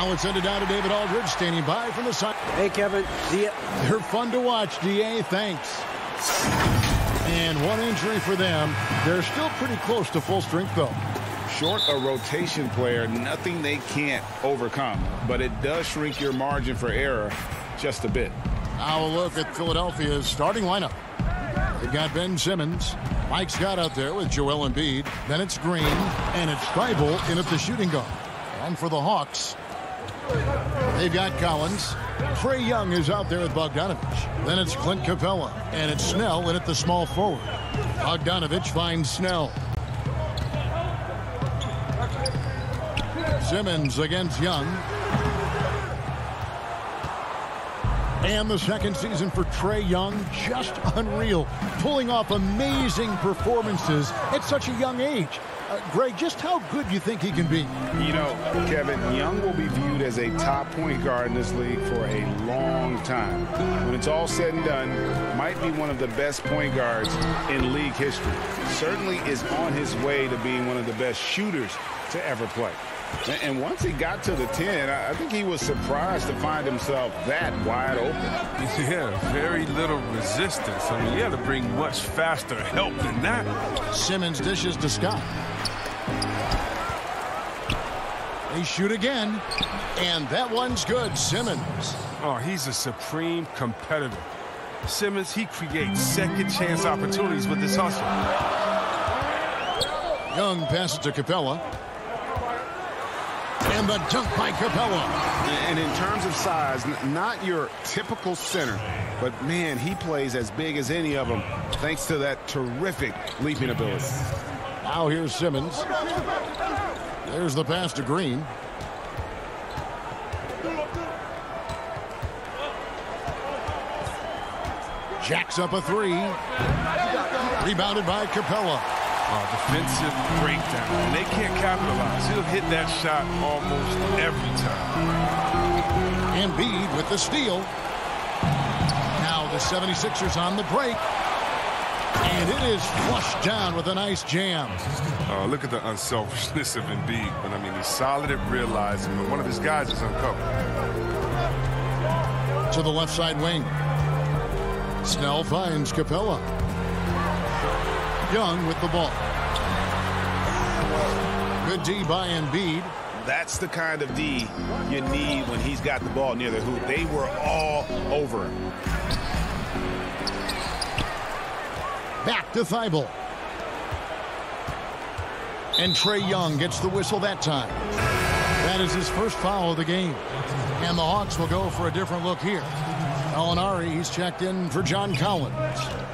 Now it's ended down to David Aldridge, standing by from the side. Hey, Kevin. They're fun to watch, DA. Thanks. And one injury for them. They're still pretty close to full strength, though. Short a rotation player, nothing they can't overcome. But it does shrink your margin for error just a bit. Now a look at Philadelphia's starting lineup. They've got Ben Simmons. Mike Scott out there with Joel Embiid. Then it's Green. And it's Thibault in at the shooting guard. And for the Hawks, they've got Collins. Trae Young is out there with Bogdanovich. Then it's Clint Capella. And it's Snell in at the small forward. Bogdanovich finds Snell. Simmons against Young. And the second season for Trae Young, just unreal. Pulling off amazing performances at such a young age. Greg, just how good do you think he can be? You know, Kevin, Young will be viewed as a top point guard in this league for a long time. When it's all said and done, might be one of the best point guards in league history. Certainly is on his way to being one of the best shooters to ever play. And once he got to the 10, I think he was surprised to find himself that wide open. Yeah, very little resistance. I mean, you had to bring much faster help than that. Simmons dishes to Scott. They shoot again, and that one's good. Simmons. Oh, he's a supreme competitor. Simmons, he creates second-chance opportunities with his hustle. Young passes to Capella. And the dunk by Capella. And in terms of size, not your typical center, but man, he plays as big as any of them thanks to that terrific leaping ability. Now here's Simmons. There's the pass to Green. Jacks up a three. Rebounded by Capella. Defensive breakdown. And they can't capitalize. He'll hit that shot almost every time. Embiid with the steal. Now the 76ers on the break. And it is flushed down with a nice jam. Look at the unselfishness of Embiid. But, I mean, he's solid at realizing, but one of his guys is uncovered. To the left side wing. Snell finds Capella. Young with the ball. Good D by Embiid. That's the kind of D you need when he's got the ball near the hoop. They were all over him. Back to Thibault. And Trae Young gets the whistle that time. That is his first foul of the game. And the Hawks will go for a different look here. Alinari, he's checked in for John Collins.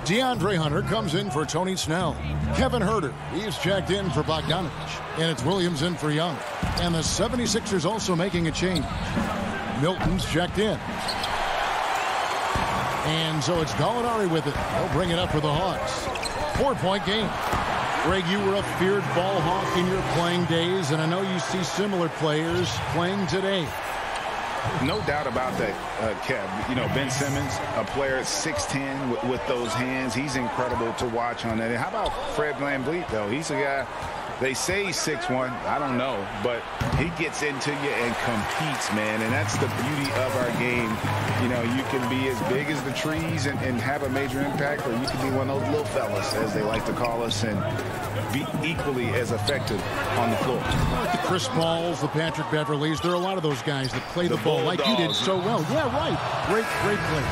DeAndre Hunter comes in for Tony Snell. Kevin Huerter, he's checked in for Bogdanovich. And it's Williams in for Young. And the 76ers also making a change. Milton's checked in. And so it's Gallinari with it. He'll bring it up for the Hawks. 4-point game. Greg, you were a feared ball hawk in your playing days, and I know you see similar players playing today. No doubt about that, Kev. You know, Ben Simmons, a player at 6'10", with those hands. He's incredible to watch on that. And how about Fred VanVleet, though? He's a guy, they say he's 6'1". I don't know. But he gets into you and competes, man. And that's the beauty of our game. You know, you can be as big as the trees and have a major impact, or you can be one of those little fellas, as they like to call us, and be equally as effective on the floor. Like the Chris Pauls, the Patrick Beverleys, there are a lot of those guys that play the ball like you did so well. Yeah, right. Great play.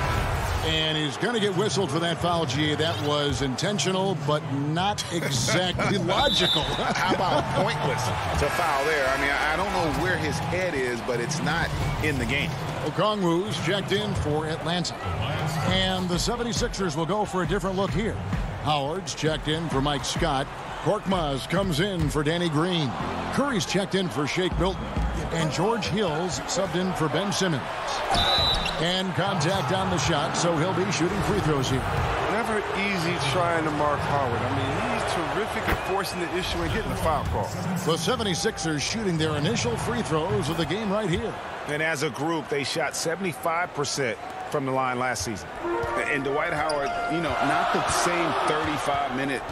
And he's going to get whistled for that foul, G. That was intentional, but not exactly logical. How about pointless to foul there? I mean, I don't know where his head is, but it's not in the game. Okongwu's checked in for Atlanta. And the 76ers will go for a different look here. Howard's checked in for Mike Scott. Korkmaz comes in for Danny Green. Curry's checked in for Shake Milton. And George Hill's subbed in for Ben Simmons. And contact on the shot, so he'll be shooting free throws here. Never easy trying to mark Howard. I mean, he's terrific at forcing the issue and getting the foul call. The 76ers shooting their initial free throws of the game right here. And as a group, they shot 75% from the line last season. And Dwight Howard, you know, not the same 35-minute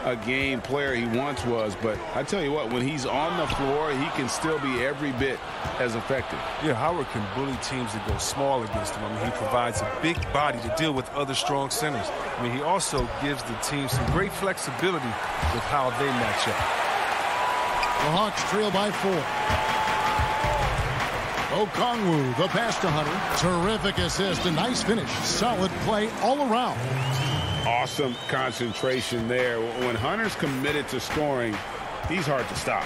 a game player he once was, but I tell you what, when he's on the floor, he can still be every bit as effective. Yeah, Howard can bully teams that go small against him. I mean, he provides a big body to deal with other strong centers. I mean, he also gives the team some great flexibility with how they match up. The Hawks trail by 4. Okongwu, the pass to Hunter. Terrific assist, a nice finish. Solid play all around. Awesome concentration there. When Hunter's committed to scoring, he's hard to stop.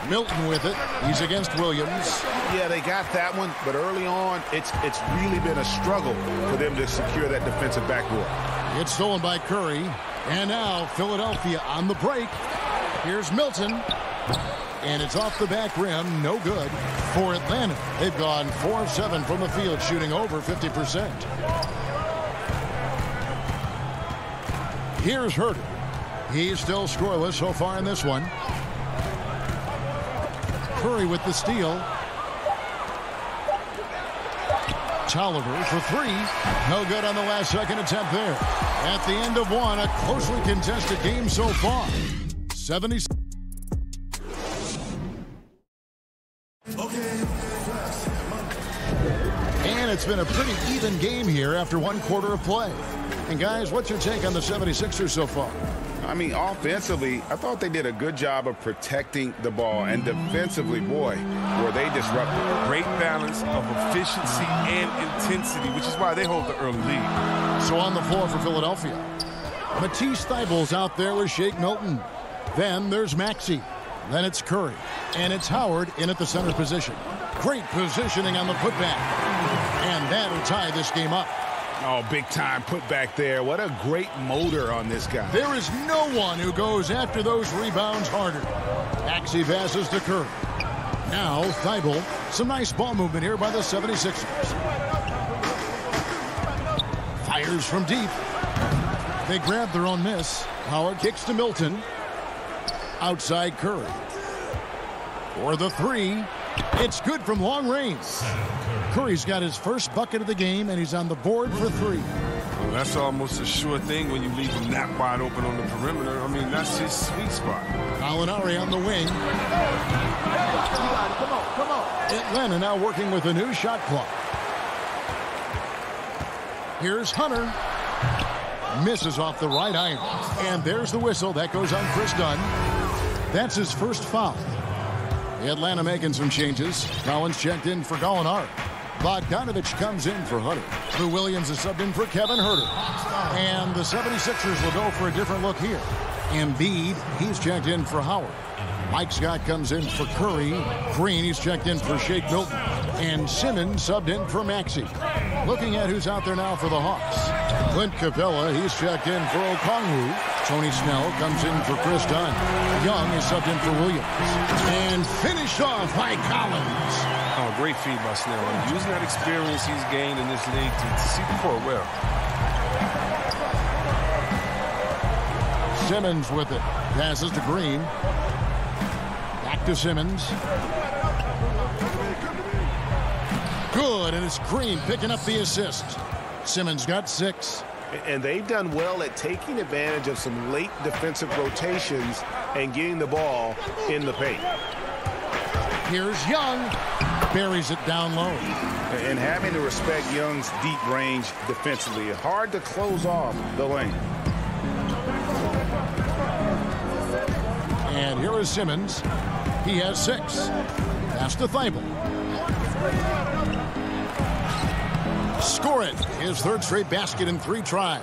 Milton with it. He's against Williams. Yeah, they got that one, but early on, it's really been a struggle for them to secure that defensive backboard. It's stolen by Curry. And now Philadelphia on the break. Here's Milton. And it's off the back rim. No good for Atlanta. They've gone 4 of 7 from the field, shooting over 50%. Here's Herter. He's still scoreless so far in this one. Curry with the steal. Tolliver for 3. No good on the last second attempt there. At the end of one, a closely contested game so far. 76. And it's been a pretty even game here after 1 quarter of play. And guys, what's your take on the 76ers so far? I mean, offensively, I thought they did a good job of protecting the ball. And defensively, boy, were they disruptive. Great balance of efficiency and intensity, which is why they hold the early lead. So on the floor for Philadelphia, Matisse Thybulle's out there with Shake Milton. Then there's Maxey. Then it's Curry. And it's Howard in at the center position. Great positioning on the putback. And that'll tie this game up. Oh, big time putback there. What a great motor on this guy. There is no one who goes after those rebounds harder. Maxey passes to Curry. Now Thybulle. Some nice ball movement here by the 76ers. Fires from deep. They grab their own miss. Howard kicks to Milton. Outside Curry. For the 3. It's good from long range. Curry's got his first bucket of the game, and he's on the board for 3. Well, that's almost a sure thing when you leave him that wide open on the perimeter. I mean, that's his sweet spot. Gallinari on the wing. Come on. Atlanta now working with a new shot clock. Here's Hunter. Misses off the right iron. And there's the whistle. That goes on Chris Dunn. That's his first foul. Atlanta making some changes. Collins checked in for Gallinari. Bogdanovich comes in for Hunter. Lou Williams is subbed in for Kevin Herter. And the 76ers will go for a different look here. Embiid, he's checked in for Howard. Mike Scott comes in for Curry. Green, he's checked in for Shake Milton. And Simmons subbed in for Maxey. Looking at who's out there now for the Hawks. Clint Capella, he's checked in for Okongwu. Tony Snell comes in for Chris Dunn. Young is subbed in for Williams. And finished off by Collins. Oh, great feed by Snell. And using that experience he's gained in this league to see the court well. Simmons with it. Passes to Green. Back to Simmons. Good, and it's Green picking up the assist. Simmons got 6. And they've done well at taking advantage of some late defensive rotations and getting the ball in the paint. Here's Young. Buries it down low. And having to respect Young's deep range defensively. Hard to close off the lane. And here is Simmons. He has 6. Pass to Thibault. Score it. His 3rd straight basket in 3 tries.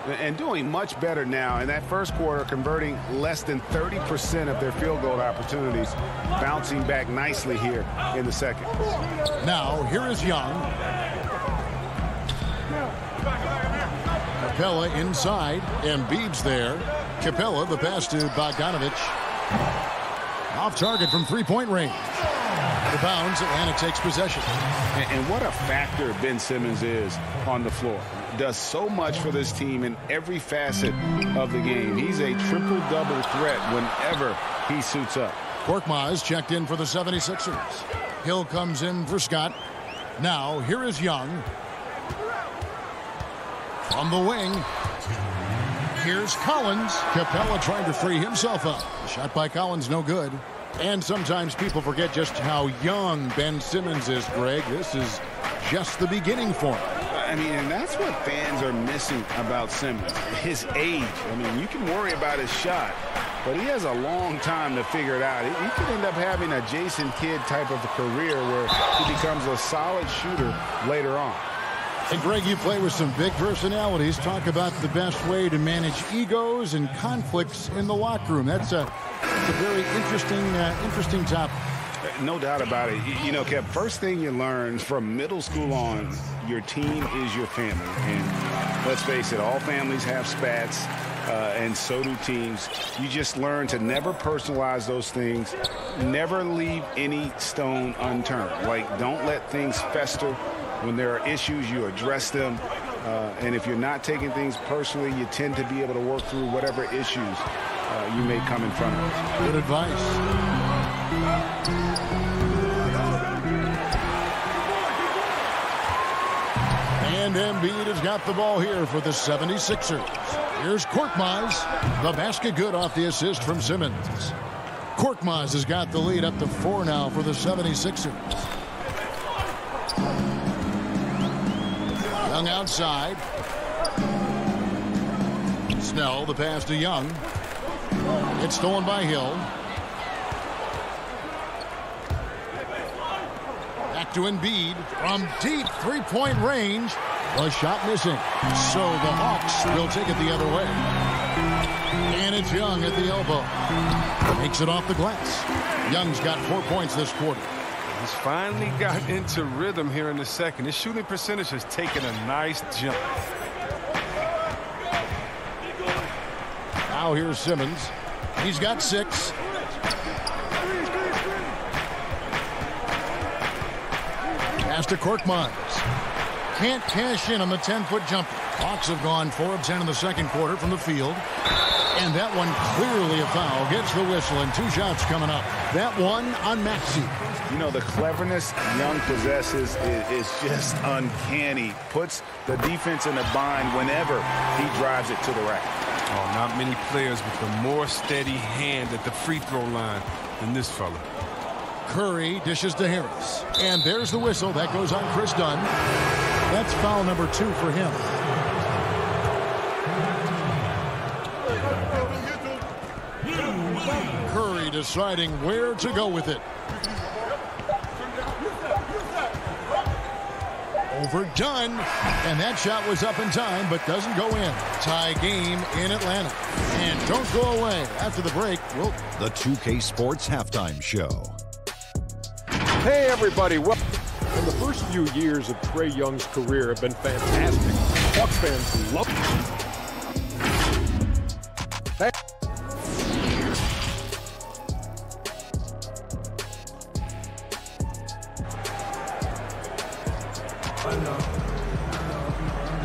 And doing much better now. In that first quarter, converting less than 30% of their field goal opportunities. Bouncing back nicely here in the second. Now, here is Young. Capella inside. Embiid's there. Capella, the pass to Bogdanovic. Off target from 3-point range. The bounds, Atlanta takes possession. And what a factor Ben Simmons is on the floor. Does so much for this team in every facet of the game. He's a triple-double threat whenever he suits up. Korkmaz checked in for the 76ers. Hill comes in for Scott. Now, here is Young. On the wing. Here's Collins. Capella trying to free himself up. The shot by Collins, no good. And sometimes people forget just how young Ben Simmons is, Greg. This is just the beginning for him. I mean, and that's what fans are missing about Simmons. His age. I mean, you can worry about his shot, but he has a long time to figure it out. He could end up having a Jason Kidd type of a career where he becomes a solid shooter later on. And Greg, you play with some big personalities. Talk about the best way to manage egos and conflicts in the locker room. That's a very interesting topic. No doubt about it. You know, Kev, first thing you learn from middle school on, your team is your family. And let's face it, all families have spats, and so do teams. You just learn to never personalize those things. Never leave any stone unturned. Like, don't let things fester. When there are issues, you address them. And if you're not taking things personally, you tend to be able to work through whatever issues you may come in front of. Good advice. And Embiid has got the ball here for the 76ers. Here's Korkmaz. The basket good off the assist from Simmons. Korkmaz has got the lead up to 4 now for the 76ers. Young outside. Snell, the pass to Young. It's stolen by Hill. Back to Embiid from deep 3-point range. A shot missing. So the Hawks will take it the other way. And it's Young at the elbow. Makes it off the glass. Young's got 4 points this quarter. He's finally got into rhythm here in the second. His shooting percentage has taken a nice jump. Now here's Simmons. He's got 6. Pass to Korkmaz. Can't cash in on the 10-foot jumper. Hawks have gone 4 of 10 in the second quarter from the field. And that one clearly a foul. Gets the whistle and 2 shots coming up. That one on Maxey. You know, the cleverness Young possesses is just uncanny. Puts the defense in a bind whenever he drives it to the rack. Oh, not many players with a more steady hand at the free throw line than this fella. Curry dishes to Harris. And there's the whistle. That goes on Chris Dunn. That's foul number 2 for him. Curry deciding where to go with it. Overdone. And that shot was up in time, but doesn't go in. Tie game in Atlanta. And don't go away. After the break, the 2K Sports Halftime Show. Hey, everybody. Well, and the first few years of Trae Young's career have been fantastic. Hawks fans love him.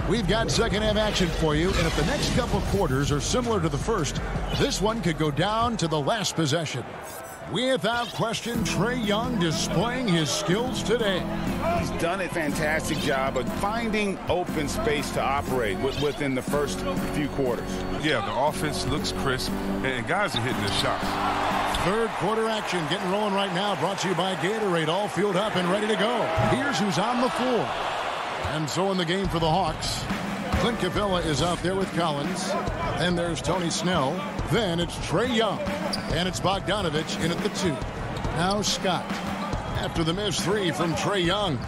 We've got second half action for you, and if the next couple quarters are similar to the first, this one could go down to the last possession. Without question, Trae Young displaying his skills today. He's done a fantastic job of finding open space to operate within the first few quarters. Yeah, the offense looks crisp, and guys are hitting their shots. Third quarter action getting rolling right now, brought to you by Gatorade, all fueled up and ready to go. Here's who's on the floor. And so in the game for the Hawks, Clint Capella is out there with Collins. Then there's Tony Snell. Then it's Trae Young. And it's Bogdanovich in at the 2. Now Scott. After the missed 3 from Trae Young.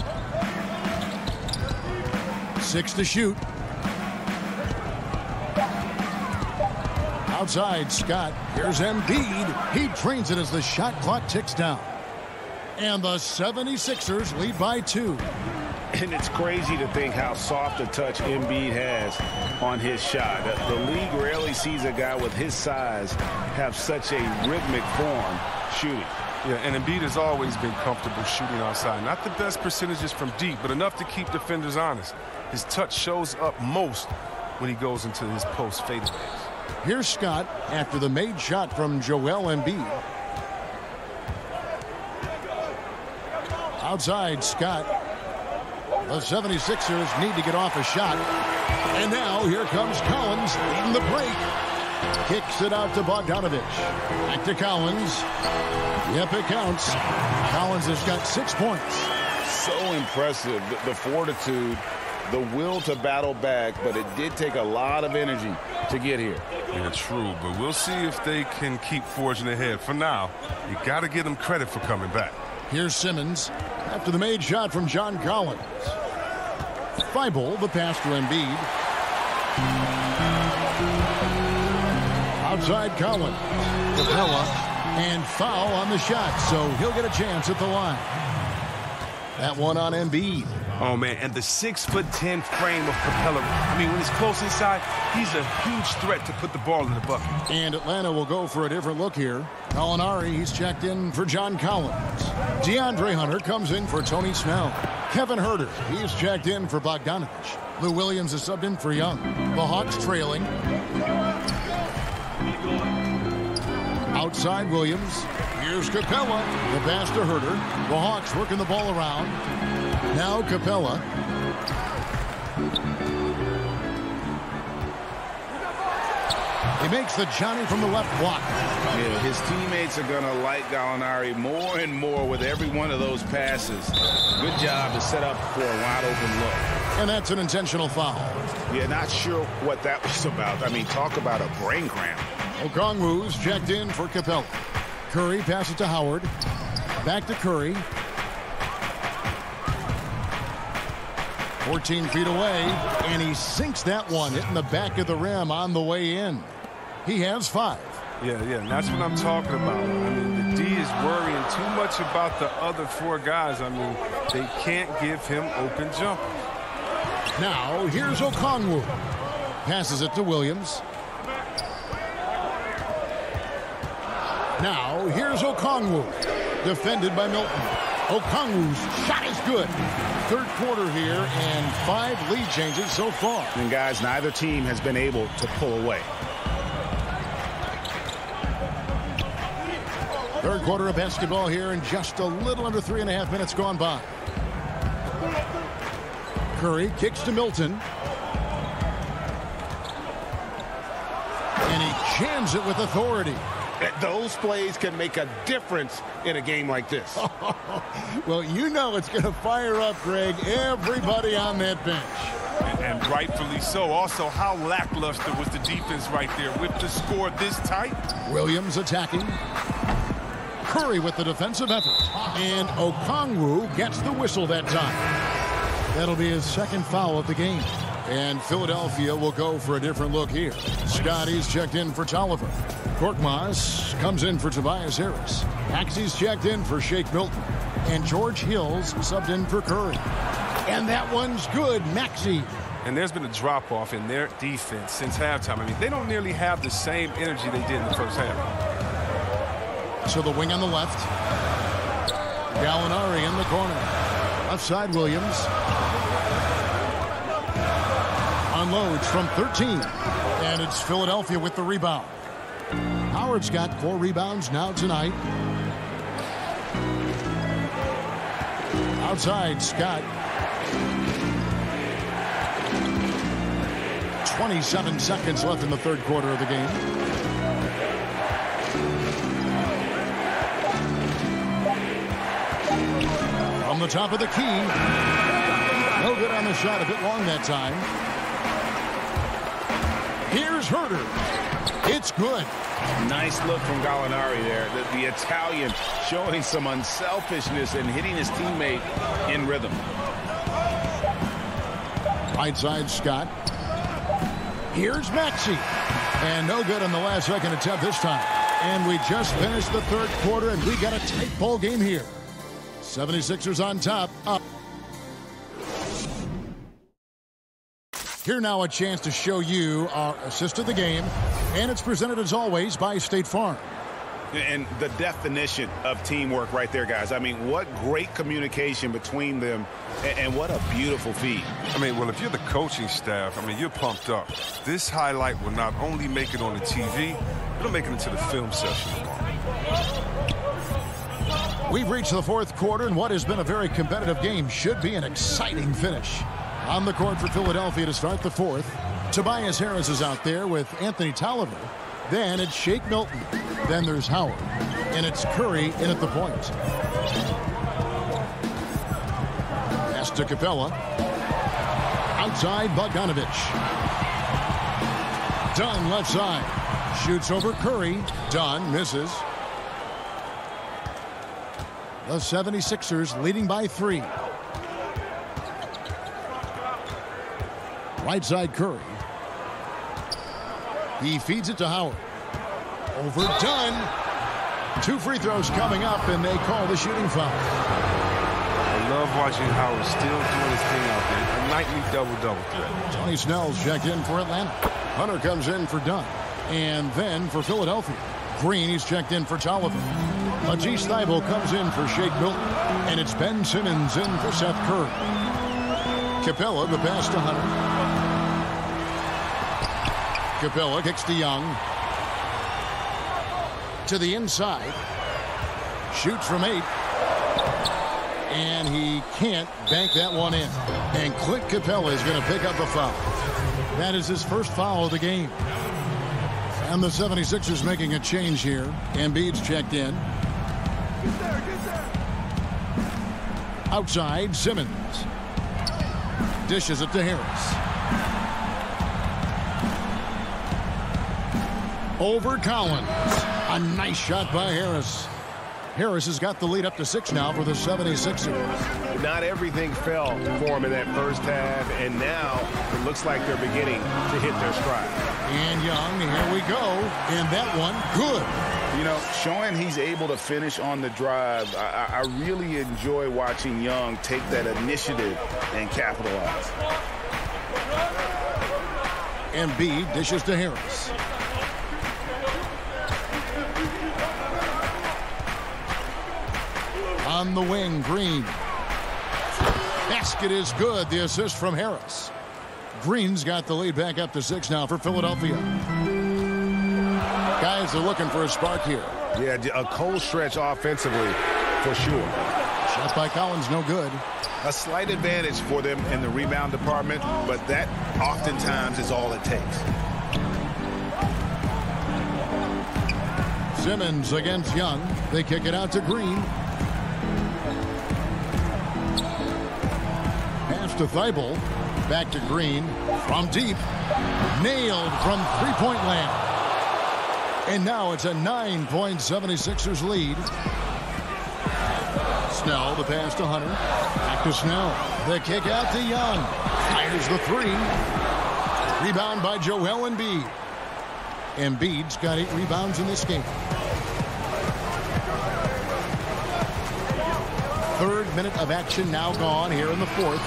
6 to shoot. Outside Scott. Here's Embiid. He trains it as the shot clock ticks down. And the 76ers lead by 2. And it's crazy to think how soft a touch Embiid has on his shot. The league rarely sees a guy with his size have such a rhythmic form shooting. Yeah, and Embiid has always been comfortable shooting outside. Not the best percentages from deep, but enough to keep defenders honest. His touch shows up most when he goes into his post fadeaways. Here's Scott after the made shot from Joel Embiid. Outside Scott. The 76ers need to get off a shot. And now here comes Collins leading the break. Kicks it out to Bogdanovich. Back to Collins. Yep, it counts. Collins has got 6 points. So impressive, the fortitude, the will to battle back, but it did take a lot of energy to get here. Yeah, true, but we'll see if they can keep forging ahead. For now, you got to give them credit for coming back. Here's Simmons after the made shot from John Collins. Thibault, the pass to Embiid. Outside Collins. Capella. And foul on the shot, so he'll get a chance at the line. That one on Embiid. Oh, man, and the 6'10" frame of Capella. I mean, when he's close inside, he's a huge threat to put the ball in the bucket. And Atlanta will go for a different look here. Gallinari, he's checked in for John Collins. DeAndre Hunter comes in for Tony Snell. Kevin Huerter, he's checked in for Bogdanovich. Lou Williams is subbed in for Young. The Hawks trailing. Outside Williams. Here's Capella. The pass to Huerter. The Hawks working the ball around. Now Capella. He makes the Johnny from the left block. Yeah, his teammates are going to like Gallinari more and more with every one of those passes. Good job to set up for a wide open look. And that's an intentional foul. Yeah, not sure what that was about. I mean, talk about a brain cramp. Okongwu's checked in for Capella. Curry passes to Howard. Back to Curry. 14 feet away, and he sinks that one, hitting the back of the rim on the way in. He has 5. Yeah, and that's what I'm talking about. I mean, the D is worrying too much about the other 4 guys. I mean, they can't give him open jumpers. Now, here's Okongwu. Passes it to Williams. Now, here's Okongwu. Defended by Milton. Okongwu's shot is good. Third quarter here, and 5 lead changes so far. And guys, neither team has been able to pull away. Third quarter of basketball here, and just a little under 3.5 minutes gone by. Curry kicks to Milton. And he jams it with authority. Those plays can make a difference in a game like this. Well, you know it's going to fire up, Greg, everybody on that bench. And rightfully so. Also, how lackluster was the defense right there with the score this tight? Williams attacking. Curry with the defensive effort. And Okongwu gets the whistle that time. That'll be his second foul of the game. And Philadelphia will go for a different look here. Scotty's checked in for Tolliver. Korkmaz comes in for Tobias Harris. Maxey's checked in for Shake Milton. And George Hill's subbed in for Curry. And that one's good, Maxey. And there's been a drop-off in their defense since halftime. I mean, they don't nearly have the same energy they did in the first half. So the wing on the left. Gallinari in the corner. Left side Williams. unloads from 13. And it's Philadelphia with the rebound. Howard's got 4 rebounds now tonight. Outside, Scott. 27 seconds left in the third quarter of the game. From the top of the key. No good on the shot, a bit long that time. Here's Herter. It's good. Nice look from Gallinari there. The Italian showing some unselfishness and hitting his teammate in rhythm. Right side, Scott. Here's Maxey. And no good on the last second attempt this time. And we just finished the third quarter, and we got a tight ball game here. 76ers on top. Up. Here now a chance to show you our assist of the game. And it's presented as always by State Farm. And the definition of teamwork right there, guys. I mean, what great communication between them, and what a beautiful feed. I mean, well, if you're the coaching staff, I mean, you're pumped up. This highlight will not only make it on the TV, it'll make it into the film session tomorrow. We've reached the fourth quarter, and what has been a very competitive game should be an exciting finish. On the court for Philadelphia to start the fourth. Tobias Harris is out there with Anthony Tolliver. Then it's Shake Milton. Then there's Howard. And it's Curry in at the point. Pass to Capella. Outside, Bogdanovich. Dunn left side. Shoots over Curry. Dunn misses. The 76ers leading by 3. Right side, Curry. He feeds it to Howard. Over Dunn. 2 free throws coming up, and they call the shooting foul. I love watching Howard still doing his thing out there. A nightly double-double threat. Tony Snell's checked in for Atlanta. Hunter comes in for Dunn. And then for Philadelphia, Green, he's checked in for Tolliver. Matisse Thybulle comes in for Shake Milton. And it's Ben Simmons in for Seth Curry. Capella, the pass to Hunter. Capella kicks to Young. To the inside. Shoots from 8. And he can't bank that one in. And Clint Capella is going to pick up a foul. That is his first foul of the game. And the 76ers making a change here. Embiid's checked in. Outside, Simmons. Dishes it to Harris. Over Collins. A nice shot by Harris. Harris has got the lead up to 6 now for the 76ers. Not everything fell for him in that first half, and now it looks like they're beginning to hit their stride. And Young, here we go. And that one, good. You know, showing he's able to finish on the drive, I really enjoy watching Young take that initiative and capitalize. Embiid dishes to Harris. On the wing, Green. Basket is good. The assist from Harris. Green's got the lead back up to 6 now for Philadelphia. Guys are looking for a spark here. Yeah, a cold stretch offensively for sure. Shot by Collins, no good. A slight advantage for them in the rebound department, but that oftentimes is all it takes. Simmons against Young. They kick it out to Green. Pass to Thybulle. Back to Green. From deep. Nailed from three-point land. And now it's a 9-point 76ers lead. Snell, the pass to Hunter. Back to Snell. The kick out to Young. Fires the 3. Rebound by Joel Embiid. Embiid's got 8 rebounds in this game. Third minute of action now gone here in the fourth.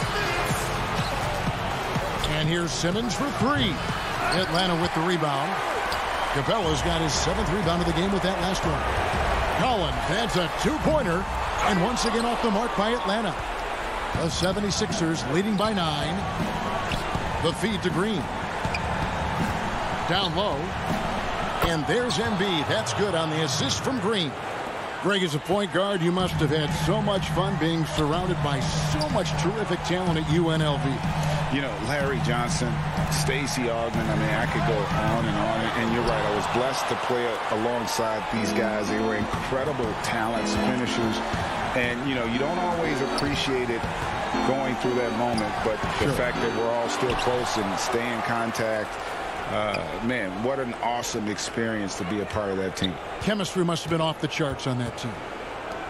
And here's Simmons for 3. Atlanta with the rebound. Capella's got his 7th rebound of the game with that last one. Collins, that's a 2-pointer. And once again off the mark by Atlanta. The 76ers leading by 9. The feed to Green. Down low. And there's Embiid. That's good on the assist from Green. Greg, as a point guard, you must have had so much fun being surrounded by so much terrific talent at UNLV. You know, Larry Johnson, Stacey Augmon, I mean, I could go on and on. And you're right, I was blessed to play alongside these guys. They were incredible talents, finishers. And, you know, you don't always appreciate it going through that moment. But the fact that we're all still close and stay in contact, man, what an awesome experience to be a part of that team. Chemistry must have been off the charts on that team.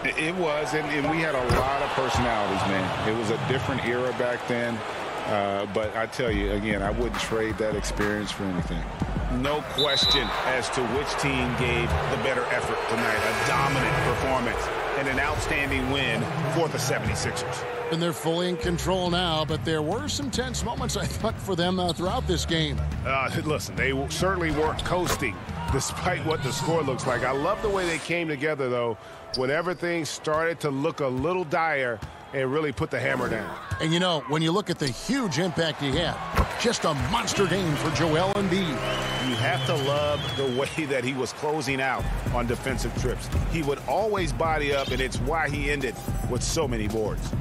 It was, and we had a lot of personalities, man. It was a different era back then. But I tell you, again, I wouldn't trade that experience for anything. No question as to which team gave the better effort tonight. A dominant performance and an outstanding win for the 76ers. And they're fully in control now, but there were some tense moments, I thought, for them throughout this game. Listen, they certainly weren't coasting despite what the score looks like. I love the way they came together, though, when everything started to look a little dire and really put the hammer down. And, you know, when you look at the huge impact he had, just a monster game for Joel Embiid. You have to love the way that he was closing out on defensive trips. He would always body up, and it's why he ended with so many boards.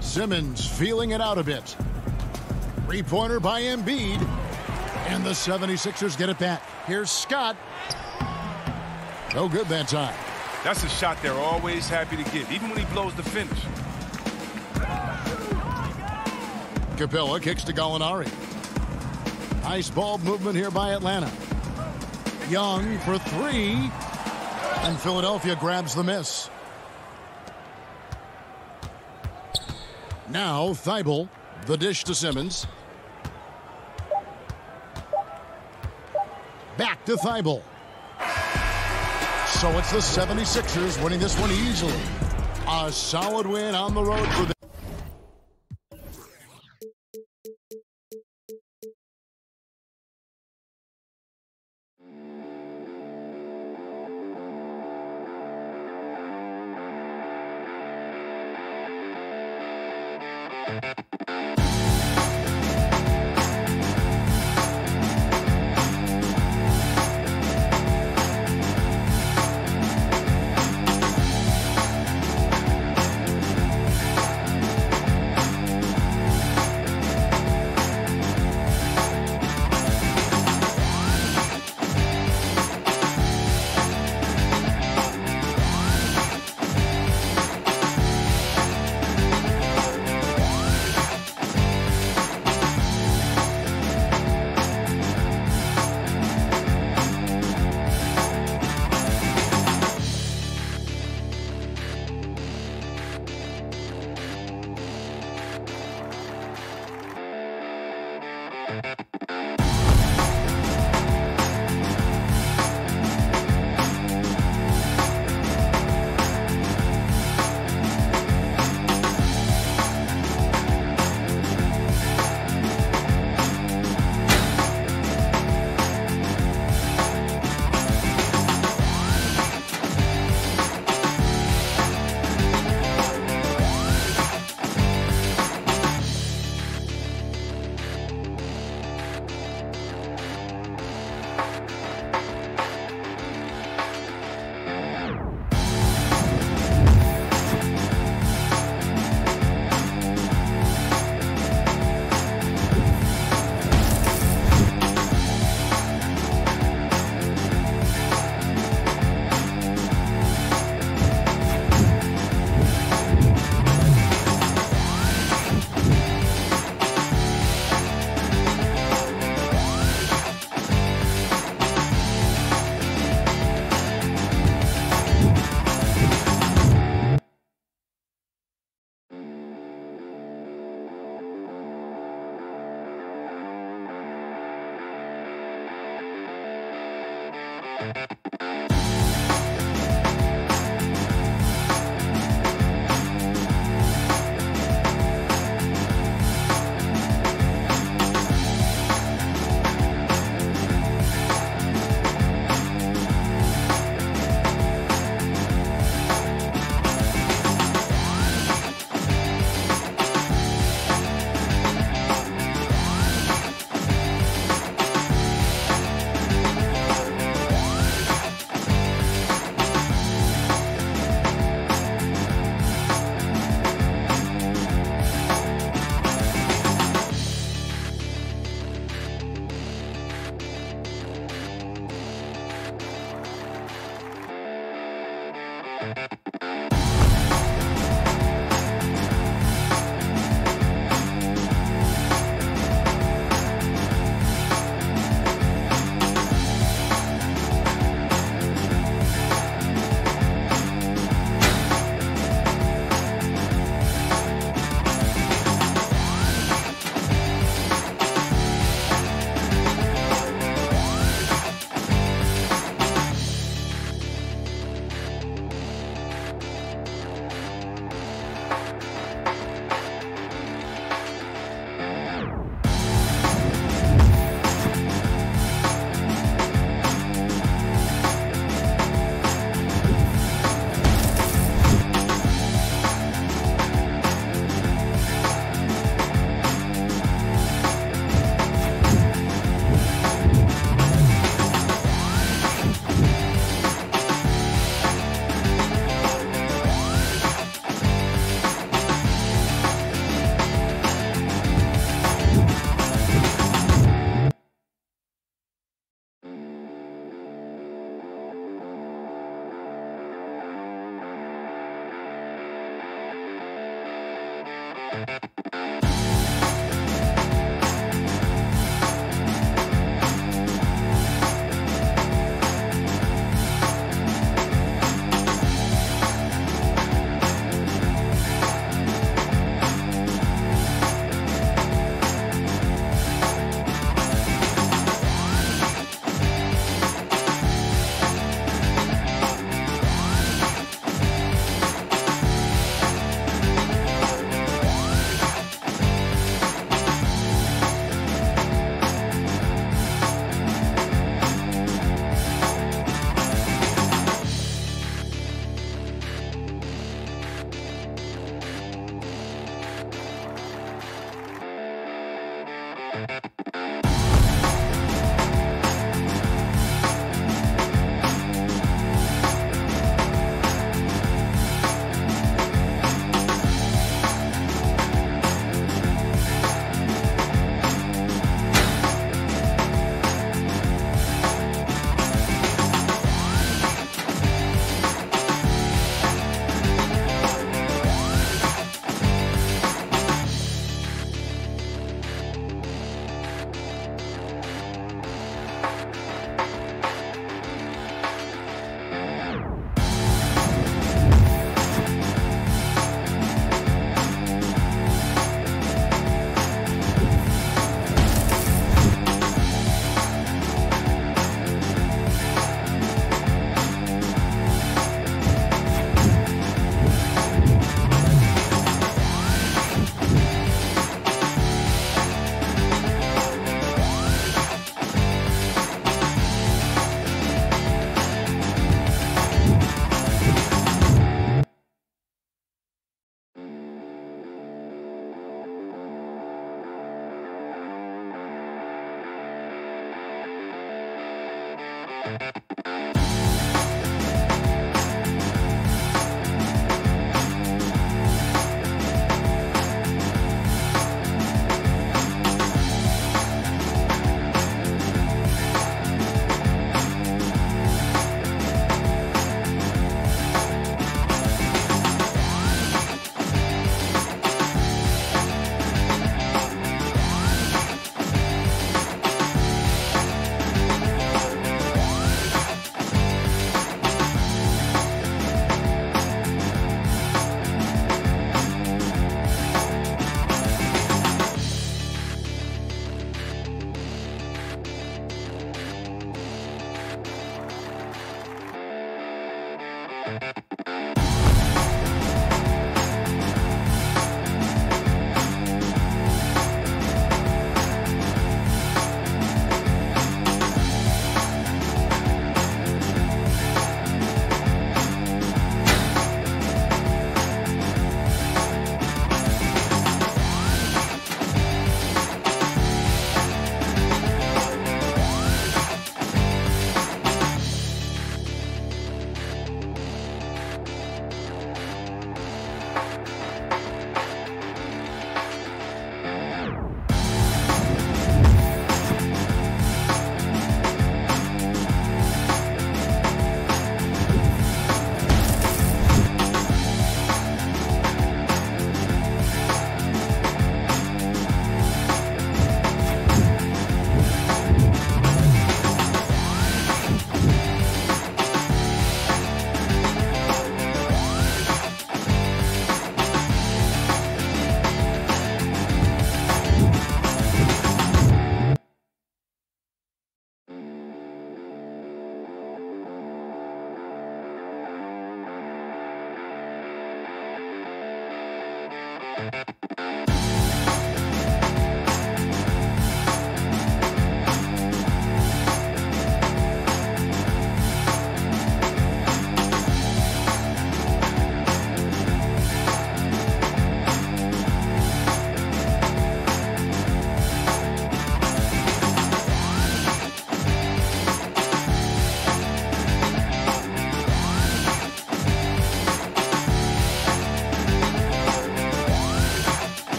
Simmons feeling it out a bit. Three-pointer by Embiid. And the 76ers get it back. Here's Scott. No good that time. That's a shot they're always happy to get, even when he blows the finish. Capella kicks to Gallinari. Nice ball movement here by Atlanta. Young for three. And Philadelphia grabs the miss. Now Thibault, the dish to Simmons. Back to Thibault. So it's the 76ers winning this one easily. A solid win on the road for them.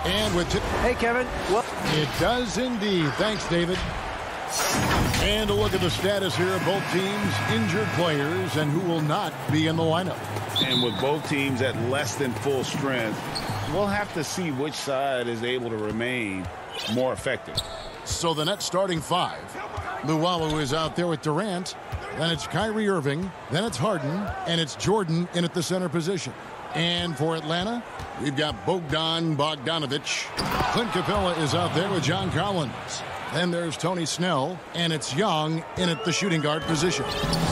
And with hey, Kevin. Well, it does indeed. Thanks, David. And a look at the status here of both teams, injured players, and who will not be in the lineup. And with both teams at less than full strength, we'll have to see which side is able to remain more effective. So the Nets starting five. Luwawu is out there with Durant. Then it's Kyrie Irving. Then it's Harden. And it's Jordan in at the center position. And for Atlanta, we've got Bogdan Bogdanovic. Clint Capella is out there with John Collins. Then there's Tony Snell, and it's Young in at the shooting guard position.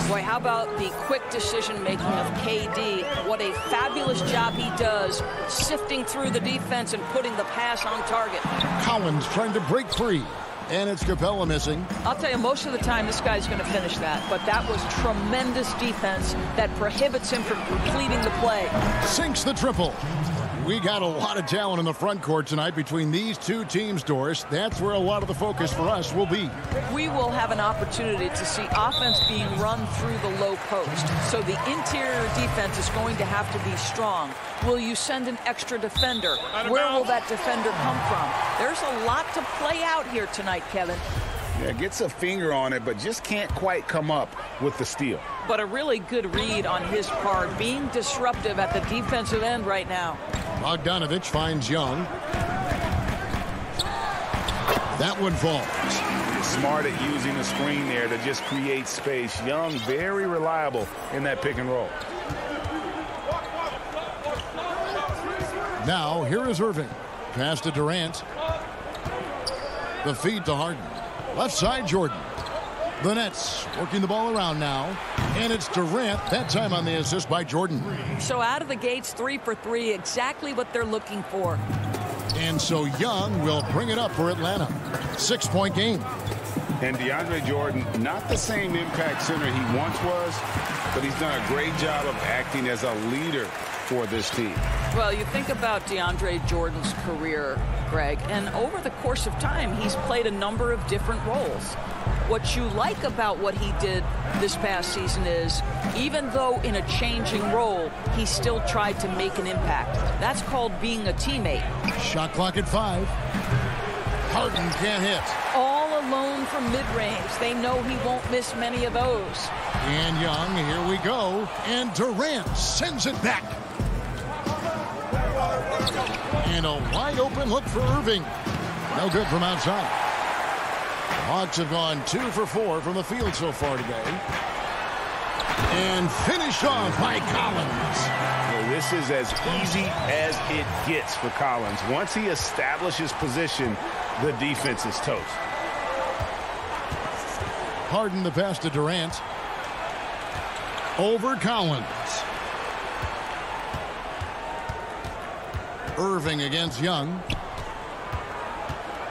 Boy, how about the quick decision-making of KD? What a fabulous job he does sifting through the defense and putting the pass on target. Collins trying to break free. And it's Capella missing. I'll tell you, most of the time, this guy's going to finish that. But that was tremendous defense that prohibits him from completing the play. Sinks the triple. We got a lot of talent in the front court tonight between these two teams, Doris. That's where a lot of the focus for us will be. We will have an opportunity to see offense being run through the low post. So the interior defense is going to have to be strong. Will you send an extra defender? Where will that defender come from? There's a lot to play out here tonight, Kevin. Yeah, gets a finger on it, but just can't quite come up with the steal. But a really good read on his part, being disruptive at the defensive end right now. Bogdanovic finds Young. That one falls. Smart at using the screen there to just create space. Young, very reliable in that pick and roll. Now, here is Irving. Pass to Durant. The feed to Harden. Left side, Jordan. The Nets working the ball around now. And it's Durant, that time on the assist by Jordan. So out of the gates, 3 for 3, exactly what they're looking for. And so Young will bring it up for Atlanta. 6-point game. And DeAndre Jordan, not the same impact center he once was, but he's done a great job of acting as a leader for this team. Well, you think about DeAndre Jordan's career, Greg, and over the course of time, he's played a number of different roles. What you like about what he did this past season is, even though in a changing role, he still tried to make an impact. That's called being a teammate. Shot clock at 5. Harden can't hit. All alone from mid-range. They know he won't miss many of those. And Young, here we go. And Durant sends it back. And a wide open look for Irving. No good from outside. Hawks have gone 2 for 4 from the field so far today. And finished off by Collins. Well, this is as easy as it gets for Collins. Once he establishes position, the defense is toast. Harden the pass to Durant. Over Collins. Irving against Young.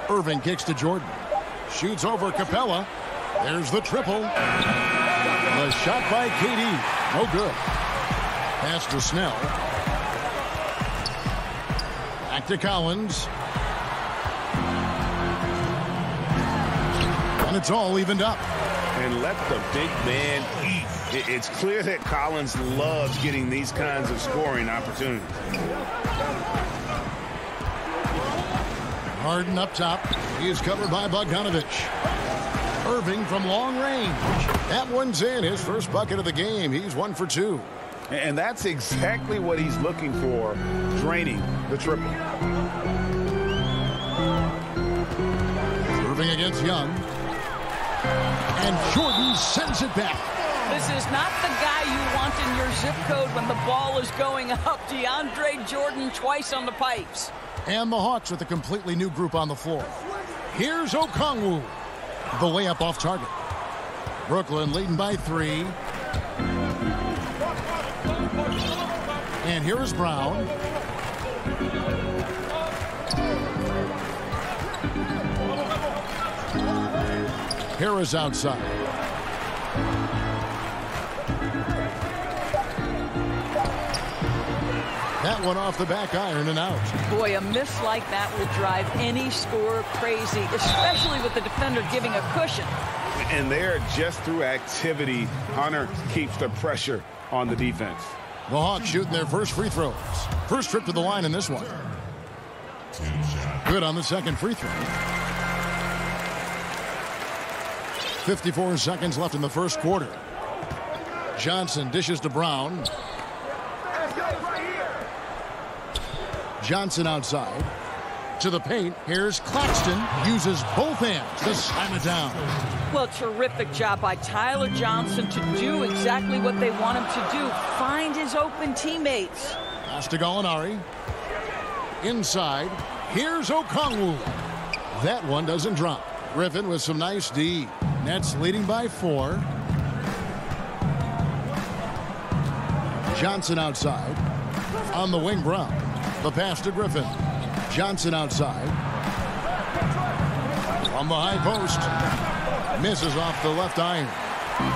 Irving kicks to Jordan. Shoots over Capella. There's the triple. The shot by KD. No good. Pass to Snell. Back to Collins. And it's all evened up. And let the big man eat. It's clear that Collins loves getting these kinds of scoring opportunities. Harden up top. He is covered by Bogdanovic. Irving from long range. That one's in. His first bucket of the game. He's 1 for 2. And that's exactly what he's looking for, draining the triple. Irving against Young. And Jordan sends it back. This is not the guy you want in your zip code when the ball is going up. DeAndre Jordan twice on the pipes. And the Hawks with a completely new group on the floor. Here's Okongwu. The layup off target. Brooklyn leading by 3. And here is Brown. Harris outside. That one off the back iron and out. Boy, a miss like that will drive any scorer crazy, especially with the defender giving a cushion. And there, just through activity, Hunter keeps the pressure on the defense. The Hawks shooting their first free throws. First trip to the line in this one. Good on the second free throw. 54 seconds left in the first quarter. Johnson dishes to Brown. Johnson outside. To the paint. Here's Claxton. Uses both hands to slam it down. Well, terrific job by Tyler Johnson to do exactly what they want him to do. Find his open teammates. Pass to Gallinari. Inside. Here's Okongwu. That one doesn't drop. Griffin with some nice D. Nets leading by 4. Johnson outside. On the wing, Brown. The pass to Griffin. Johnson outside. From the high post. Misses off the left iron.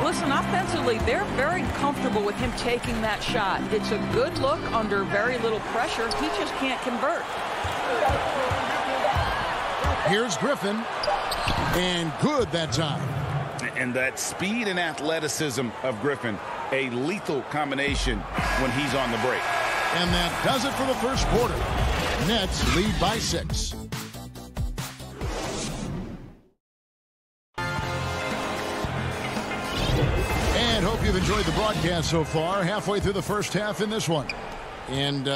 Listen, offensively, they're very comfortable with him taking that shot. It's a good look under very little pressure. He just can't convert. Here's Griffin. And good that time. And that speed and athleticism of Griffin, a lethal combination when he's on the break. And that does it for the first quarter. Nets lead by 6. And hope you've enjoyed the broadcast so far. Halfway through the first half in this one. And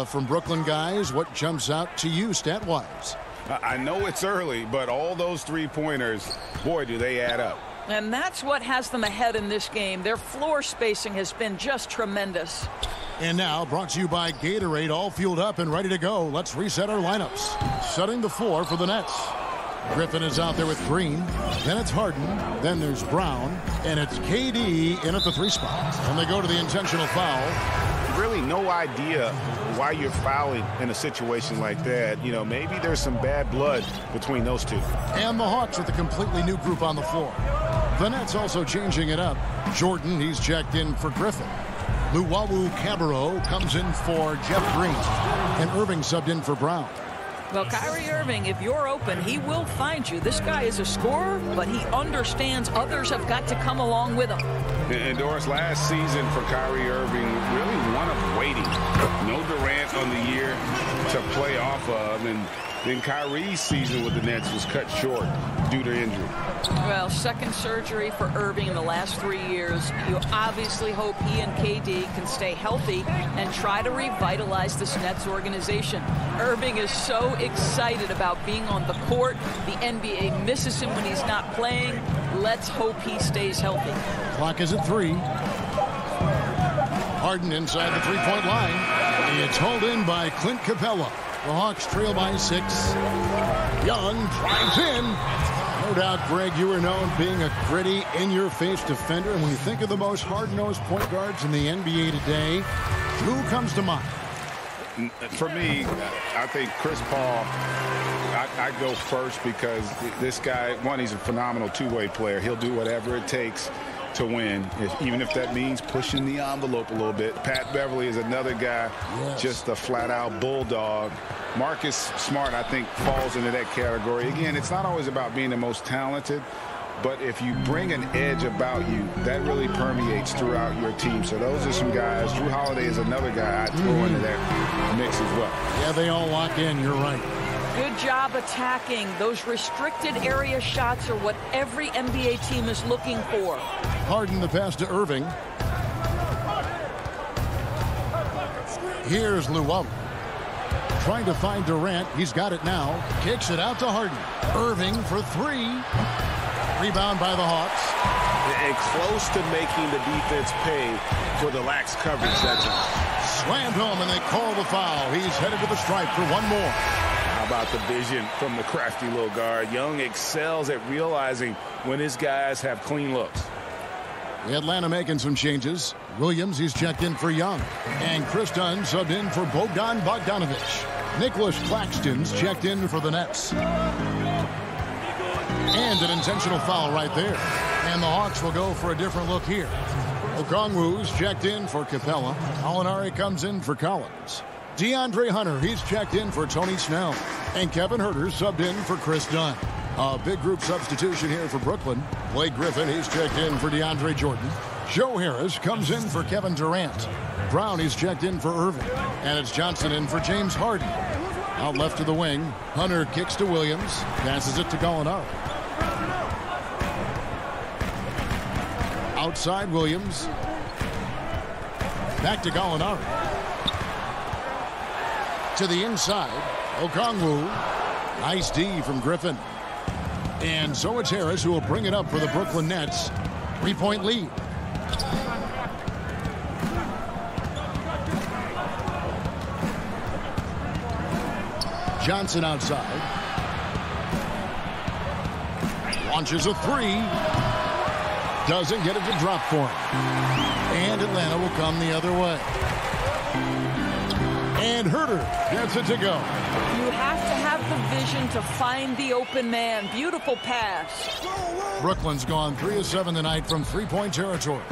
from Brooklyn guys, what jumps out to you stat-wise? I know it's early, but all those three-pointers, boy, do they add up. And that's what has them ahead in this game. Their floor spacing has been just tremendous. And now, brought to you by Gatorade, all fueled up and ready to go. Let's reset our lineups. Setting the floor for the Nets. Griffin is out there with Green. Then it's Harden. Then there's Brown. And it's KD in at the 3 spot. And they go to the intentional foul. Really no idea why you're fouling in a situation like that. You know, maybe there's some bad blood between those two. And the Hawks with a completely new group on the floor. The Nets also changing it up. Jordan, he's checked in for Griffin. Luwawu Cabarro comes in for Jeff Green. And Irving subbed in for Brown. Well, Kyrie Irving, if you're open, he will find you. This guy is a scorer, but he understands others have got to come along with him. And Doris, last season for Kyrie Irving, really one of waiting. No Durant on the year to play off of. And then Kyrie's season with the Nets was cut short due to injury. Well, second surgery for Irving in the last 3 years. You obviously hope he and KD can stay healthy and try to revitalize this Nets organization. Irving is so excited about being on the court. The NBA misses him when he's not playing. Let's hope he stays healthy. Clock is at 3. Harden inside the three-point line. It's hauled in by Clint Capella. The Hawks trail by 6. Young drives in. No doubt, Greg, you were known being a gritty, in-your-face defender. And when you think of the most hard-nosed point guards in the NBA today, who comes to mind? For me, I think Chris Paul, I go first because this guy, one, he's a phenomenal two-way player. He'll do whatever it takes to win, even if that means pushing the envelope a little bit. Pat Beverly is another guy, just a flat-out bulldog. Marcus Smart, I think, falls into that category. Again, it's not always about being the most talented, but if you bring an edge about you, that really permeates throughout your team. So those are some guys. Drew Holiday is another guy I'd throw into that mix as well. Yeah, they all lock in. You're right. Good job attacking. Those restricted area shots are what every NBA team is looking for. Harden the pass to Irving. Here's Luwawu. trying to find Durant. He's got it now. Kicks it out to Harden. Irving for three. Rebound by the Hawks. And close to making the defense pay for the lax coverage that time. Slammed home, and they call the foul. He's headed to the stripe for one more. How about the vision from the crafty little guard? Young excels at realizing when his guys have clean looks. Atlanta making some changes. Williams, he's checked in for Young. And Chris Dunn subbed in for Bogdan Bogdanovic. Nicholas Claxton's checked in for the Nets. And an intentional foul right there. And the Hawks will go for a different look here. Okongwu's checked in for Capella. Alinari comes in for Collins. DeAndre Hunter, he's checked in for Tony Snell. And Kevin Huerter subbed in for Chris Dunn. A big group substitution here for Brooklyn. Blake Griffin, he's checked in for DeAndre Jordan. Joe Harris comes in for Kevin Durant. Brown, he's checked in for Irving. And it's Johnson in for James Harden. Out left to the wing. Hunter kicks to Williams. Passes it to Gallinari. Outside Williams. Back to Gallinari. To the inside. Okongwu. Nice D from Griffin. And so it's Harris who will bring it up for the Brooklyn Nets. 3-point lead. Johnson outside. Launches a three. Doesn't get it to drop for him. And Atlanta will come the other way. And Huerter gets it to go. You have to have the vision to find the open man. Beautiful pass. Brooklyn's gone 3 of 7 tonight from three-point territory.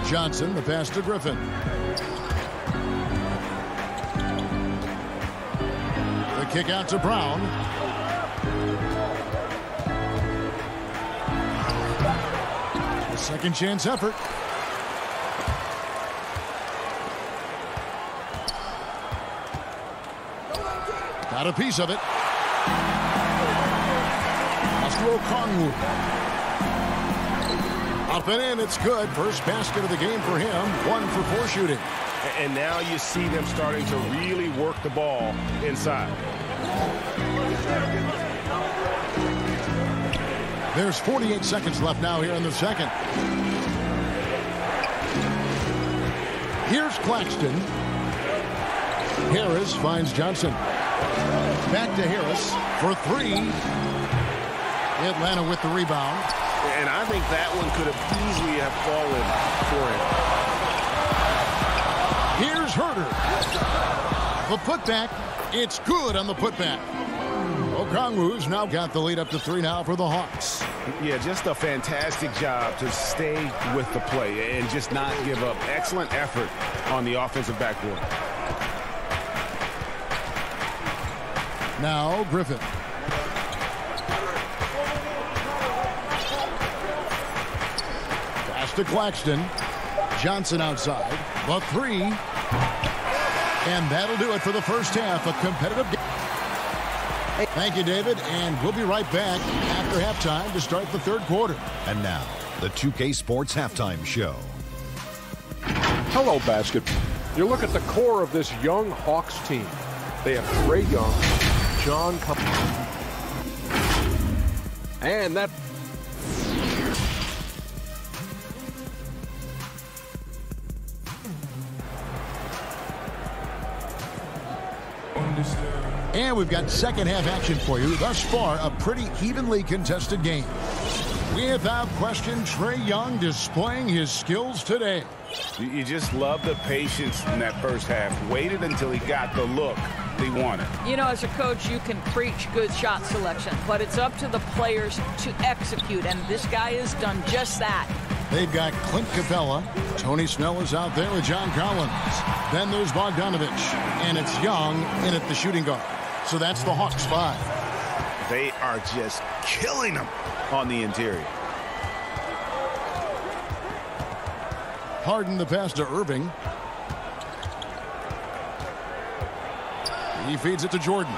Johnson, the pass to Griffin. The kick out to Brown. A second chance effort. Got a piece of it. Okongwu. Up and in, it's good. First basket of the game for him. 1 for 4 shooting. And now you see them starting to really work the ball inside. There's 48 seconds left now here in the second. Here's Claxton. Harris finds Johnson. Back to Harris for 3. Atlanta with the rebound. And I think that one could have easily have fallen for him. Here's Huerter. The putback. It's good on the putback. Okongwu's now got the lead up to 3 now for the Hawks. Yeah, just a fantastic job to stay with the play and just not give up. Excellent effort on the offensive backboard. Now Griffin. Pass to Claxton. Johnson outside. The 3. And that'll do it for the first half. A competitive game. Thank you, David. And we'll be right back after halftime to start the third quarter. And now, the 2K Sports Halftime Show. Hello, basketball. You look at the core of this young Hawks team. They have Trae Young, John Capella, and that. And we've got second half action for you. Thus far, a pretty evenly contested game. Without question, Trae Young displaying his skills today. You just love the patience in that first half. Waited until he got the look he wanted. You know, as a coach, you can preach good shot selection, but it's up to the players to execute, and this guy has done just that. They've got Clint Capella. Tony Snell is out there with John Collins. Then there's Bogdanovic. And it's Young in at the shooting guard. So that's the Hawks 5. They are just killing them on the interior. Harden the pass to Irving. He feeds it to Jordan.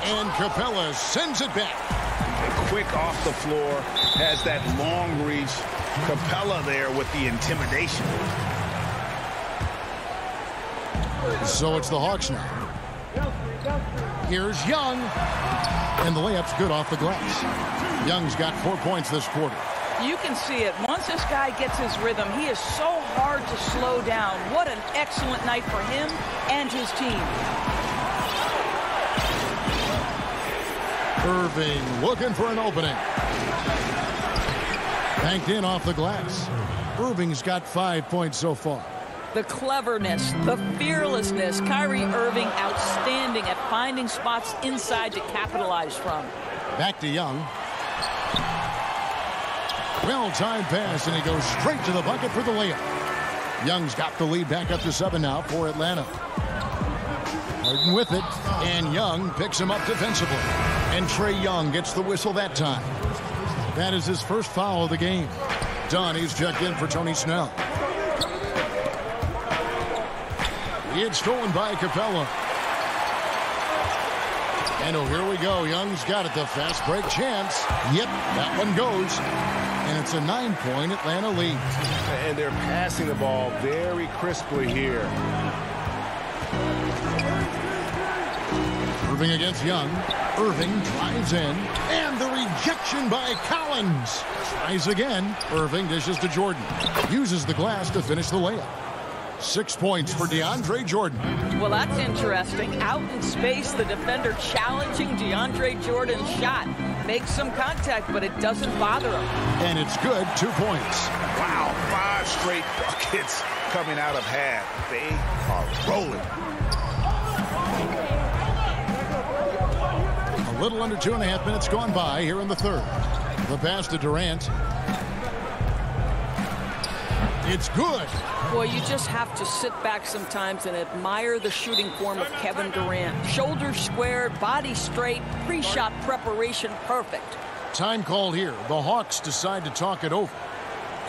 And Capella sends it back. Quick off the floor. Has that long reach. Capella there with the intimidation. So it's the Hawks now. Here's Young. And the layup's good off the glass. Young's got 4 points this quarter. You can see it. Once this guy gets his rhythm, he is so hard to slow down. What an excellent night for him and his team. Irving looking for an opening. Banked in off the glass. Irving's got 5 points so far. The cleverness, the fearlessness. Kyrie Irving outstanding at finding spots inside to capitalize from. Back to Young. Well-timed pass, and he goes straight to the bucket for the layup. Young's got the lead back up to 7 now for Atlanta. Harden with it, and Young picks him up defensively. And Trae Young gets the whistle that time. That is his first foul of the game. Donnie's checked in for Tony Snell. It's stolen by Capella. And oh, here we go. Young's got it. The fast break chance. Yep, that one goes. And it's a 9-point Atlanta lead. And they're passing the ball very crisply here. Irving against Young. Irving drives in. And the rejection by Collins. Tries again. Irving dishes to Jordan. Uses the glass to finish the layup. 6 points for DeAndre Jordan. Well, that's interesting. Out in space, the defender challenging DeAndre Jordan's shot. Makes some contact, but it doesn't bother him. And it's good. 2 points. Wow, 5 straight buckets coming out of half. They are rolling. A little under 2.5 minutes gone by here in the third. The pass to Durant. It's good. Boy, you just have to sit back sometimes and admire the shooting form of Kevin Durant. Shoulders squared, body straight, pre-shot preparation perfect. Time called here. The Hawks decide to talk it over.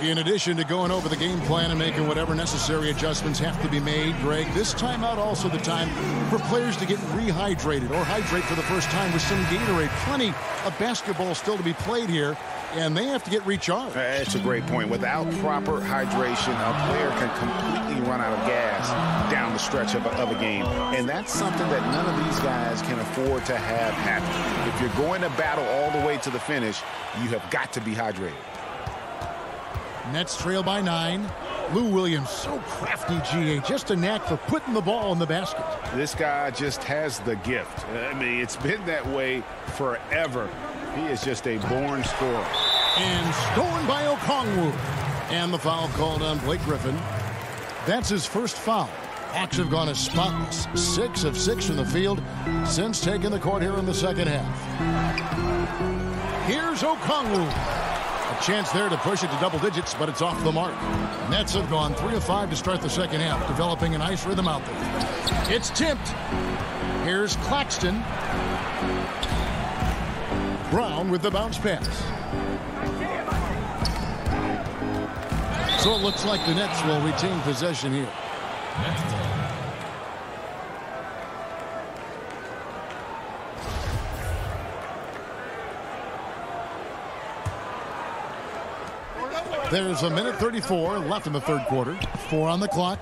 In addition to going over the game plan and making whatever necessary adjustments have to be made, Greg, this timeout also the time for players to get rehydrated or hydrate for the first time with some Gatorade. Plenty of basketball still to be played here, and they have to get recharged. That's a great point. Without proper hydration, a player can completely run out of gas down the stretch of a game. And that's something that none of these guys can afford to have happen. If you're going to battle all the way to the finish, you have got to be hydrated. Nets trail by 9. Lou Williams, so crafty, GA. Just a knack for putting the ball in the basket. This guy just has the gift. I mean, it's been that way forever. He is just a born scorer. And stolen by Okongwu. And the foul called on Blake Griffin. That's his first foul. Hawks have gone as spotless. 6 of 6 from the field since taking the court here in the second half. Here's Okongwu. A chance there to push it to double digits, but it's off the mark. Nets have gone 3 of 5 to start the second half, developing a nice rhythm out there. It's tipped. Here's Claxton. Brown with the bounce pass. So it looks like the Nets will retain possession here. There's a minute 34 left in the third quarter. 4 on the clock.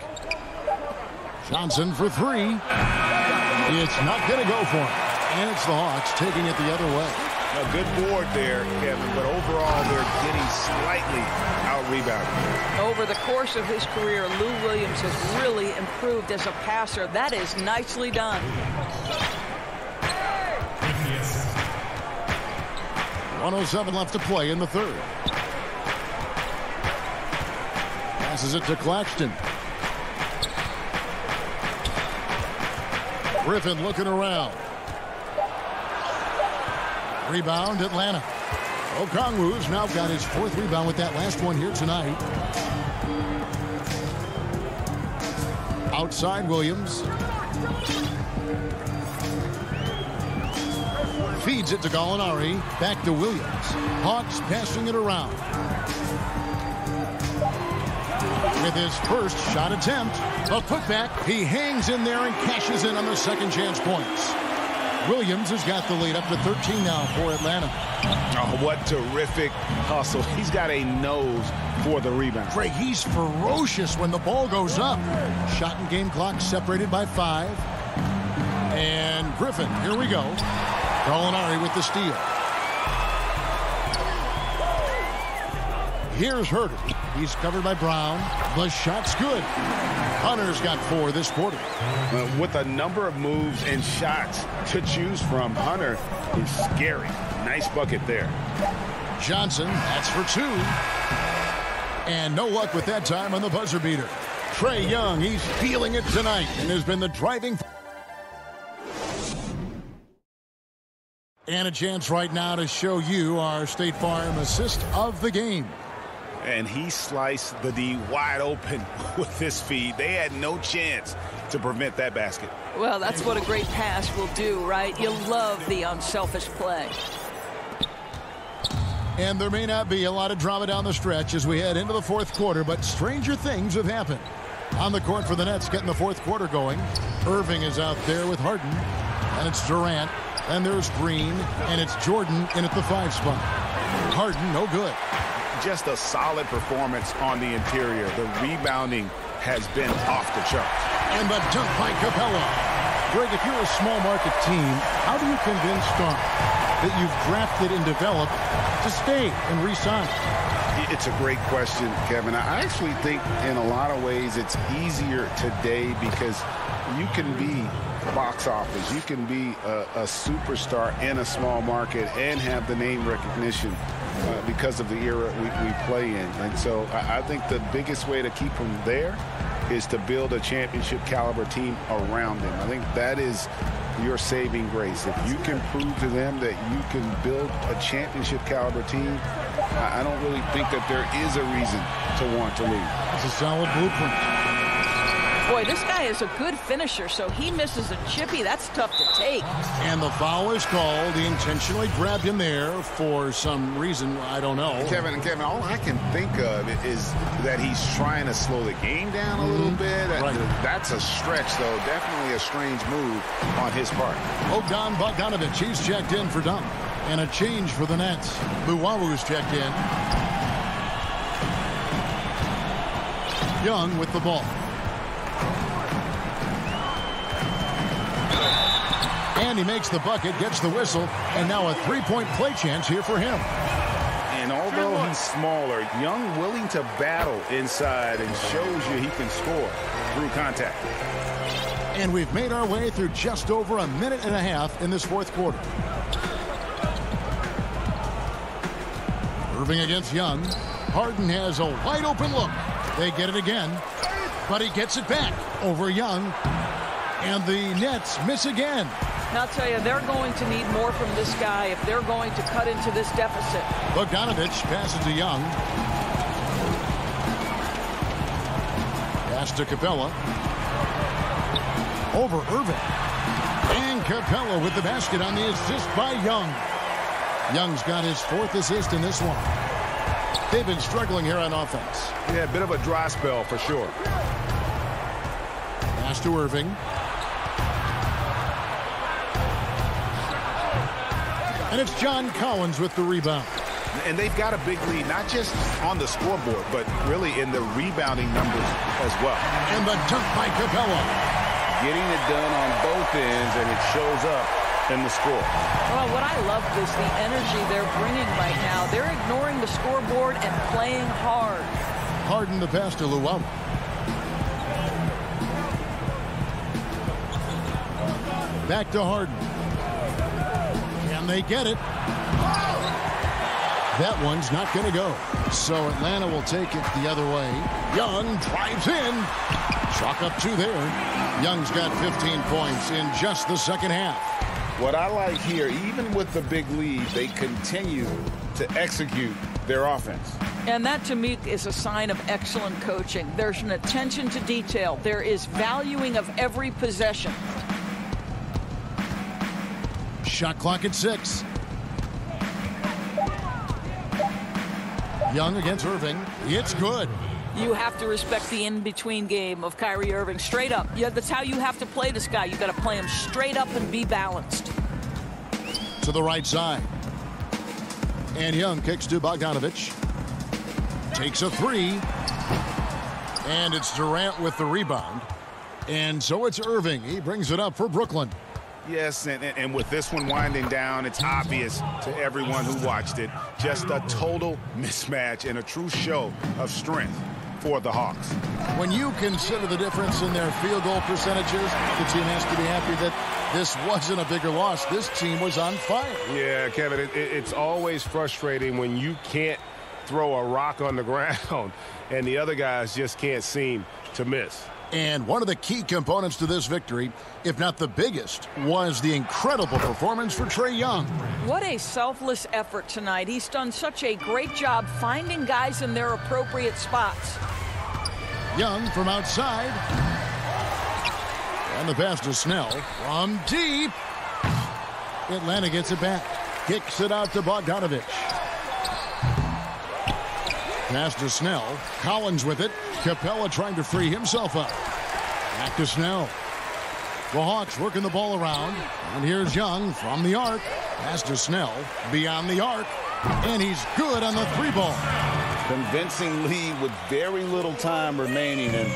Johnson for 3. It's not going to go for him. And it's the Hawks taking it the other way. A good board there, Kevin, but overall they're getting slightly out-rebounded. Over the course of his career, Lou Williams has really improved as a passer. That is nicely done. 1:07 left to play in the third. Passes it to Claxton. Griffin looking around. Rebound, Atlanta. Okongwu's now got his 4th rebound with that last one here tonight. Outside Williams. Feeds it to Gallinari. Back to Williams. Hawks passing it around. With his first shot attempt, a putback. He hangs in there and cashes in on the second chance points. Williams has got the lead up to 13 now for Atlanta. Oh, what terrific hustle. He's got a nose for the rebound. Craig, he's ferocious when the ball goes up. Shot and game clock separated by 5. And Griffin, here we go. Gallinari with the steal. Here's Herter. He's covered by Brown. The shot's good. Hunter's got 4 this quarter. With a number of moves and shots to choose from, Hunter is scary. Nice bucket there. Johnson, that's for 2. And no luck with that time on the buzzer beater. Trae Young, he's feeling it tonight and has been the driving. And a chance right now to show you our State Farm assist of the game. And he sliced the D wide open with his feed. They had no chance to prevent that basket. Well, that's what a great pass will do, right? You love the unselfish play. And there may not be a lot of drama down the stretch as we head into the fourth quarter, but stranger things have happened. On the court for the Nets, getting the fourth quarter going. Irving is out there with Harden. And it's Durant. And there's Green. And it's Jordan in at the 5 spot. Harden, no good. Just a solid performance on the interior. The rebounding has been off the charts. And the dunk by Capella. Greg, if you're a small market team, how do you convince Stark that you've drafted and developed to stay and re-sign? It's a great question, Kevin. I actually think in a lot of ways it's easier today because you can be box office. You can be a superstar in a small market and have the name recognition because of the era we play in. And so I think the biggest way to keep him there is to build a championship caliber team around him. I think that is your saving grace. If you can prove to them that you can build a championship caliber team, I don't really think that there is a reason to want to leave. That's a solid blueprint. Boy, this guy is a good finisher, so he misses a chippy. That's tough to take. And the foul is called. He intentionally grabbed him there for some reason. I don't know. Kevin, all I can think of is that he's trying to slow the game down a little bit. Right. That's a stretch, though. Definitely a strange move on his part. Bogdan Bogdanovic, he's checked in for dunk. And a change for the Nets. Luwawu's checked in. Young with the ball. And he makes the bucket, gets the whistle, and now a three-point play chance here for him. And although he's smaller, Young willing to battle inside and shows you he can score through contact. And we've made our way through just over a minute and a half in this fourth quarter. Irving against Young. Harden has a wide open look. They get it again, but he gets it back over Young. And the Nets miss again. And I'll tell you, they're going to need more from this guy if they're going to cut into this deficit. Bogdanovic passes to Young. Pass to Capella. Over Irving. And Capella with the basket on the assist by Young. Young's got his 4th assist in this one. They've been struggling here on offense. Yeah, a bit of a dry spell for sure. Pass to Irving. And it's John Collins with the rebound. And they've got a big lead, not just on the scoreboard, but really in the rebounding numbers as well. And the dunk by Capella. Getting it done on both ends, and it shows up in the score. Well, what I love is the energy they're bringing right now. They're ignoring the scoreboard and playing hard. Harden the pass to Luwawu. Back to Harden. Can they get it? That one's not going to go. So Atlanta will take it the other way. Young drives in. Chalk up 2 there. Young's got 15 points in just the second half. What I like here, even with the big lead, they continue to execute their offense. And that, to me, is a sign of excellent coaching. There's an attention to detail. There is valuing of every possession. Shot clock at 6. Young against Irving. It's good. You have to respect the in-between game of Kyrie Irving. Straight up. Yeah, that's how you have to play this guy. You got to play him straight up and be balanced. to the right side. And Young kicks to Bogdanovich. Takes a three. And it's Durant with the rebound. And so it's Irving. He brings it up for Brooklyn. Yes, and with this one winding down, it's obvious to everyone who watched it. Just a total mismatch and a true show of strength for the Hawks. When you consider the difference in their field goal percentages, the team has to be happy that this wasn't a bigger loss. This team was on fire. Yeah, Kevin, it's always frustrating when you can't throw a rock on the ground and the other guys just can't seem to miss. And one of the key components to this victory, if not the biggest, was the incredible performance for Trae Young. What a selfless effort tonight. He's done such a great job finding guys in their appropriate spots. Young from outside. And the pass to Snell from deep. Atlanta gets it back. Kicks it out to Bogdanovich. Pass to Snell. Collins with it. Capella trying to free himself up. Back to Snell. The Hawks working the ball around. And here's Young from the arc. Pass to Snell. Beyond the arc. And he's good on the three ball. Convincing lead with very little time remaining, and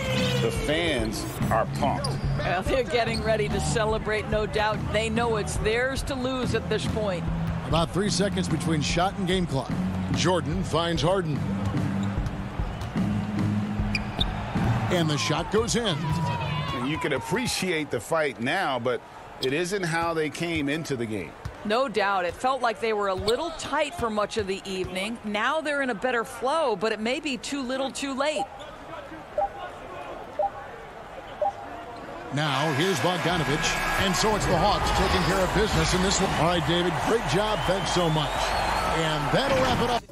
the fans are pumped. Well, they're getting ready to celebrate, no doubt. They know it's theirs to lose at this point. About 3 seconds between shot and game clock. Jordan finds Harden. And the shot goes in. And you can appreciate the fight now, but it isn't how they came into the game. No doubt. It felt like they were a little tight for much of the evening. Now they're in a better flow, but it may be too little too late. Now, here's Bogdanovich. And so it's the Hawks taking care of business in this one. All right, David, great job. Thanks so much. And that'll wrap it up.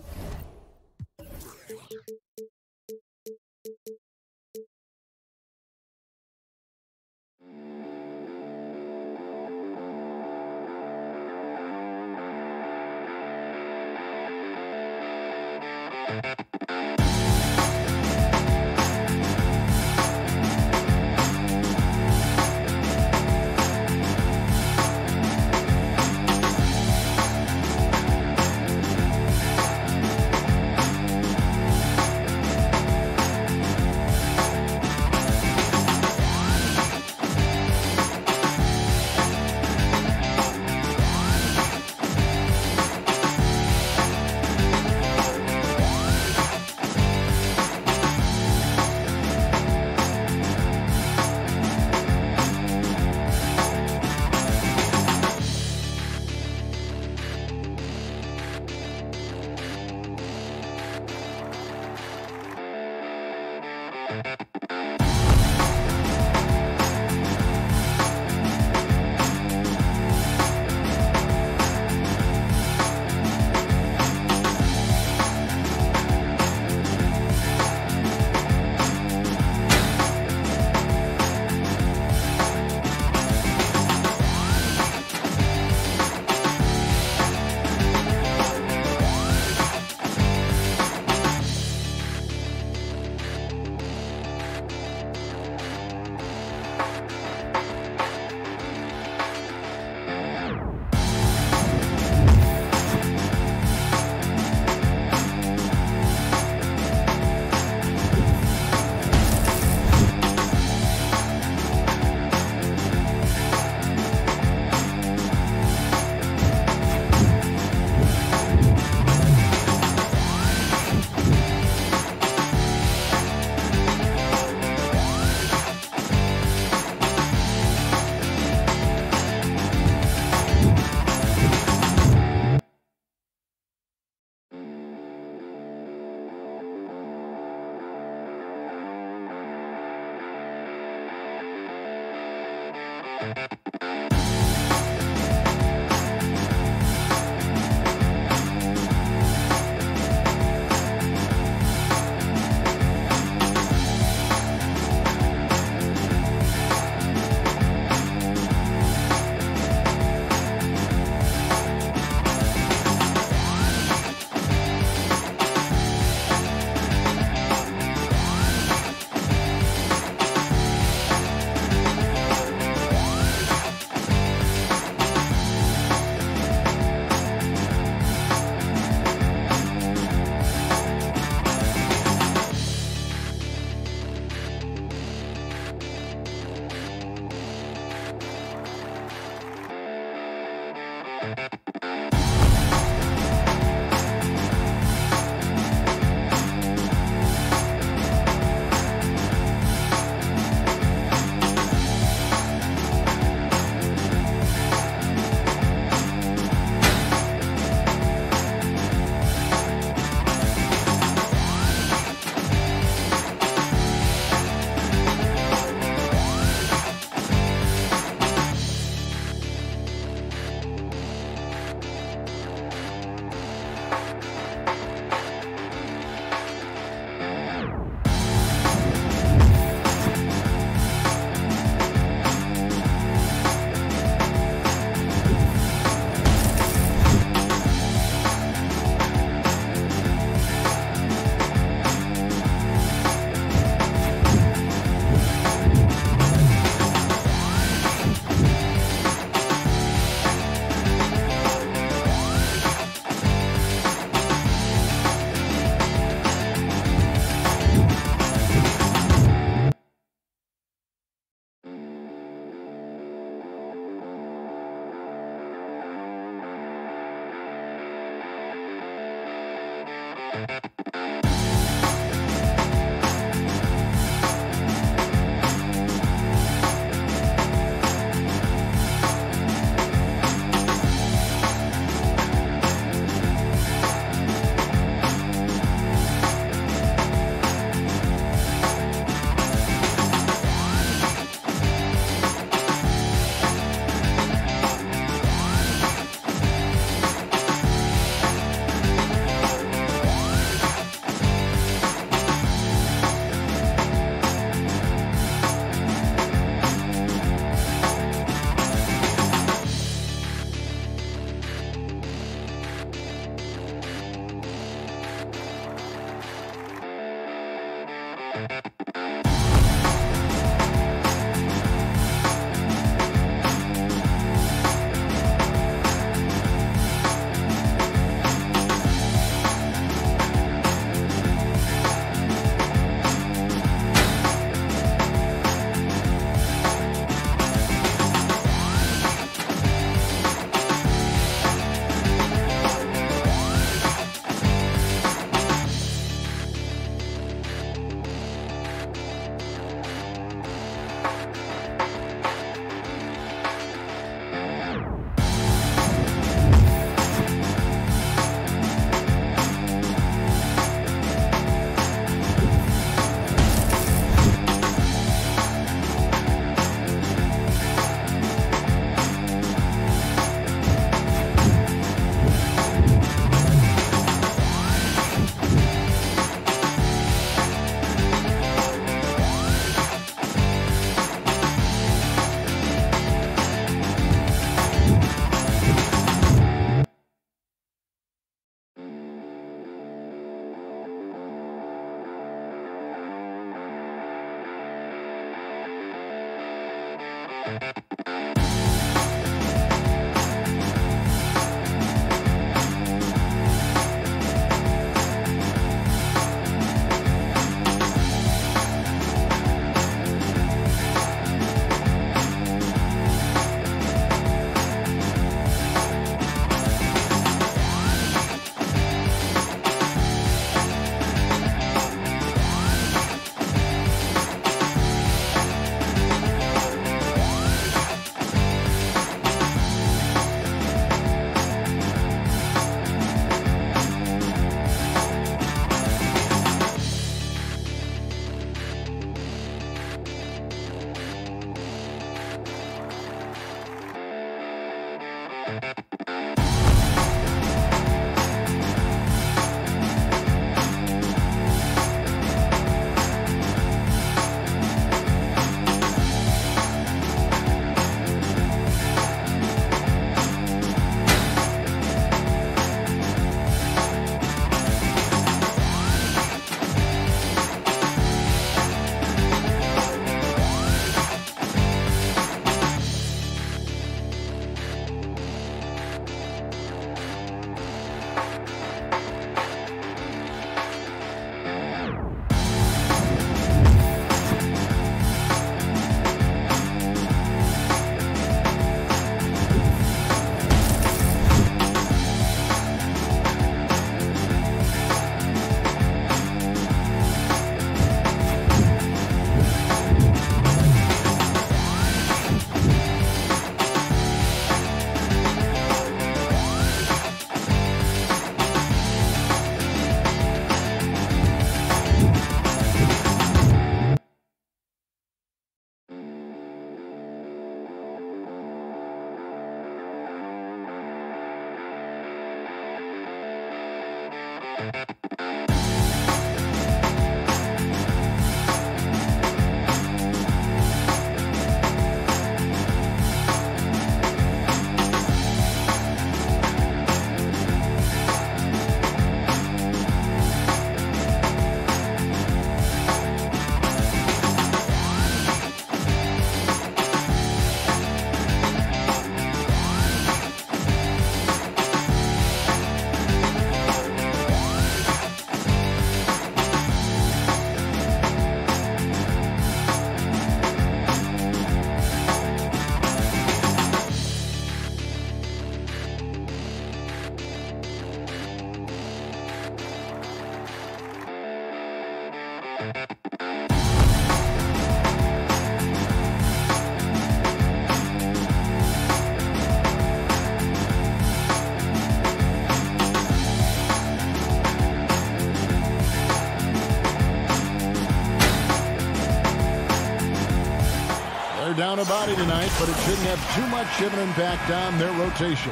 down a body tonight, but it shouldn't have too much of an impact on their rotation.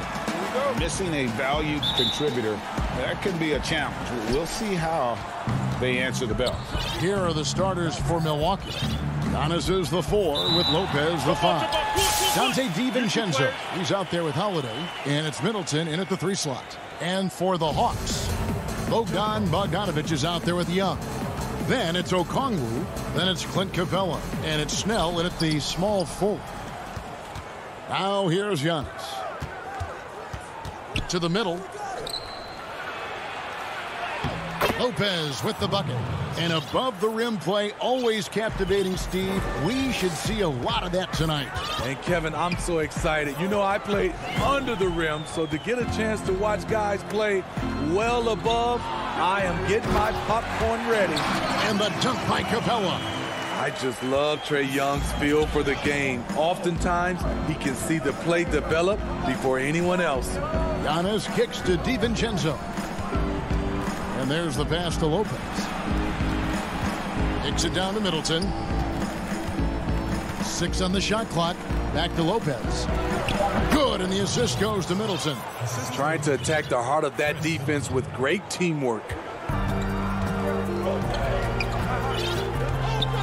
Missing a valued contributor, that could be a challenge. We'll see how they answer the bell. Here are the starters for Milwaukee. Giannis is the 4 with Lopez the 5. Dante DiVincenzo, he's out there with Holiday, and it's Middleton in at the 3 slot. And for the Hawks, Bogdan Bogdanovic is out there with Young. Then it's Okongwu, then it's Clint Capella, and it's Snell in at the small 4. Now here's Giannis. To the middle. Lopez with the bucket. And above the rim play, always captivating, Steve. We should see a lot of that tonight. And Kevin, I'm so excited. You know, I played under the rim, so to get a chance to watch guys play well above, I am getting my popcorn ready. And the dunk by Capella. I just love Trae Young's feel for the game. Oftentimes, he can see the play develop before anyone else. Giannis kicks to DiVincenzo. And there's the pass to Lopez. Kicks it down to Middleton. 6 on the shot clock. Back to Lopez. Good, and the assist goes to Middleton. Trying to attack the heart of that defense with great teamwork.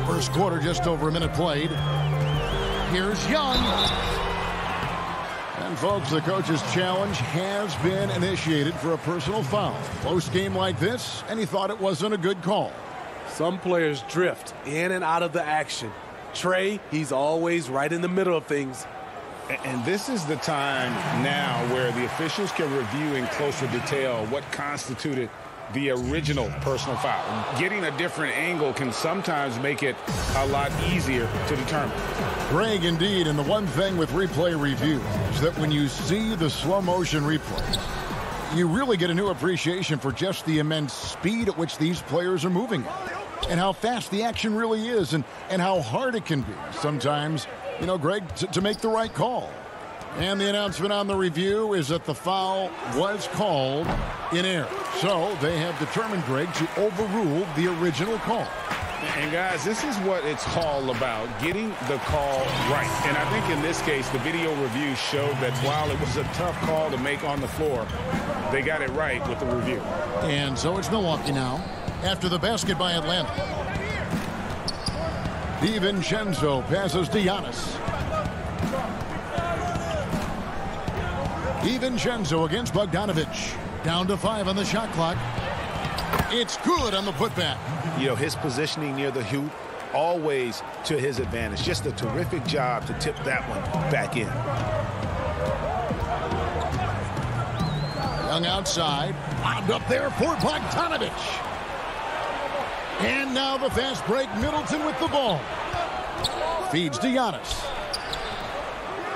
First quarter, just over a minute played. Here's Young. And folks, the coach's challenge has been initiated for a personal foul. Close game like this, and he thought it wasn't a good call. Some players drift in and out of the action. Trae, he's always right in the middle of things. And this is the time now where the officials can review in closer detail what constituted the original personal foul. Getting a different angle can sometimes make it a lot easier to determine. Greg, indeed, and the one thing with replay review is that when you see the slow motion replays, you really get a new appreciation for just the immense speed at which these players are moving and how fast the action really is and how hard it can be sometimes, you know, Greg, to make the right call. And the announcement on the review is that the foul was called in error. So they have determined, Greg, to overrule the original call. And guys, this is what it's all about, getting the call right. And I think in this case, the video review showed that while it was a tough call to make on the floor, they got it right with the review. And so it's Milwaukee now after the basket by Atlanta. DiVincenzo passes to Giannis. DiVincenzo against Bogdanovic. Down to 5 on the shot clock. It's good on the putback. You know, his positioning near the hoop, always to his advantage. Just a terrific job to tip that one back in. Young outside. Lobbed up there for Bogdanovic. And now the fast break. Middleton with the ball. Feeds to Giannis.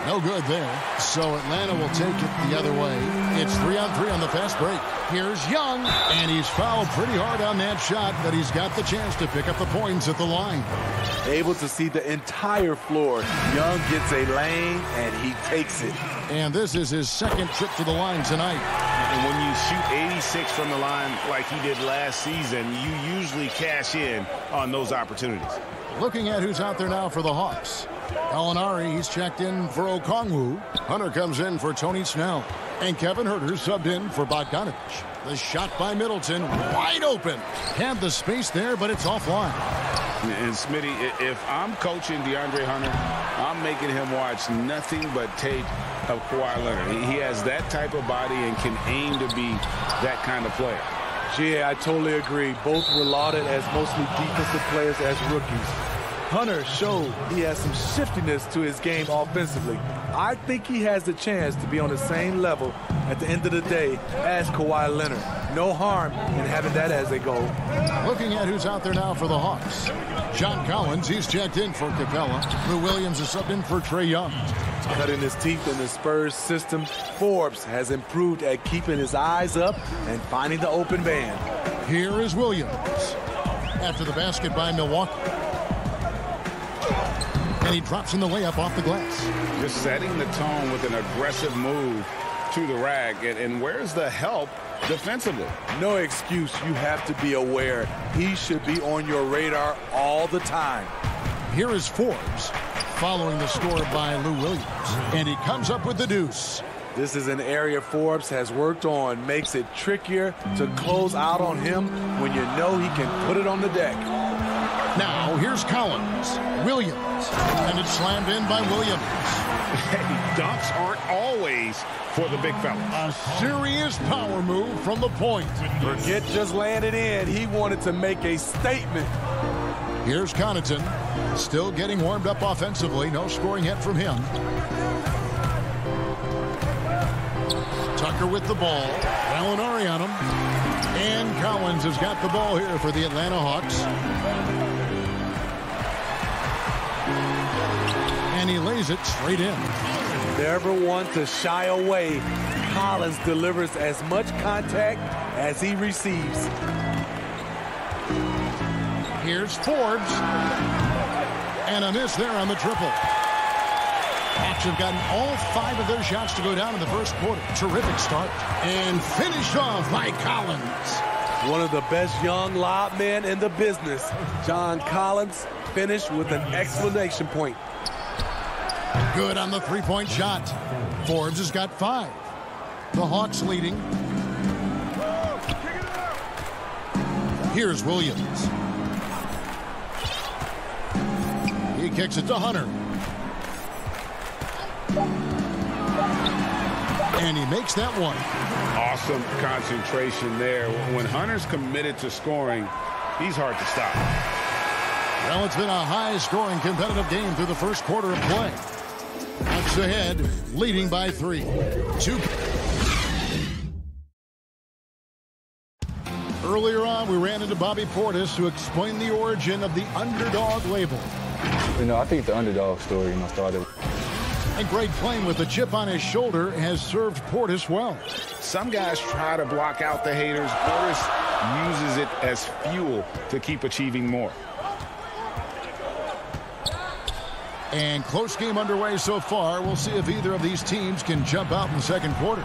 No good there. So Atlanta will take it the other way. It's 3-on-3 on the fast break. Here's Young, and he's fouled pretty hard on that shot, but he's got the chance to pick up the points at the line. Able to see the entire floor. Young gets a lane, and he takes it. And this is his second trip to the line tonight. And when you shoot 86 from the line like he did last season, you usually cash in on those opportunities. Looking at who's out there now for the Hawks. Gallinari, he's checked in for Okongwu. Hunter comes in for Tony Snell. And Kevin Huerter subbed in for Bogdanovic. The shot by Middleton, wide open. Had the space there, but it's offline. And Smitty, if I'm coaching DeAndre Hunter, I'm making him watch nothing but tape of Kawhi Leonard. He has that type of body and can aim to be that kind of player. Yeah, I totally agree. Both were lauded as mostly defensive players as rookies. Hunter showed he has some shiftiness to his game offensively. I think he has the chance to be on the same level at the end of the day as Kawhi Leonard. No harm in having that as a goal. Looking at who's out there now for the Hawks. John Collins, he's checked in for Capella. Lou Williams is subbed in for Trae Young. Cutting his teeth in the Spurs system, Forbes has improved at keeping his eyes up and finding the open man. Here is Williams. After the basket by Milwaukee. And he drops in the layup off the glass. Just setting the tone with an aggressive move to the rack. And where's the help defensively? No excuse. You have to be aware. He should be on your radar all the time. Here is Forbes. following the score by Lou Williams. And he comes up with the deuce. This is an area Forbes has worked on. Makes it trickier to close out on him when you know he can put it on the deck. Now, here's Collins. Williams. And it's slammed in by Williams. Hey, dunks aren't always for the big fella. A serious power move from the point. Forget just landed in. He wanted to make a statement. Here's Connaughton. Still getting warmed up offensively. No scoring yet from him. Tucker with the ball. Gallinari on him. And Collins has got the ball here for the Atlanta Hawks. And he lays it straight in. Never one to shy away. Collins delivers as much contact as he receives. Here's Forbes. And a miss there on the triple. Hawks have gotten all 5 of their shots to go down in the first quarter. Terrific start. And finished off by Collins. One of the best young lob men in the business. John Collins finished with an exclamation point. Good on the three-point shot. Forbes has got 5. The Hawks leading. Here's Williams. He kicks it to Hunter. And he makes that one. Awesome concentration there. When Hunter's committed to scoring, he's hard to stop. Well, it's been a high-scoring competitive game through the first quarter of play. Hawks ahead, leading by 3. 2. Earlier on, we ran into Bobby Portis to explain the origin of the underdog label. I think the underdog story, started. And Greg, playing with a chip on his shoulder, has served Portis well. Some guys try to block out the haters. Portis uses it as fuel to keep achieving more. And close game underway so far. We'll see if either of these teams can jump out in the second quarter.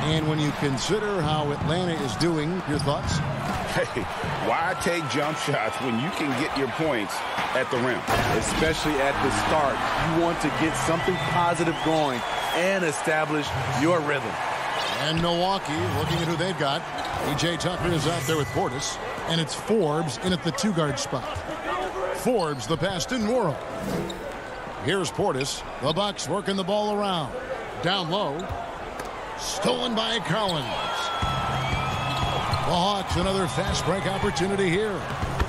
And when you consider how Atlanta is doing, your thoughts? Hey, why take jump shots when you can get your points at the rim? Especially at the start. You want to get something positive going and establish your rhythm. And Milwaukee, looking at who they've got. E.J. Tucker is out there with Portis. And it's Forbes in at the 2-guard spot. Forbes, the best in the world. Here's Portis. The Bucks working the ball around. Down low. Stolen by Collins. The Hawks, another fast break opportunity here.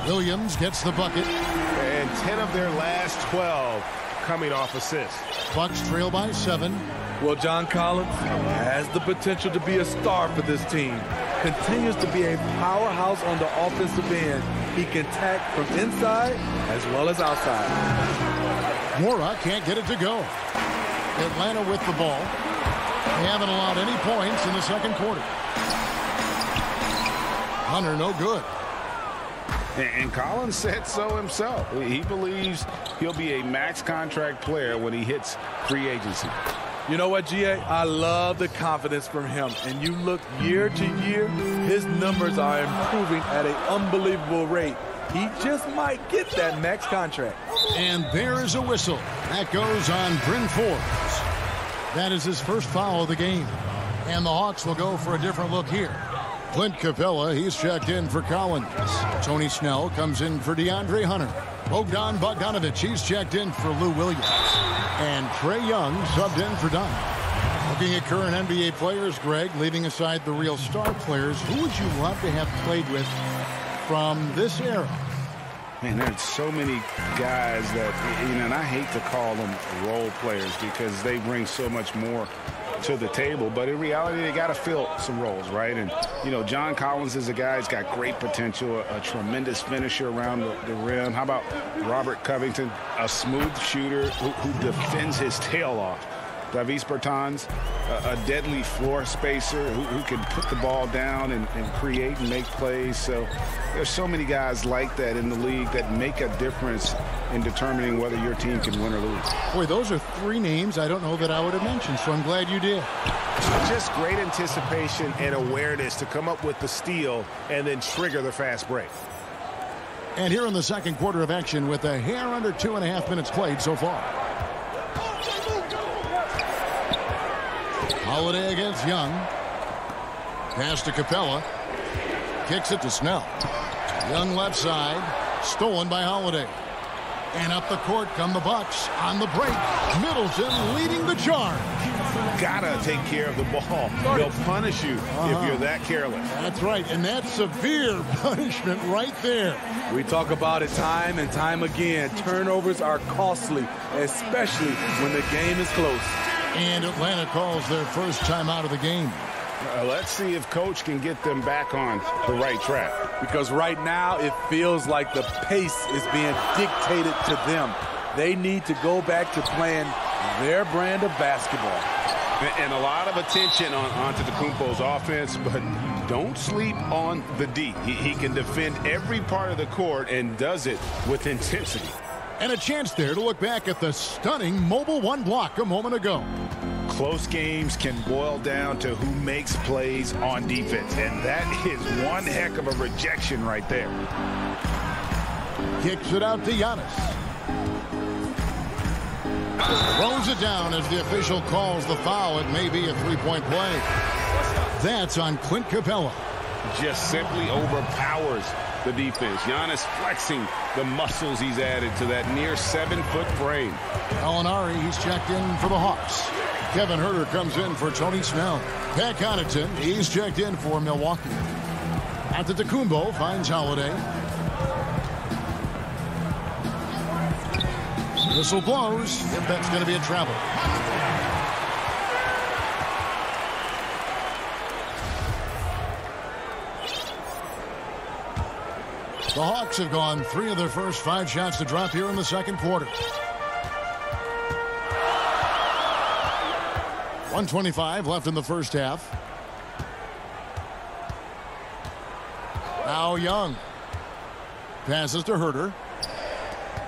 Williams gets the bucket. And 10 of their last 12 coming off assists. Bucks trail by 7. Well, John Collins has the potential to be a star for this team. Continues to be a powerhouse on the offensive end. He can attack from inside as well as outside. Mora can't get it to go. Atlanta with the ball. They haven't allowed any points in the second quarter. Hunter, no good. And Collins said so himself. He believes he'll be a max contract player when he hits free agency. You know what, GA? I love the confidence from him. And you look year to year, his numbers are improving at an unbelievable rate. He just might get that max contract. And there is a whistle. That goes on Bryn Forbes. That is his first foul of the game. And the Hawks will go for a different look here. Clint Capella, he's checked in for Collins. Tony Snell comes in for DeAndre Hunter. Bogdan Bogdanovic, he's checked in for Lou Williams. And Trae Young subbed in for Dunn. Looking at current NBA players, Greg, leaving aside the real star players, who would you love to have played with from this era? Man, there's so many guys that, and I hate to call them role players because they bring so much more to the table, but in reality, they got to fill some roles, right? And, John Collins is a guy who's got great potential, a tremendous finisher around the rim. How about Robert Covington, a smooth shooter who defends his tail off? Davis Bertans, a deadly floor spacer who can put the ball down and create and make plays. So there's so many guys like that in the league that make a difference in determining whether your team can win or lose. Boy, those are 3 names I don't know that I would have mentioned, so I'm glad you did. Just great anticipation and awareness to come up with the steal and then trigger the fast break. And here in the second quarter of action with a hair under 2.5 minutes played so far. Holiday against Young. Pass to Capella. Kicks it to Snell. Young left side. Stolen by Holiday. And up the court come the Bucks on the break. Middleton leading the charge. Gotta take care of the ball. They'll punish you if you're that careless. That's right, and that's severe punishment right there. We talk about it time and time again. Turnovers are costly, especially when the game is close. And Atlanta calls their first time out of the game. Let's see if Coach can get them back on the right track. Because right now it feels like the pace is being dictated to them. They need to go back to playing their brand of basketball. And a lot of attention on Antetokounmpo's offense, but don't sleep on the D. He can defend every part of the court and does it with intensity. And a chance there to look back at the stunning Mobile One block a moment ago. Close games can boil down to who makes plays on defense, and that is one heck of a rejection right there. Kicks it out to Giannis. Throws it down as the official calls the foul. It may be a three-point play. That's on Clint Capella. Just simply overpowers the defense. Giannis flexing the muscles he's added to that near 7-foot frame. Gallinari, he's checked in for the Hawks. Kevin Huerter comes in for Tony Snell. Pat Connaughton, he's checked in for Milwaukee. Antetokounmpo finds Holiday. Whistle blows. If that's going to be a travel. The Hawks have gone 3 of their first 5 shots to drop here in the second quarter. 1:25 left in the first half. Now Young. Passes to Huerter.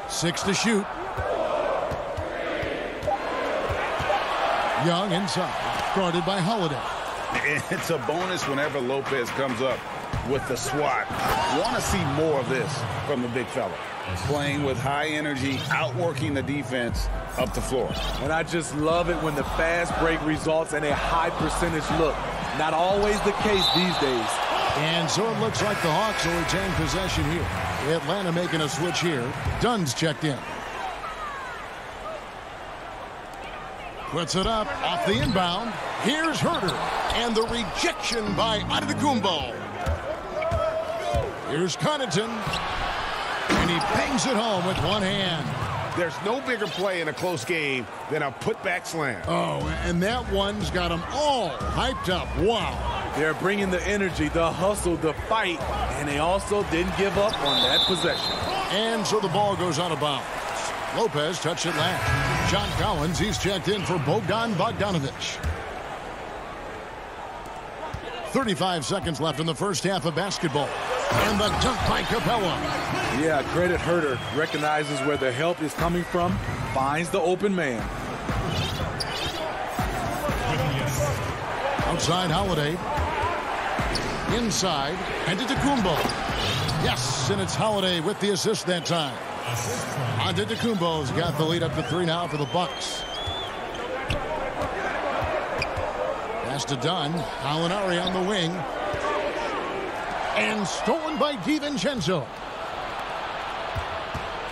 6 to shoot. Young inside. Guarded by Holiday. It's a bonus whenever Lopez comes up with the swat. Want to see more of this from the big fella. Playing with high energy, outworking the defense up the floor. And I just love it when the fast break results in a high percentage look. Not always the case these days. And so it looks like the Hawks will retain possession here. Atlanta making a switch here. Dunn's checked in. Puts it up off the inbound. Here's Huerter. And the rejection by Antetokounmpo. Here's Connaughton. And he bangs it home with one hand. There's no bigger play in a close game than a putback slam. Oh, and that one's got them all hyped up. Wow. They're bringing the energy, the hustle, the fight, and they also didn't give up on that possession. And so the ball goes out of bounds. Lopez touched it last. John Collins, he's checked in for Bogdan Bogdanovic. 35 seconds left in the first half of basketball. And the dunk by Capella. Yeah, credit Huerter. Recognizes where the help is coming from. Finds the open man. Outside Holiday. Inside. Antetokounmpo. Yes, and it's Holiday with the assist that time. Antetokounmpo's got the lead up to 3 now for the Bucks. Pass to Dunn. Gallinari on the wing. And stolen by DiVincenzo.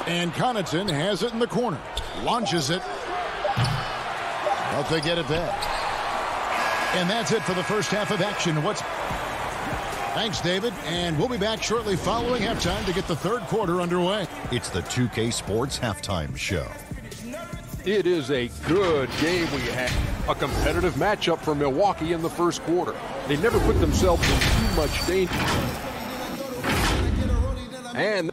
And Connaughton has it in the corner. Launches it. But they get it back. And that's it for the first half of action. Thanks, David. And we'll be back shortly following halftime to get the third quarter underway. It's the 2K Sports Halftime Show. It is a good game we had. A competitive matchup for Milwaukee in the first quarter. They never put themselves in too much danger. And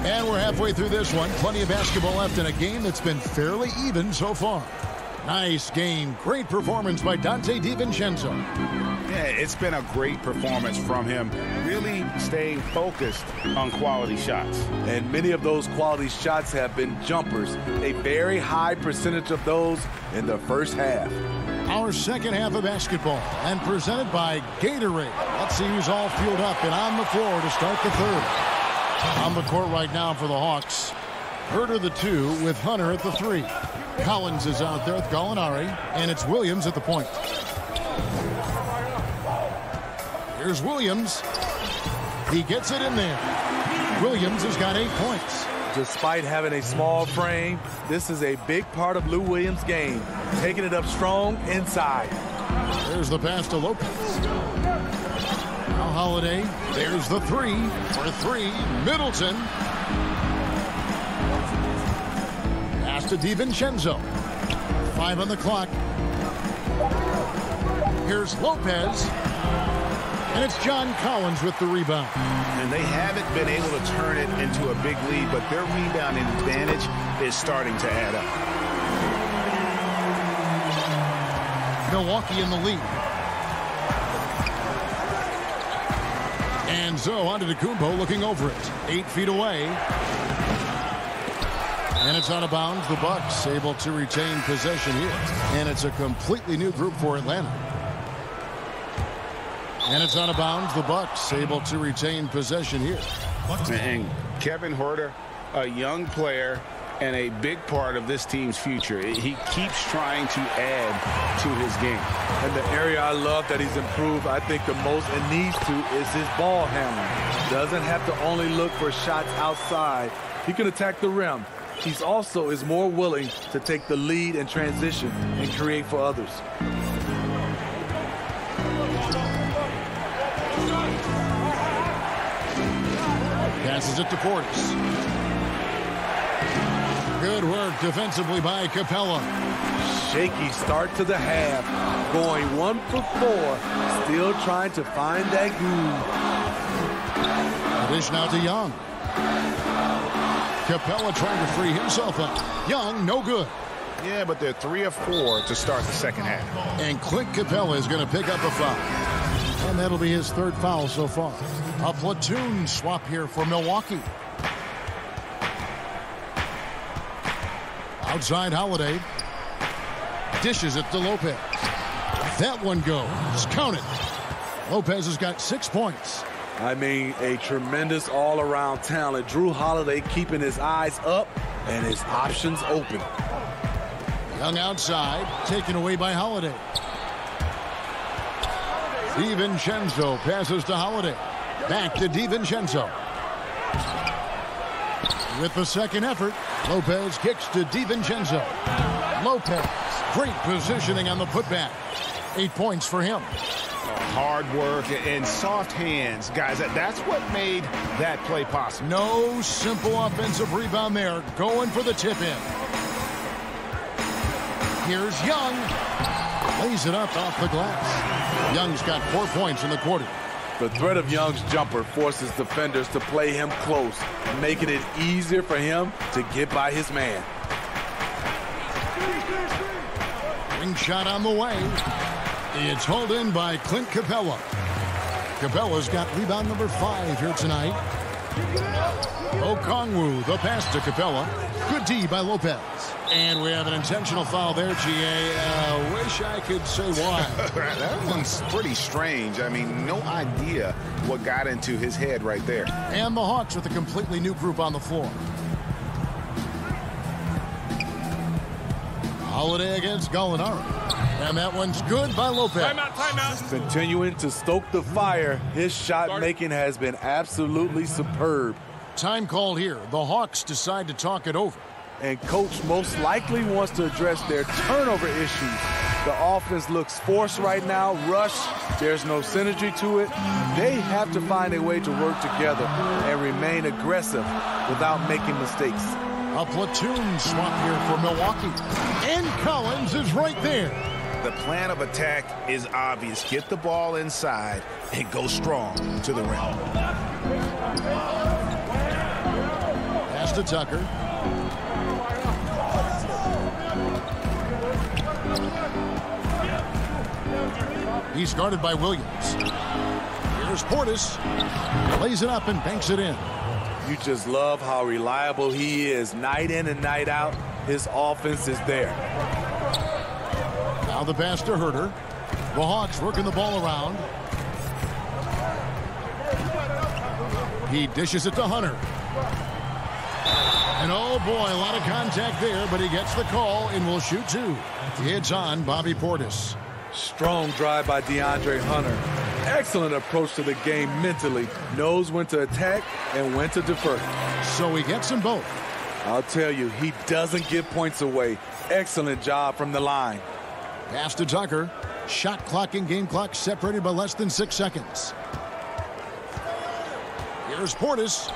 And we're halfway through this one. Plenty of basketball left in a game that's been fairly even so far. Nice game. Great performance by Dante DiVincenzo. Yeah, it's been a great performance from him. Really staying focused on quality shots. And many of those quality shots have been jumpers. A very high percentage of those in the first half. Our second half of basketball, and presented by Gatorade. Let's see who's all fueled up and on the floor to start the third. On the court right now for the Hawks. Herter the 2 with Hunter at the 3. Collins is out there with Gallinari, and it's Williams at the point. Here's Williams. He gets it in there. Williams has got 8 points. Despite having a small frame, this is a big part of Lou Williams' game. Taking it up strong inside. There's the pass to Lopez. Now Holiday. There's the 3 for 3. Middleton. Pass to DiVincenzo. 5 on the clock. Here's Lopez. And it's John Collins with the rebound. And they haven't been able to turn it into a big lead, but their rebounding advantage is starting to add up. Milwaukee in the lead. And so Antetokounmpo looking over it. 8 feet away. And it's out of bounds. The Bucks able to retain possession here. And it's a completely new group for Atlanta. And it's out of bounds. The Bucks able to retain possession here. And Kevin Huerter, a young player and a big part of this team's future. He keeps trying to add to his game. And the area I love that he's improved, I think the most and needs to, is his ball handling. Doesn't have to only look for shots outside. He can attack the rim. He's also is more willing to take the lead and transition and create for others. Passes it to Portis. Good work defensively by Capella. Shaky start to the half. Going 1 for 4. Still trying to find that groove. Dish now to Young. Capella trying to free himself up. Young, no good. Yeah, but they're 3 of 4 to start the second half. And Clint Capella is going to pick up a foul. And that'll be his 3rd foul so far. A platoon swap here for Milwaukee. Outside Holiday. Dishes it to Lopez. That one goes. Count it. Lopez has got 6 points. I mean, a tremendous all-around talent. Drew Holiday keeping his eyes up and his options open. Young outside, taken away by Holiday. DiVincenzo passes to Holiday. Back to DiVincenzo. With the second effort, Lopez kicks to DiVincenzo. Lopez, great positioning on the putback. 8 points for him. Hard work and soft hands, guys. That's what made that play possible. No simple offensive rebound there. Going for the tip-in. Here's Young. Lays it up off the glass. Young's got 4 points in the quarter. The threat of Young's jumper forces defenders to play him close, making it easier for him to get by his man. Ring shot on the way. It's hauled in by Clint Capella. Capella's got rebound number 5 here tonight. Okongwu, the pass to Capella. Good D by Lopez. And we have an intentional foul there, G.A. Wish I could say why. That one's pretty strange. I mean, no idea what got into his head right there. And the Hawks with a completely new group on the floor. Holiday against Gallinari. And that one's good by Lopez. Timeout. Continuing to stoke the fire, his shot making has been absolutely superb. Time called here. The Hawks decide to talk it over. And coach most likely wants to address their turnover issues. The offense looks forced right now, rush. There's no synergy to it. They have to find a way to work together and remain aggressive without making mistakes. A platoon swap here for Milwaukee. And Collins is right there. The plan of attack is obvious. Get the ball inside and go strong to the rim. Pass to Tucker. He's guarded by Williams. Here's Portis. Lays it up and banks it in. You just love how reliable he is. Night in and night out, his offense is there. Now the pass to Herter. The Hawks working the ball around. He dishes it to Hunter. And oh boy, a lot of contact there, but he gets the call and will shoot two. It's on Bobby Portis. Strong drive by DeAndre Hunter. Excellent approach to the game mentally. Knows when to attack and when to defer. So he gets them both. I'll tell you, he doesn't give points away. Excellent job from the line. Pass to Tucker. Shot clock and game clock separated by less than 6 seconds. Here's Portis.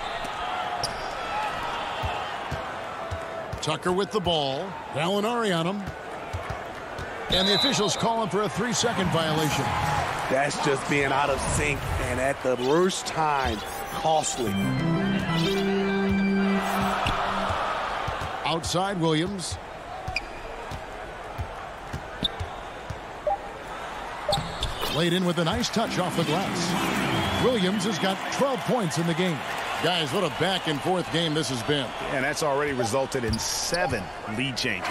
Tucker with the ball. Gallinari on him. And the officials call him for a 3-second violation. That's just being out of sync and at the worst time, costly. Outside Williams. Laid in with a nice touch off the glass. Williams has got 12 points in the game. Guys, what a back-and-forth game this has been. And that's already resulted in 7 lead changes.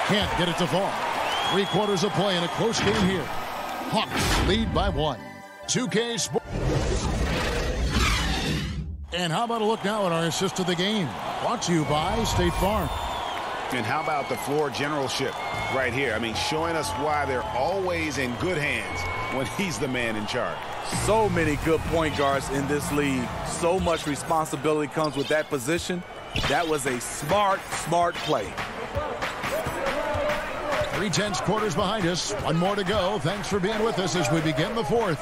Can't get it to fall. 3/4 of play in a close game here. Hawks lead by 1. 2K Sports. And how about a look now at our assist of the game? Brought to you by State Farm. And how about the floor generalship right here? I mean, showing us why they're always in good hands when he's the man in charge. So many good point guards in this league. So much responsibility comes with that position. That was a smart play. 3/10 quarters behind us. One more to go. Thanks for being with us as we begin the fourth.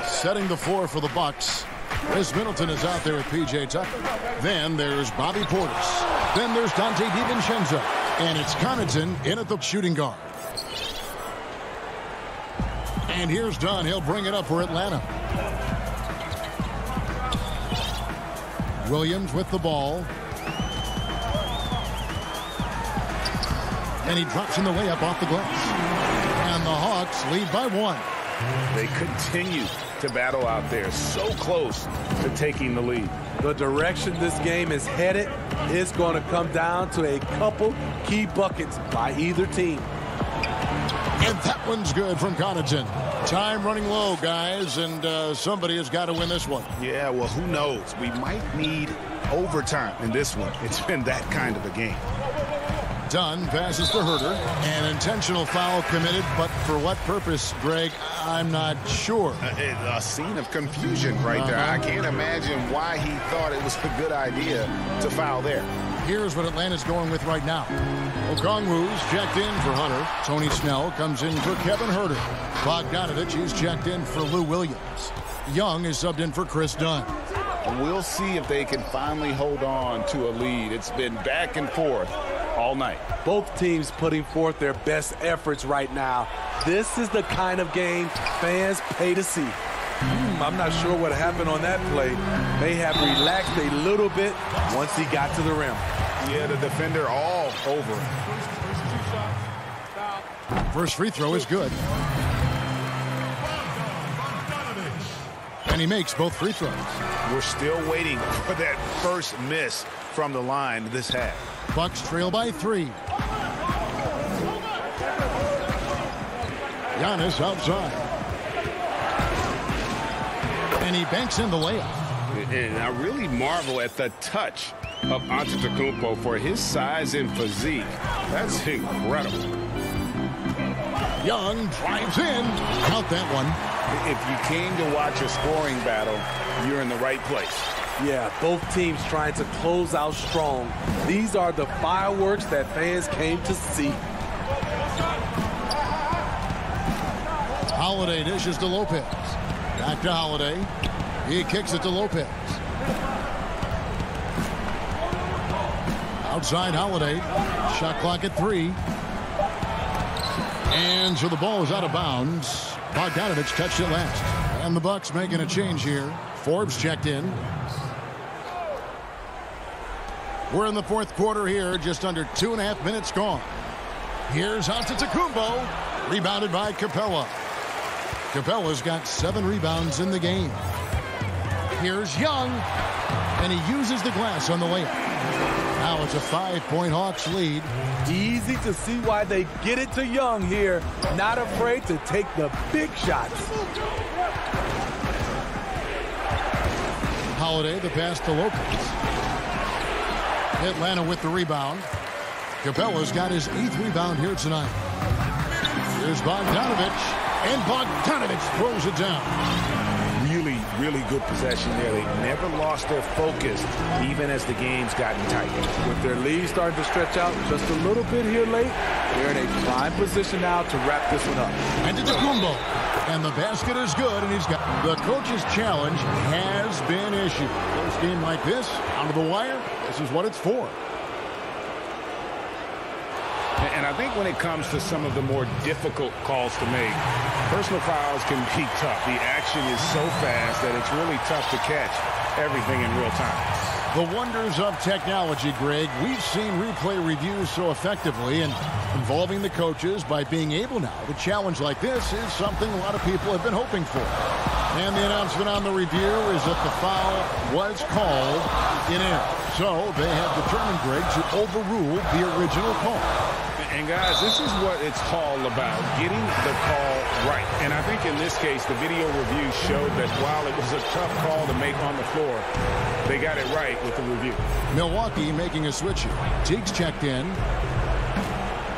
Setting the floor for the Bucks. Chris Middleton is out there with P.J. Tucker. Then there's Bobby Portis. Then there's Dante DiVincenzo. And it's Connaughton in at the shooting guard. And here's Dunn. He'll bring it up for Atlanta. Williams with the ball. And he drops in the layup off the glass. And the Hawks lead by 1. They continue to battle out there, so close to taking the lead. The direction this game is headed is going to come down to a couple key buckets by either team. And that one's good from Connaughton. Time running low, guys, and somebody has got to win this one. Yeah, well, who knows? We might need overtime in this one. It's been that kind of a game. Dunn passes to Herter. An intentional foul committed, but for what purpose, Greg? I'm not sure. A scene of confusion right there. I can't imagine why he thought it was a good idea to foul there. Here's what Atlanta's going with right now. Okongwu's checked in for Hunter. Tony Snell comes in for Kevin Herter. Bogdanovich, he's checked in for Lou Williams. Young is subbed in for Chris Dunn. We'll see if they can finally hold on to a lead. It's been back and forth all night. Both teams putting forth their best efforts right now. This is the kind of game fans pay to see. I'm not sure what happened on that play. May have relaxed a little bit once he got to the rim. Yeah, the defender all over him. First free throw is good. And he makes both free throws. We're still waiting for that first miss from the line this half. Bucks trail by 3. Giannis outside. And he banks in the layup. And I really marvel at the touch of Antetokounmpo for his size and physique. That's incredible. Young drives in. Count that one. If you came to watch a scoring battle, you're in the right place. Yeah, both teams trying to close out strong. These are the fireworks that fans came to see. Holiday dishes to Lopez. Back to Holiday. He kicks it to Lopez. Outside Holiday. Shot clock at 3. And so the ball is out of bounds. Bogdanovich touched it last. And the Bucks making a change here. Forbes checked in. We're in the fourth quarter here. Just under 2.5 minutes gone. Here's Antetokounmpo. Rebounded by Capella. Capella's got 7 rebounds in the game. Here's Young. And he uses the glass on the layup. Now it's a 5-point Hawks lead. Easy to see why they get it to Young here. Not afraid to take the big shots. Holiday, the pass to Lopez. Atlanta with the rebound. Capella's got his 8th rebound here tonight. Here's Bogdanovich, and Bogdanovich throws it down. Really good possession there. They never lost their focus, even as the game's gotten tight. With their lead starting to stretch out just a little bit here late, they're in a prime position now to wrap this one up. And to Kumbo. And the basket is good, and he's got the coach's challenge has been issued. First game like this, onto the wire, this is what it's for. And I think when it comes to some of the more difficult calls to make, personal fouls can be tough. The action is so fast that it's really tough to catch everything in real time. The wonders of technology, Greg. We've seen replay reviews so effectively, and involving the coaches by being able now to challenge like this is something a lot of people have been hoping for. And the announcement on the review is that the foul was called in error. So they have determined, Greg, to overrule the original call. And guys, this is what it's all about, getting the call right. And I think in this case, the video review showed that while it was a tough call to make on the floor, they got it right with the review. Milwaukee making a switch here. Teague's checked in.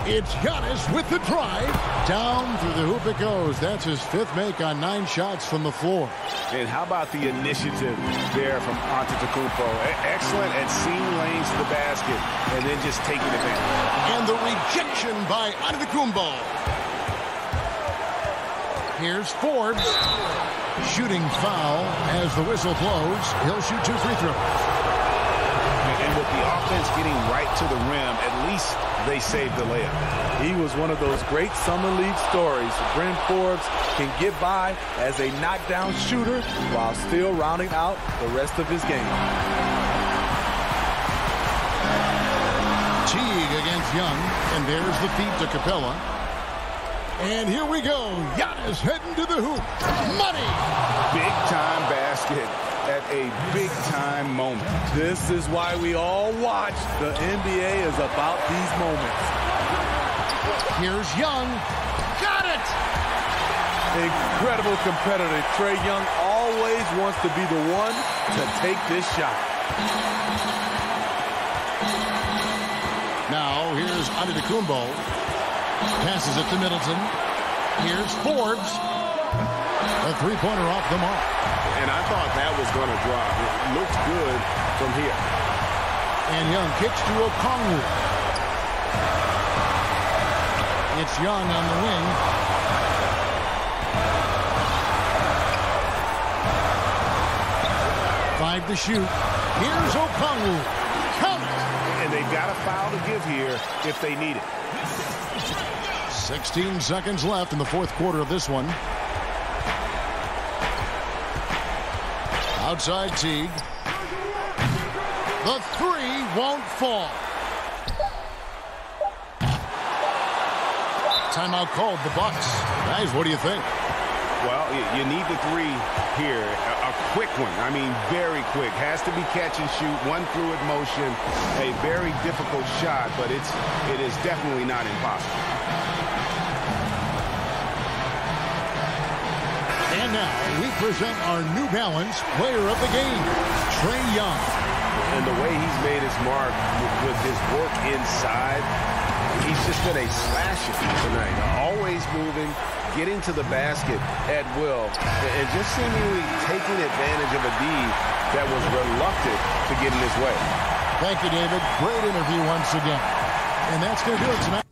It's Giannis with the drive. Down through the hoop it goes. That's his 5th make on 9 shots from the floor. And how about the initiative there from Antetokounmpo? Excellent at seeing lanes to the basket and then just taking advantage. And the rejection by Antetokounmpo. Here's Forbes. Shooting foul as the whistle blows. He'll shoot 2 free throws. And with the offense getting right to the rim, at least they saved the layup. He was one of those great summer league stories. Bryn Forbes can get by as a knockdown shooter while still rounding out the rest of his game. Teague against Young, and there's the feed to Capella. And here we go. Giannis heading to the hoop. Money! Big-time basket at a big-time moment. This is why we all watch. The NBA is about these moments. Here's Young. Got it! Incredible competitor. Trae Young always wants to be the one to take this shot. Now, here's Antetokounmpo. Passes it to Middleton. Here's Forbes. A 3-pointer off the mark. And I thought that was going to drop. It looked good from here. And Young kicks to Okongwu. It's Young on the wing. Five to shoot. Here's Okongwu. Count it. And they've got a foul to give here if they need it. 16 seconds left in the 4th quarter of this one. Outside Teague. The 3 won't fall. Timeout called, the Bucks. Guys, what do you think? Well, you need the 3 here. A quick one. I mean, very quick. Has to be catch and shoot. One fluid motion. A very difficult shot, but it is definitely not impossible. And now we present our New Balance player of the game, Trae Young. And the way he's made his mark with his work inside, he's just been a slasher tonight. Always moving, getting to the basket at will, and just seemingly taking advantage of a D that was reluctant to get in his way. Thank you, David. Great interview once again. And that's going to do it tonight.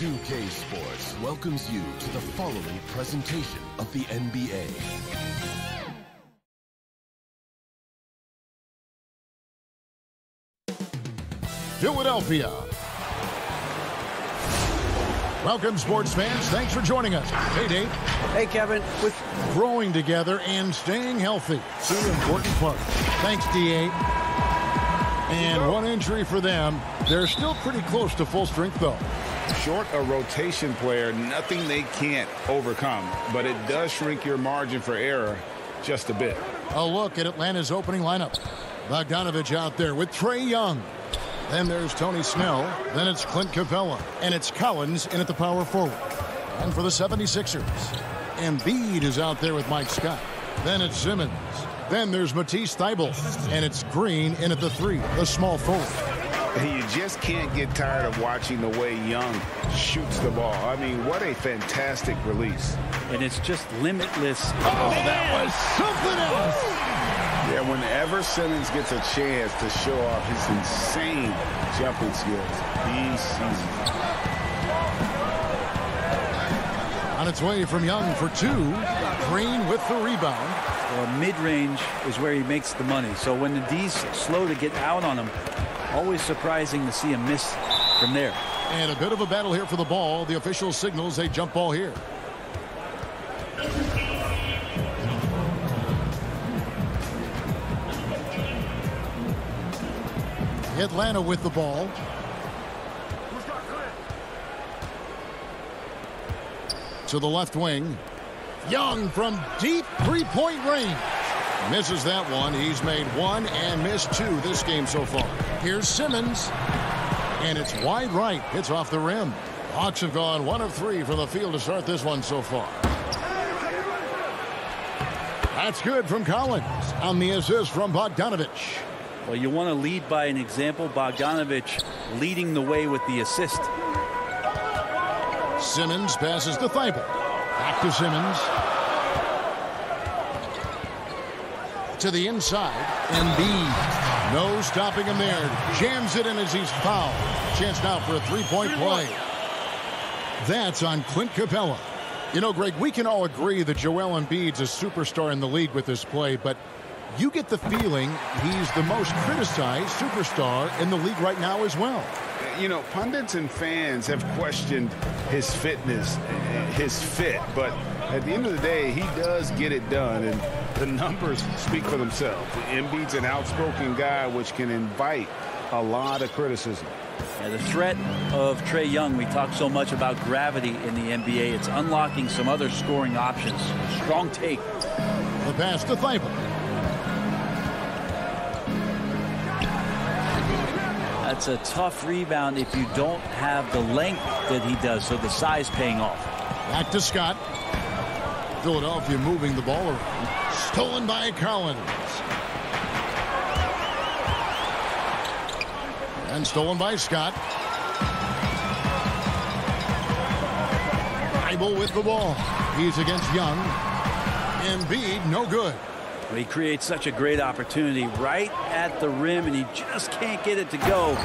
2K Sports welcomes you to the following presentation of the NBA. Philadelphia. Welcome, sports fans. Thanks for joining us. Hey, Dave. Hey, Kevin. With growing together and staying healthy, two important parts. Thanks, DA. And one injury for them. They're still pretty close to full strength, though. Short a rotation player, nothing they can't overcome, but it does shrink your margin for error just a bit. A look at Atlanta's opening lineup. Bogdanovich out there with Trae Young. Then there's Tony Snell. Then it's Clint Capella. And it's Collins in at the power forward. And for the 76ers, Embiid is out there with Mike Scott. Then it's Simmons. Then there's Matisse Thybulle. And it's Green in at the 3, the small forward. You just can't get tired of watching the way Young shoots the ball. I mean, what a fantastic release. And it's just limitless. Oh, that was something else. Yeah, whenever Simmons gets a chance to show off his insane jumping skills, he seasons. On its way from Young for 2. Green with the rebound. Well, mid-range is where he makes the money. So when the D's slow to get out on him, always surprising to see him miss from there. And a bit of a battle here for the ball. The official signals a jump ball here. Atlanta with the ball. To the left wing. Young from deep three-point range. Misses that one. He's made 1 and missed 2 this game so far. Here's Simmons. And it's wide right. It's off the rim. Hawks have gone 1 of 3 from the field to start this one so far. That's good from Collins on the assist from Bogdanovich. Well, you want to lead by an example. Bogdanovich leading the way with the assist. Simmons passes to Thybulle. Back to Simmons. To the inside. Embiid. No stopping him there. Jams it in as he's fouled. Chance now for a three-point play. That's on Clint Capella. You know, Greg, we can all agree that Joel Embiid's a superstar in the league with this play, but you get the feeling he's the most criticized superstar in the league right now as well. You know, pundits and fans have questioned his fitness, his fit, but at the end of the day, he does get it done, and the numbers speak for themselves. Embiid's an outspoken guy, which can invite a lot of criticism. Yeah, the threat of Trae Young, we talk so much about gravity in the NBA. It's unlocking some other scoring options. Strong take. The pass to Thybulle. That's a tough rebound if you don't have the length that he does, so the size paying off. Back to Scott. Philadelphia moving the ball around. Stolen by Collins. And stolen by Scott. Thybulle with the ball. He's against Young. Embiid, no good. He creates such a great opportunity right at the rim, and he just can't get it to go.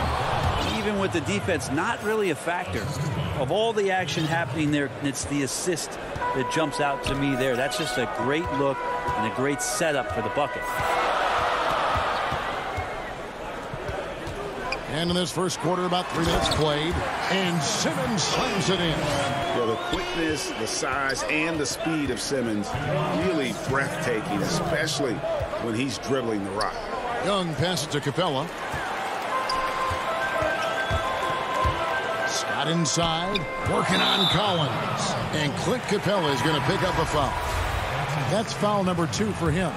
Even with the defense, not really a factor. Of all the action happening there, it's the assist that jumps out to me there. That's just a great look and a great setup for the bucket. And in this first quarter, about 3 minutes played, and Simmons slams it in. Yeah, the quickness, the size, and the speed of Simmons really breathtaking, especially when he's dribbling the rock. Young passes to Capella. Scott inside, working on Collins. And Clint Capella is going to pick up a foul. That's foul number 2 for him.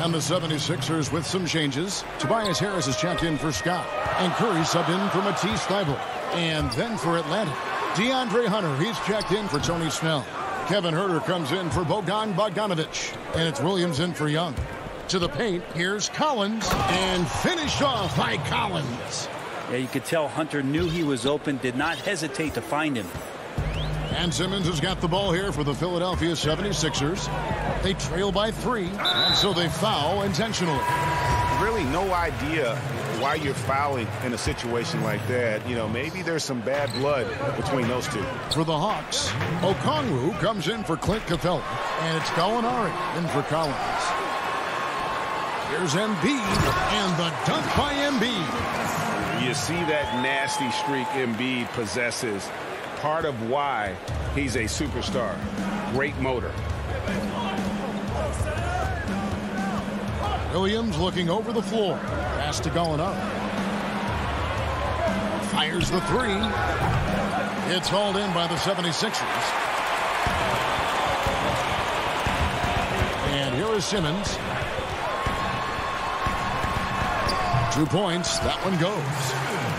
And the 76ers with some changes. Tobias Harris is checked in for Scott. And Curry subbed in for Matisse Thybulle. And then for Atlanta, DeAndre Hunter, he's checked in for Tony Snell. Kevin Huerter comes in for Bogdanovich. And it's Williams in for Young. To the paint, here's Collins. And finished off by Collins. Yeah, you could tell Hunter knew he was open, did not hesitate to find him. And Simmons has got the ball here for the Philadelphia 76ers. They trail by 3, and so they foul intentionally. Really no idea why you're fouling in a situation like that. You know, maybe there's some bad blood between those two. For the Hawks, Okongwu comes in for Clint Capella, and it's Gallinari in for Collins. Here's Embiid, and the dunk by Embiid. You see that nasty streak Embiid possesses. Part of why he's a superstar. Great motor. Williams looking over the floor. Pass to Gallinari. Fires the three. It's hauled in by the 76ers. And here is Simmons. 2 points. That one goes.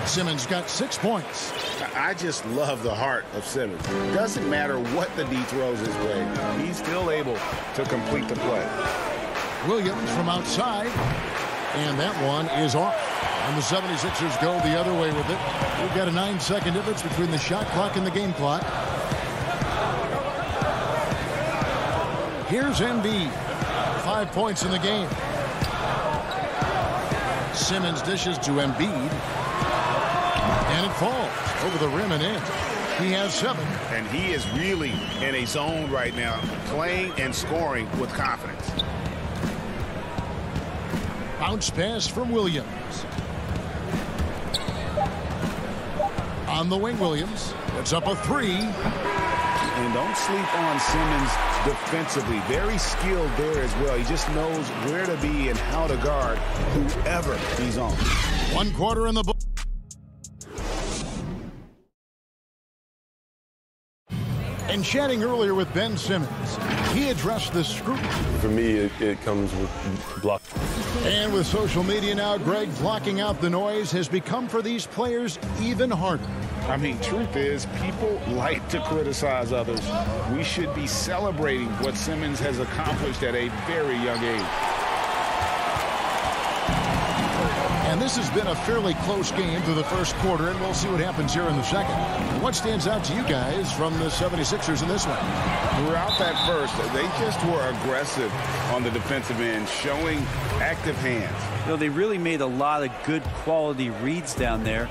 Simmons got 6 points. I just love the heart of Simmons. Doesn't matter what the D throws his way. He's still able to complete the play. Williams from outside. And that one is off. And the 76ers go the other way with it. We've got a 9-second difference between the shot clock and the game clock. Here's Embiid. 5 points in the game. Simmons dishes to Embiid. And it falls over the rim and in. He has 7. And he is really in a zone right now, playing and scoring with confidence. Bounce pass from Williams. On the wing, Williams. It's up a 3. And don't sleep on Simmons defensively. Very skilled there as well. He just knows where to be and how to guard whoever he's on. 1 quarter in the book. And chatting earlier with Ben Simmons, he addressed this scrutiny. For me, it comes with block. And with social media now, Greg, blocking out the noise has become for these players even harder. I mean, truth is, people like to criticize others. We should be celebrating what Simmons has accomplished at a very young age. And this has been a fairly close game through the first quarter, and we'll see what happens here in the second. What stands out to you guys from the 76ers in this one? Throughout that first, they just were aggressive on the defensive end, showing active hands. You know, they really made a lot of good quality reads down there.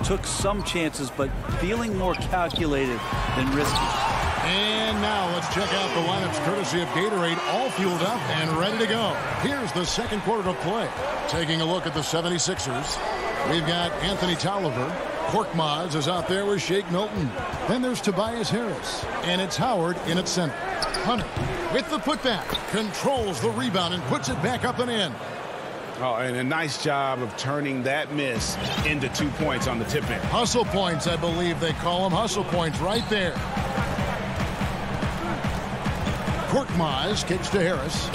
Took some chances, but feeling more calculated than risky. And now let's check out the lineups courtesy of Gatorade, all fueled up and ready to go. Here's the second quarter to play. Taking a look at the 76ers, we've got Anthony Tolliver. Korkmaz is out there with Shake Milton. Then there's Tobias Harris. And it's Howard in at center. Hunter with the putback. Controls the rebound and puts it back up and in. Oh, and a nice job of turning that miss into 2 points on the tip in. Hustle points, I believe they call them. Hustle points right there. Korkmaz kicks to Harris.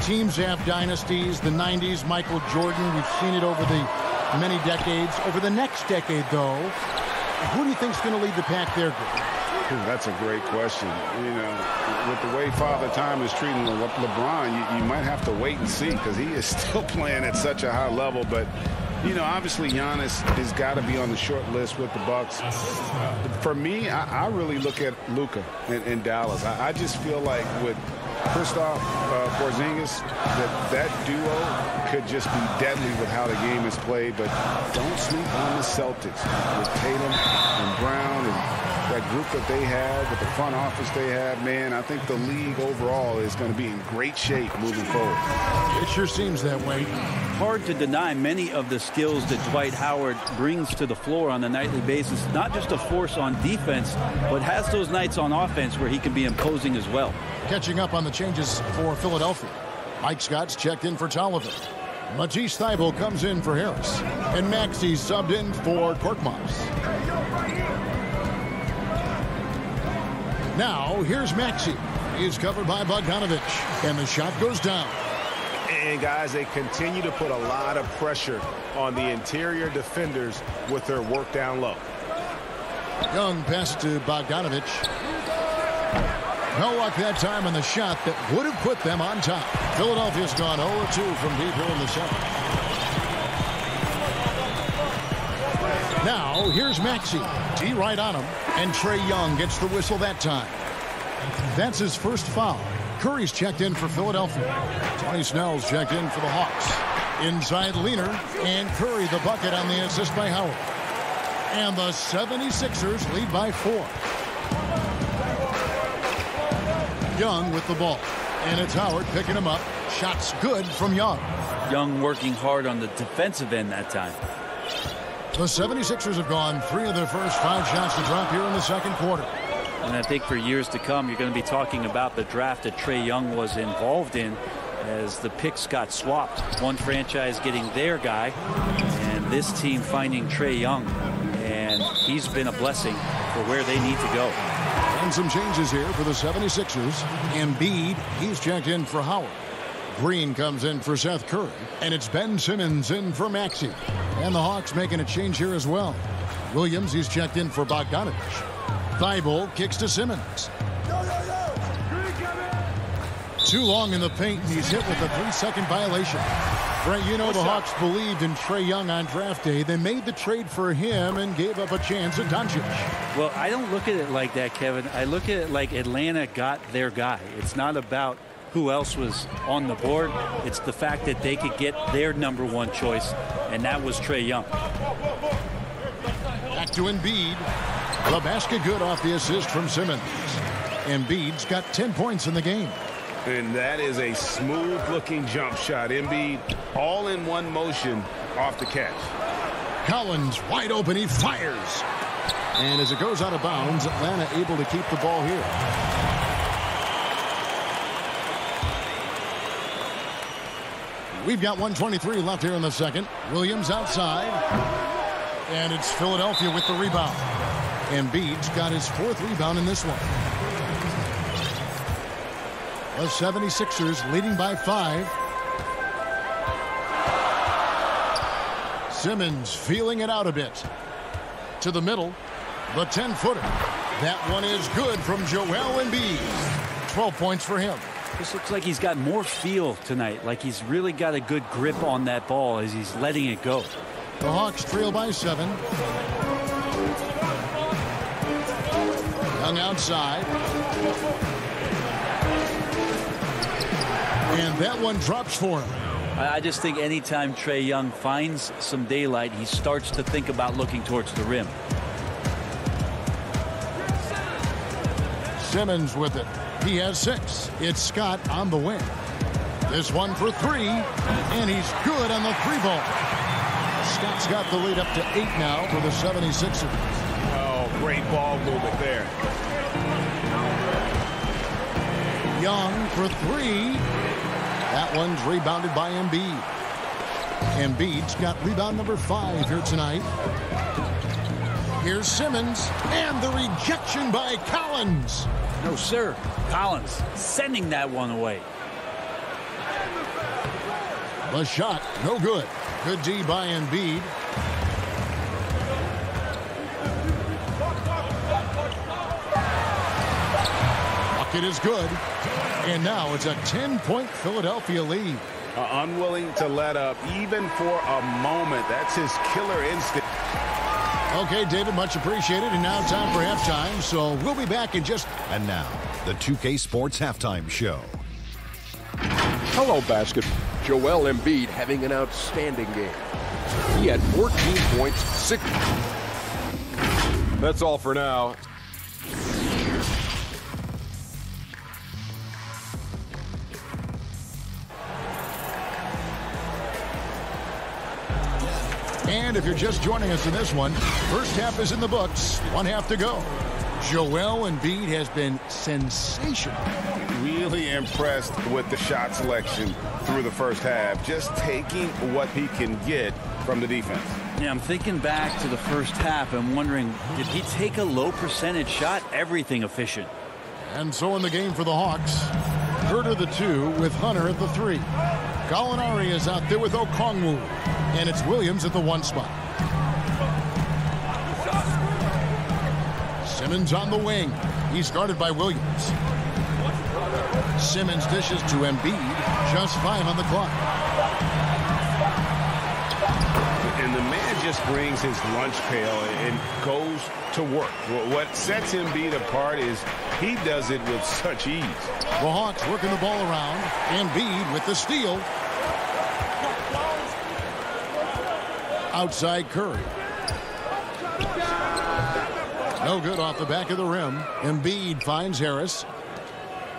Teams have dynasties. The 90s, Michael Jordan. We've seen it over the many decades. Over the next decade, though, who do you think is going to lead the pack there, Greg? That's a great question. You know, with the way Father Time is treating LeBron, you might have to wait and see because he is still playing at such a high level. But, you know, obviously Giannis has got to be on the short list with the Bucks. For me, I really look at Luka in Dallas. I just feel like with Kristaps Porzingis, that duo could just be deadly with how the game is played. But don't sleep on the Celtics with Tatum and Brown and that group that they have, with the front office they have. Man, I think the league overall is going to be in great shape moving forward. It sure seems that way. Hard to deny many of the skills that Dwight Howard brings to the floor on a nightly basis. Not just a force on defense, but has those nights on offense where he can be imposing as well. Catching up on the changes for Philadelphia. Mike Scott's checked in for Tolliver. Matisse Thybulle comes in for Harris. And Maxey subbed in for Korkmaz. Now, here's Maxey. He's covered by Bogdanovich. And the shot goes down. And, guys, they continue to put a lot of pressure on the interior defenders with their work down low. Young passes to Bogdanovich. No luck that time on the shot that would have put them on top. Philadelphia's gone 0-2 from deep here in the seventh. Now, here's Maxey. T right on him. And Trae Young gets the whistle that time. That's his first foul. Curry's checked in for Philadelphia. Tony Snell's checked in for the Hawks. Inside Leaner, and Curry the bucket on the assist by Howard. And the 76ers lead by 4. Young with the ball. And it's Howard picking him up. Shots good from Young. Young working hard on the defensive end that time. The 76ers have gone 3 of their first 5 shots to drop here in the second quarter. And I think for years to come, you're going to be talking about the draft that Trae Young was involved in as the picks got swapped. One franchise getting their guy, and this team finding Trae Young. And he's been a blessing for where they need to go. And some changes here for the 76ers. Embiid, he's checked in for Howard. Green comes in for Seth Curry. And it's Ben Simmons in for Maxey. And the Hawks making a change here as well. Williams, he's checked in for Bogdanovich. Thibault kicks to Simmons. Too long in the paint, and he's hit with a 3-second violation. Brent, you know the Hawks believed in Trae Young on draft day. They made the trade for him and gave up a chance at Doncic. Well, I don't look at it like that, Kevin. I look at it like Atlanta got their guy. It's not about who else was on the board. It's the fact that they could get their #1 choice, and that was Trae Young. Back to Embiid. The basket good off the assist from Simmons. Embiid's got 10 points in the game. And that is a smooth-looking jump shot. Embiid all in one motion off the catch. Collins wide open. He fires. And as it goes out of bounds, Atlanta able to keep the ball here. We've got 1:23 left here in the second. Williams outside. And it's Philadelphia with the rebound. Embiid's got his 4th rebound in this one. The 76ers leading by 5. Simmons feeling it out a bit. To the middle. The 10-footer. That one is good from Joel Embiid. 12 points for him. This looks like he's got more feel tonight. Like he's really got a good grip on that ball as he's letting it go. The Hawks trail by 7. Young outside. And that one drops for him. I just think anytime Trae Young finds some daylight, he starts to think about looking towards the rim. Simmons with it. He has 6. It's Scott on the wing. This one for 3. And he's good on the 3-ball. Scott's got the lead up to 8 now for the 76ers. Oh, great ball movement there. Young for 3. That one's rebounded by Embiid. Embiid's got rebound number 5 here tonight. Here's Simmons, and the rejection by Collins. No, sir. Collins sending that one away. The shot, no good. Good D by Embiid. Bucket is good. And now it's a 10-point Philadelphia lead. Unwilling to let up even for a moment. That's his killer instinct. Okay, David, much appreciated. And now time for halftime. So we'll be back in just... And now, the 2K Sports Halftime Show. Hello, basket. Joel Embiid having an outstanding game. He had 14 points, 6. That's all for now. And if you're just joining us in this one, first half is in the books. 1 half to go. Joel Embiid has been sensational. Really impressed with the shot selection through the first half. Just taking what he can get from the defense. Yeah, I'm thinking back to the first half and wondering, did he take a low percentage shot? Everything efficient. And so in the game for the Hawks, Herter the 2 with Hunter at the 3. Gallinari is out there with Okongwu. And it's Williams at the 1 spot. Simmons on the wing. He's guarded by Williams. Simmons dishes to Embiid. Just 5 on the clock. And the man just brings his lunch pail and goes to work. What sets Embiid apart is He does it with such ease. The Hawks working the ball around. Embiid with the steal. Outside Curry. No good off the back of the rim. Embiid finds Harris.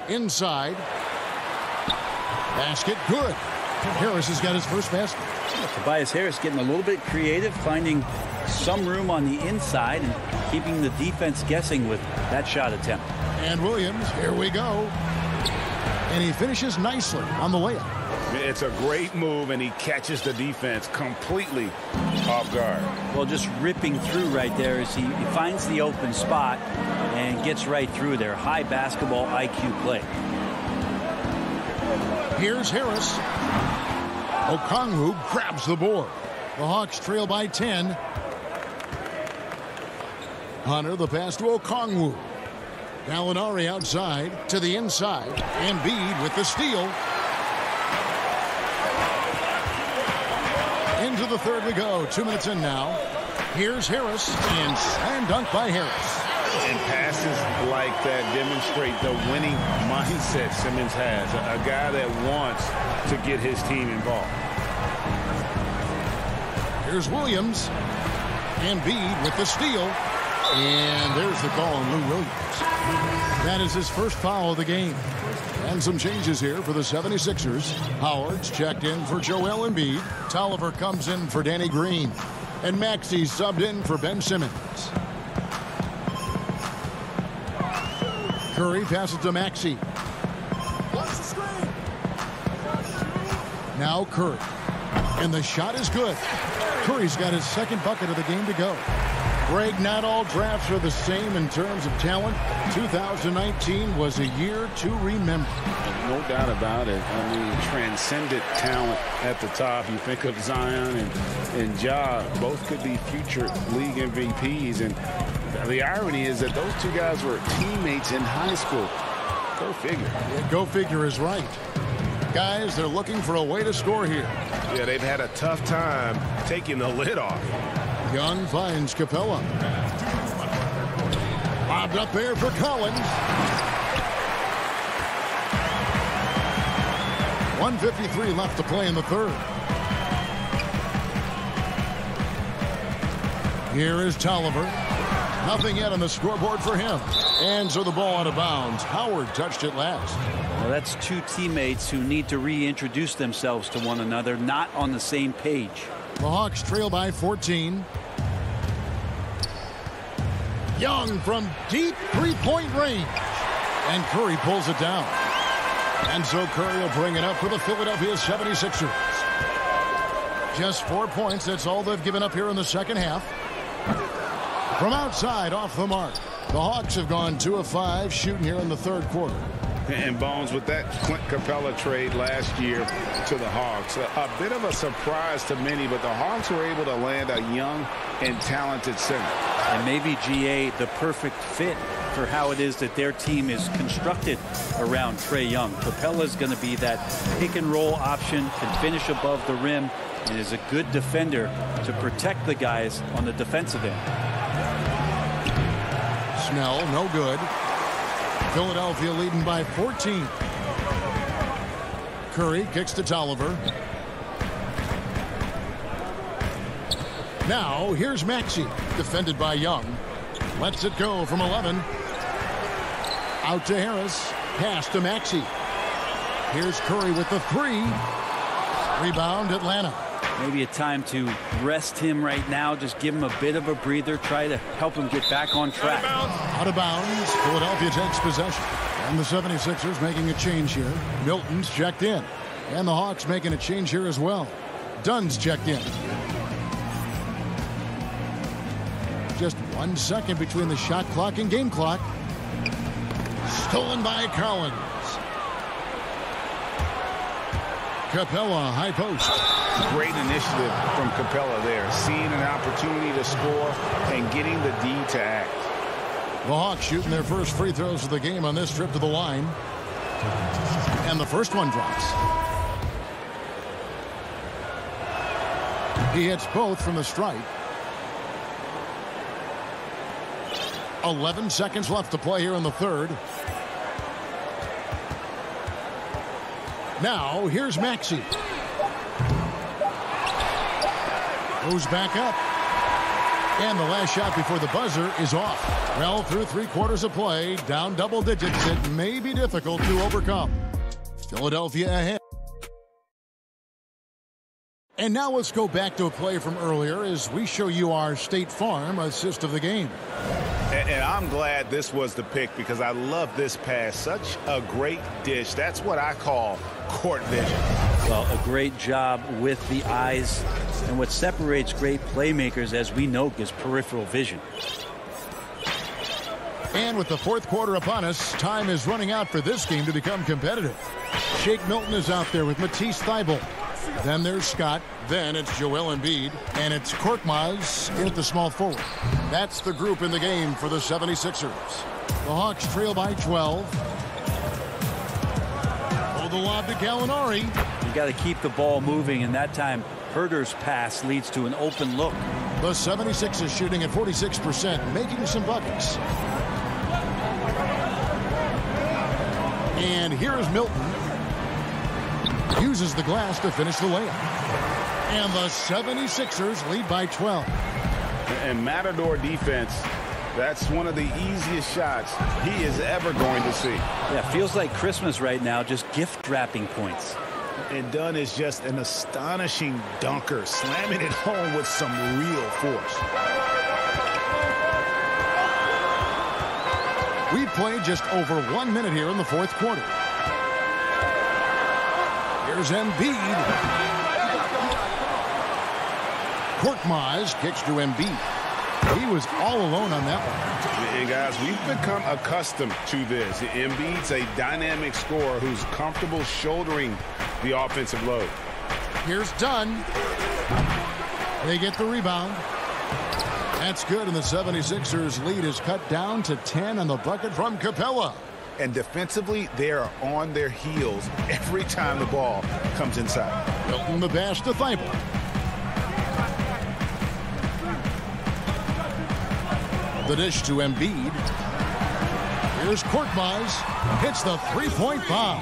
Inside. Basket good. Harris has got his first basket. Tobias Harris getting a little bit creative, finding some room on the inside and keeping the defense guessing with that shot attempt. And Williams, here we go. And he finishes nicely on the layup. It's a great move, and he catches the defense completely off guard. Well, just ripping through right there as he finds the open spot and gets right through there. High basketball IQ play. Here's Harris. Okongwu grabs the board. The Hawks trail by 10. Hunter, the pass to Okongwu. Gallinari outside to the inside. Embiid with the steal. Into the third we go. 2 minutes in now. Here's Harris, and slam dunk by Harris. And passes like that demonstrate the winning mindset Simmons has. A guy that wants to get his team involved. Here's Williams. Embiid with the steal. And there's the call on Lou Williams. That is his first foul of the game. And some changes here for the 76ers. Howard's checked in for Joel Embiid. Tolliver comes in for Danny Green. And Maxey subbed in for Ben Simmons. Curry passes to Maxey. Now Curry. And the shot is good. Curry's got his second bucket of the game to go. Greg, not all drafts are the same in terms of talent. 2019 was a year to remember. No doubt about it. I mean, transcendent talent at the top. You think of Zion and Ja, both could be future league MVPs. And the irony is that those two guys were teammates in high school. Go figure. Yeah, go figure is right. Guys, they're looking for a way to score here. Yeah, they've had a tough time taking the lid off. Young finds Capella. Bobbed up there for Collins. 1:53 left to play in the third. Here is Tolliver. Nothing yet on the scoreboard for him. And so the ball out of bounds. Howard touched it last. Well, that's two teammates who need to reintroduce themselves to one another, not on the same page. The Hawks trail by 14. Young from deep three-point range. And Curry pulls it down. And so Curry will bring it up for the Philadelphia 76ers. Just 4 points. That's all they've given up here in the second half. From outside, off the mark. The Hawks have gone 2 of 5 shooting here in the third quarter. And Bones, with that Clint Capella trade last year to the Hawks, a bit of a surprise to many, but the Hawks were able to land a young and talented center. And maybe GA the perfect fit for how it is that their team is constructed around Trae Young. Capella's going to be that pick and roll option, can finish above the rim, and is a good defender to protect the guys on the defensive end. Snell, no good. Philadelphia leading by 14. Curry kicks to Tolliver. Now here's Maxey, defended by Young. Lets it go from 11. Out to Harris. Pass to Maxey. Here's Curry with the 3. Rebound Atlanta. Maybe a time to rest him right now. Just give him a bit of a breather. Try to help him get back on track. Out of bounds. Philadelphia takes possession. And the 76ers making a change here. Milton's checked in. And the Hawks making a change here as well. Dunn's checked in. Just 1 second between the shot clock and game clock. Stolen by Collins. Capella, high post. Great initiative from Capella there. Seeing an opportunity to score and getting the D to act. The Hawks shooting their first free throws of the game on this trip to the line. And the first one drops. He hits both from the stripe. 11 seconds left to play here in the third. Now, here's Maxey. Goes back up. And the last shot before the buzzer is off. Well, through 3/4 of play, down double digits, it may be difficult to overcome. Philadelphia ahead. And now let's go back to a play from earlier as we show you our State Farm assist of the game. And I'm glad this was the pick because I love this pass. Such a great dish. That's what I call court vision. Well, a great job with the eyes. And what separates great playmakers, as we know, is peripheral vision. And with the 4th quarter upon us, time is running out for this game to become competitive. Shake Milton is out there with Matisse Thybulle. Then there's Scott. Then it's Joel Embiid. And it's Korkmaz in at the small forward. That's the group in the game for the 76ers. The Hawks trail by 12. Oh, the lob to Gallinari. You got to keep the ball moving, and that time Herder's pass leads to an open look. The 76ers shooting at 46%, making some buckets. And here's Milton. Uses the glass to finish the layup. And the 76ers lead by 12. And Matador defense, that's one of the easiest shots he is ever going to see. Yeah, feels like Christmas right now, just gift wrapping points. And Dunn is just an astonishing dunker, slamming it home with some real force. We've played just over 1 minute here in the 4th quarter. Here's Embiid. Korkmaz kicks to Embiid. He was all alone on that one. And guys, we've become accustomed to this. Embiid's a dynamic scorer who's comfortable shouldering the offensive load. Here's Dunn. They get the rebound. That's good, and the 76ers lead is cut down to 10 on the bucket from Capella. And defensively, they are on their heels every time the ball comes inside. Milton the pass to Thybulle. The dish to Embiid. Here's Korkmaz. Hits the three-point foul.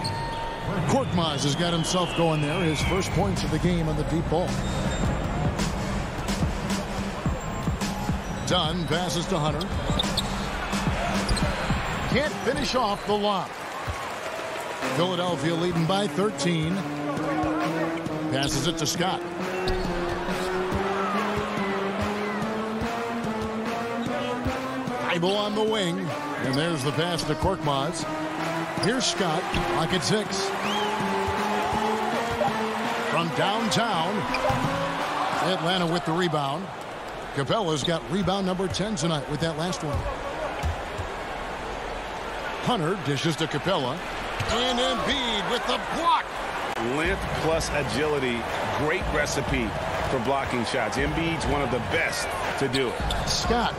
Korkmaz has got himself going there. His first points of the game on the deep ball. Dunn passes to Hunter. Can't finish off the lob. Philadelphia leading by 13. Passes it to Scott. Thybulle on the wing. And there's the pass to Korkmaz. Here's Scott. Clock at 6. From downtown. Atlanta with the rebound. Capella's got rebound number 10 tonight with that last one. Hunter dishes to Capella. And Embiid with the block. Length plus agility. Great recipe for blocking shots. Embiid's one of the best to do it. Scott.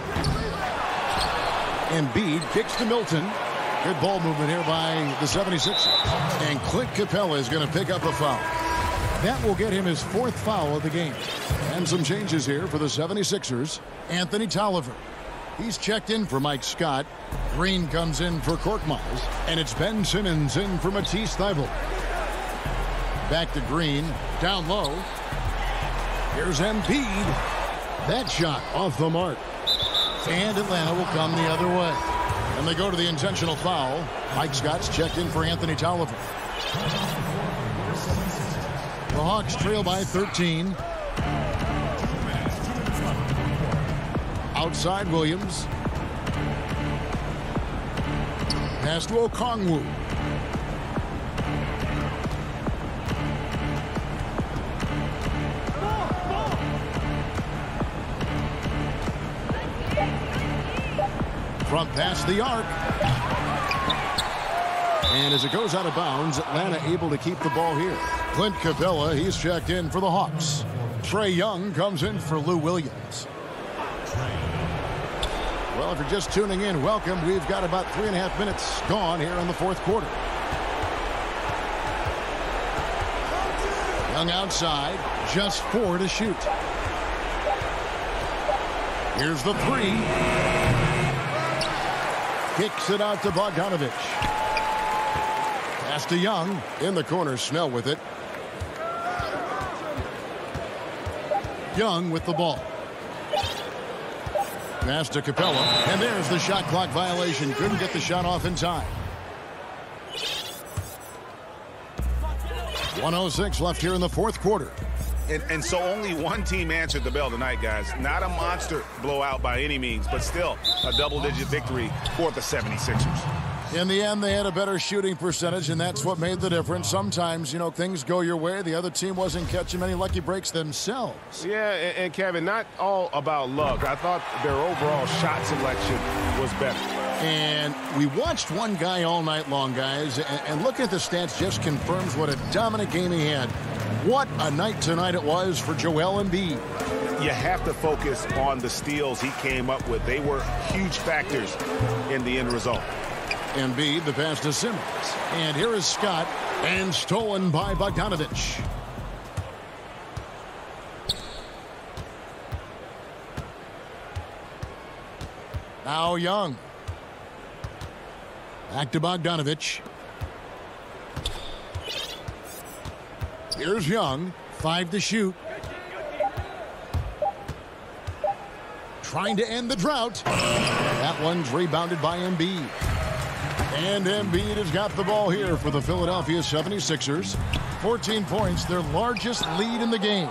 Embiid kicks to Milton. Good ball movement here by the 76ers. And Clint Capella is going to pick up a foul. That will get him his 4th foul of the game. And some changes here for the 76ers. Anthony Tolliver. He's checked in for Mike Scott. Green comes in for Korkmaz. And it's Ben Simmons in for Matisse Thybulle. Back to Green. Down low. Here's Embiid. That shot off the mark. And Atlanta will come the other way. And they go to the intentional foul. Mike Scott's checked in for Anthony Tolliver. The Hawks trail by 13. Outside Williams. Pass to Okongwu. Front pass the arc. And as it goes out of bounds, Atlanta able to keep the ball here. Clint Capella, he's checked in for the Hawks. Trae Young comes in for Lou Williams. Well, if you're just tuning in, welcome. We've got about 3.5 minutes gone here in the 4th quarter. Young outside, just 4 to shoot. Here's the 3. Kicks it out to Bogdanovich. Pass to Young. In the corner, Snell with it. Young with the ball. Pass to Capella. And there's the shot clock violation. Couldn't get the shot off in time. 1:06 left here in the fourth quarter. And so only one team answered the bell tonight, guys. Not a monster blowout by any means, but still a double-digit victory for the 76ers. In the end, they had a better shooting percentage, and that's what made the difference. Sometimes, you know, things go your way. The other team wasn't catching many lucky breaks themselves. Yeah, and Kevin, not all about luck. I thought their overall shot selection was better. And we watched one guy all night long, guys, and looking at the stats just confirms what a dominant game he had. What a night tonight it was for Joel Embiid. You have to focus on the steals he came up with. They were huge factors in the end result. Embiid, the pass to Simmons. And here is Scott, and stolen by Bogdanovich. Now Young. Back to Bogdanovich. Here's Young. 5 to shoot. Trying to end the drought. That one's rebounded by Embiid. And Embiid has got the ball here for the Philadelphia 76ers. 14 points, their largest lead in the game.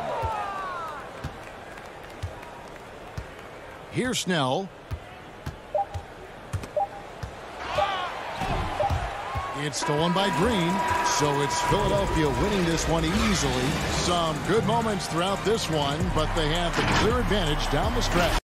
Here's Snell. It's stolen by Green, so it's Philadelphia winning this one easily. Some good moments throughout this one, but they have the clear advantage down the stretch.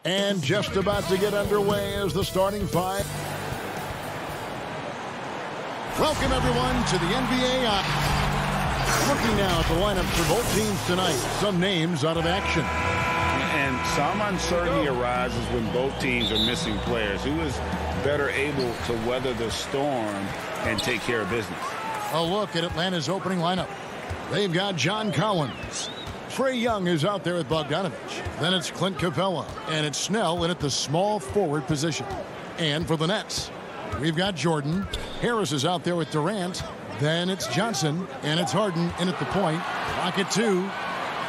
And just about to get underway as the starting five. Welcome, everyone, to the NBA. Looking now at the lineup for both teams tonight. Some names out of action. And some uncertainty arises when both teams are missing players. Who is better able to weather the storm and take care of business? A look at Atlanta's opening lineup. They've got John Collins. Trae Young is out there with Bogdanovich. Then it's Clint Capella. And it's Snell in at the small forward position. And for the Nets, we've got Jordan. Harris is out there with Durant. Then it's Johnson. And it's Harden in at the point. Rocket 2.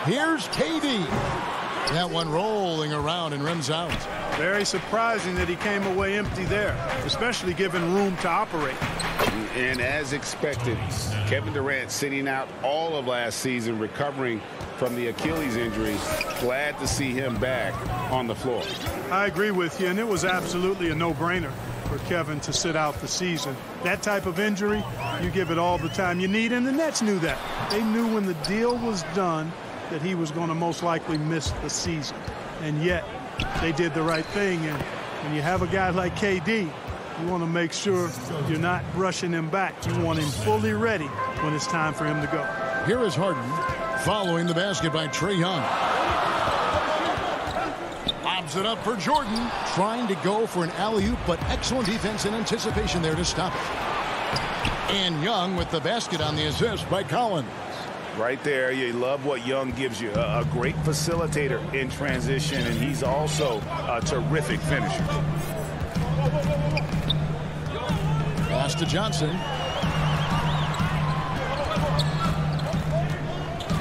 Here's KD. That one rolling around and rims out. Very surprising that he came away empty there, especially given room to operate. And as expected, Kevin Durant sitting out all of last season, recovering from the Achilles injury. Glad to see him back on the floor. I agree with you, and it was absolutely a no-brainer for Kevin to sit out the season. That type of injury, you give it all the time you need, and the Nets knew that. They knew when the deal was done that he was going to most likely miss the season. And yet, they did the right thing, and when you have a guy like KD, you want to make sure you're not rushing him back. You want him fully ready when it's time for him to go. Here is Harden following the basket by Trae Young. Lobs it up for Jordan, trying to go for an alley-oop, but excellent defense and anticipation there to stop it. And Young with the basket on the assist by Collins. Right there, you love what Young gives you. A great facilitator in transition, and he's also a terrific finisher. Pass to Johnson.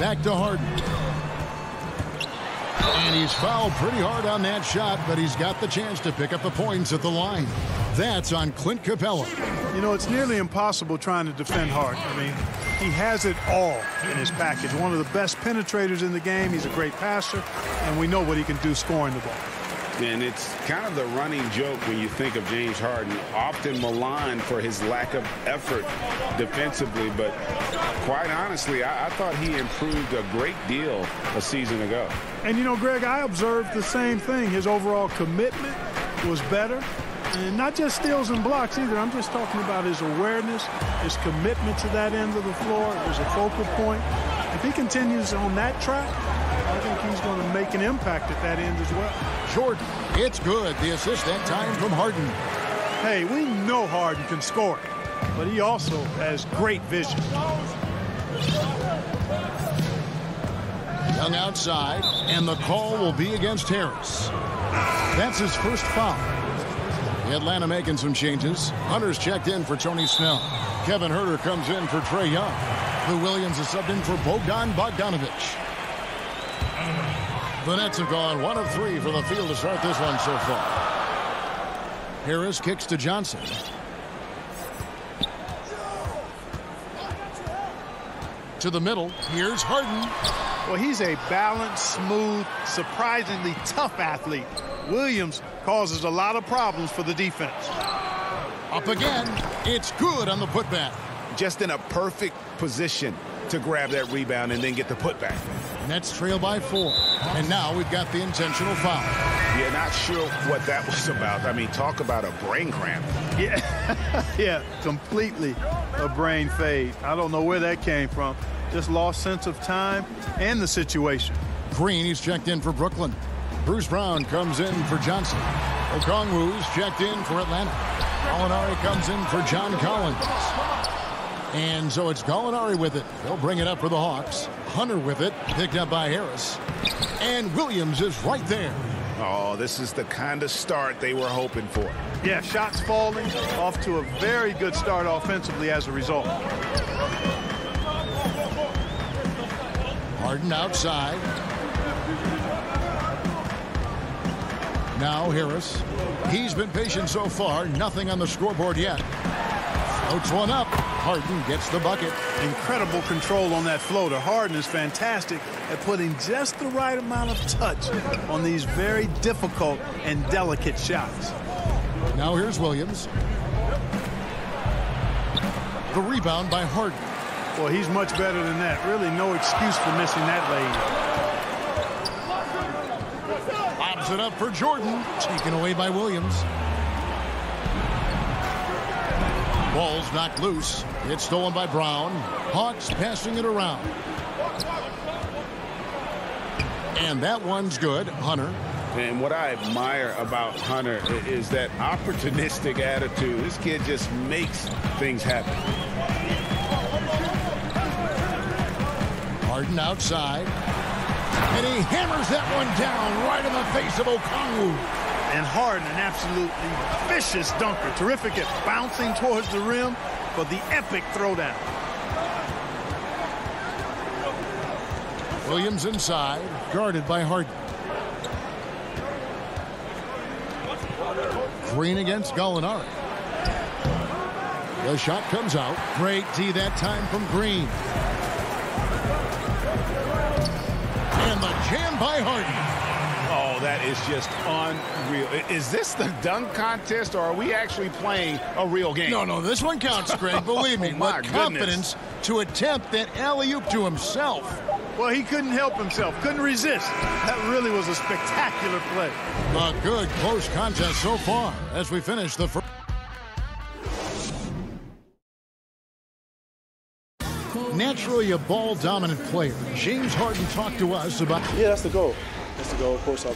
Back to Harden. And he's fouled pretty hard on that shot, but he's got the chance to pick up the points at the line. That's on Clint Capella. You know, it's nearly impossible trying to defend Harden. I mean, he has it all in his package. One of the best penetrators in the game. He's a great passer, and we know what he can do scoring the ball. And it's kind of the running joke when you think of James Harden, often maligned for his lack of effort defensively. But quite honestly, I thought he improved a great deal a season ago. And, you know, Greg, I observed the same thing. His overall commitment was better. And not just steals and blocks either. I'm just talking about his awareness, his commitment to that end of the floor. It was a focal point. If he continues on that track, I think he's going to make an impact at that end as well. Jordan, it's good. The assist that time from Harden. Hey, we know Harden can score, but he also has great vision. Young outside, and the call will be against Harris. That's his first foul. Atlanta making some changes. Hunter's checked in for Tony Snell. Kevin Huerter comes in for Trae Young. Lou Williams is subbed in for Bogdanovich. The Nets have gone 1 of 3 for the field to start this one so far. Harris kicks to Johnson. To the middle. Here's Harden. Well, he's a balanced, smooth, surprisingly tough athlete. Williams causes a lot of problems for the defense. Up again. It's good on the putback. Just in a perfect position to grab that rebound and then get the putback. Nets trail by 4. And now we've got the intentional foul. Yeah, not sure what that was about. I mean, talk about a brain cramp. Yeah, yeah, completely a brain fade. I don't know where that came from. Just lost sense of time and the situation. Green, he's checked in for Brooklyn. Bruce Brown comes in for Johnson. Okongwu's checked in for Atlanta. Gallinari comes in for John Collins. And so it's Gallinari with it. They'll bring it up for the Hawks. Hunter with it, picked up by Harris. And Williams is right there. Oh, this is the kind of start they were hoping for. Yeah, shots falling, off to a very good start offensively as a result. Harden outside. Now Harris. He's been patient so far. Nothing on the scoreboard yet. Floats one up. Harden gets the bucket. Incredible control on that floater. Harden is fantastic at putting just the right amount of touch on these very difficult and delicate shots. Now here's Williams. The rebound by Harden. Well, he's much better than that. Really no excuse for missing that lane. Gives it up for Jordan. Taken away by Williams. Ball's knocked loose. It's stolen by Brown. Hawks passing it around. And that one's good. Hunter. And what I admire about Hunter is that opportunistic attitude. This kid just makes things happen. Harden outside. And he hammers that one down right in the face of Okongwu. And Harden, an absolutely vicious dunker. Terrific at bouncing towards the rim for the epic throwdown. Williams inside, guarded by Harden. Green against Gallinari. The shot comes out. Great D that time from Green. And the jam by Harden. Oh, that is just unreal. Is this the dunk contest, or are we actually playing a real game? No, this one counts, Greg. Believe me. My but confidence to attempt that alley-oop to himself. Well, he couldn't help himself. Couldn't resist. That really was a spectacular play. A good close contest so far as we finish the first. Naturally a ball-dominant player. James Harden talked to us about... Yeah, that's the goal. That's the goal, of course.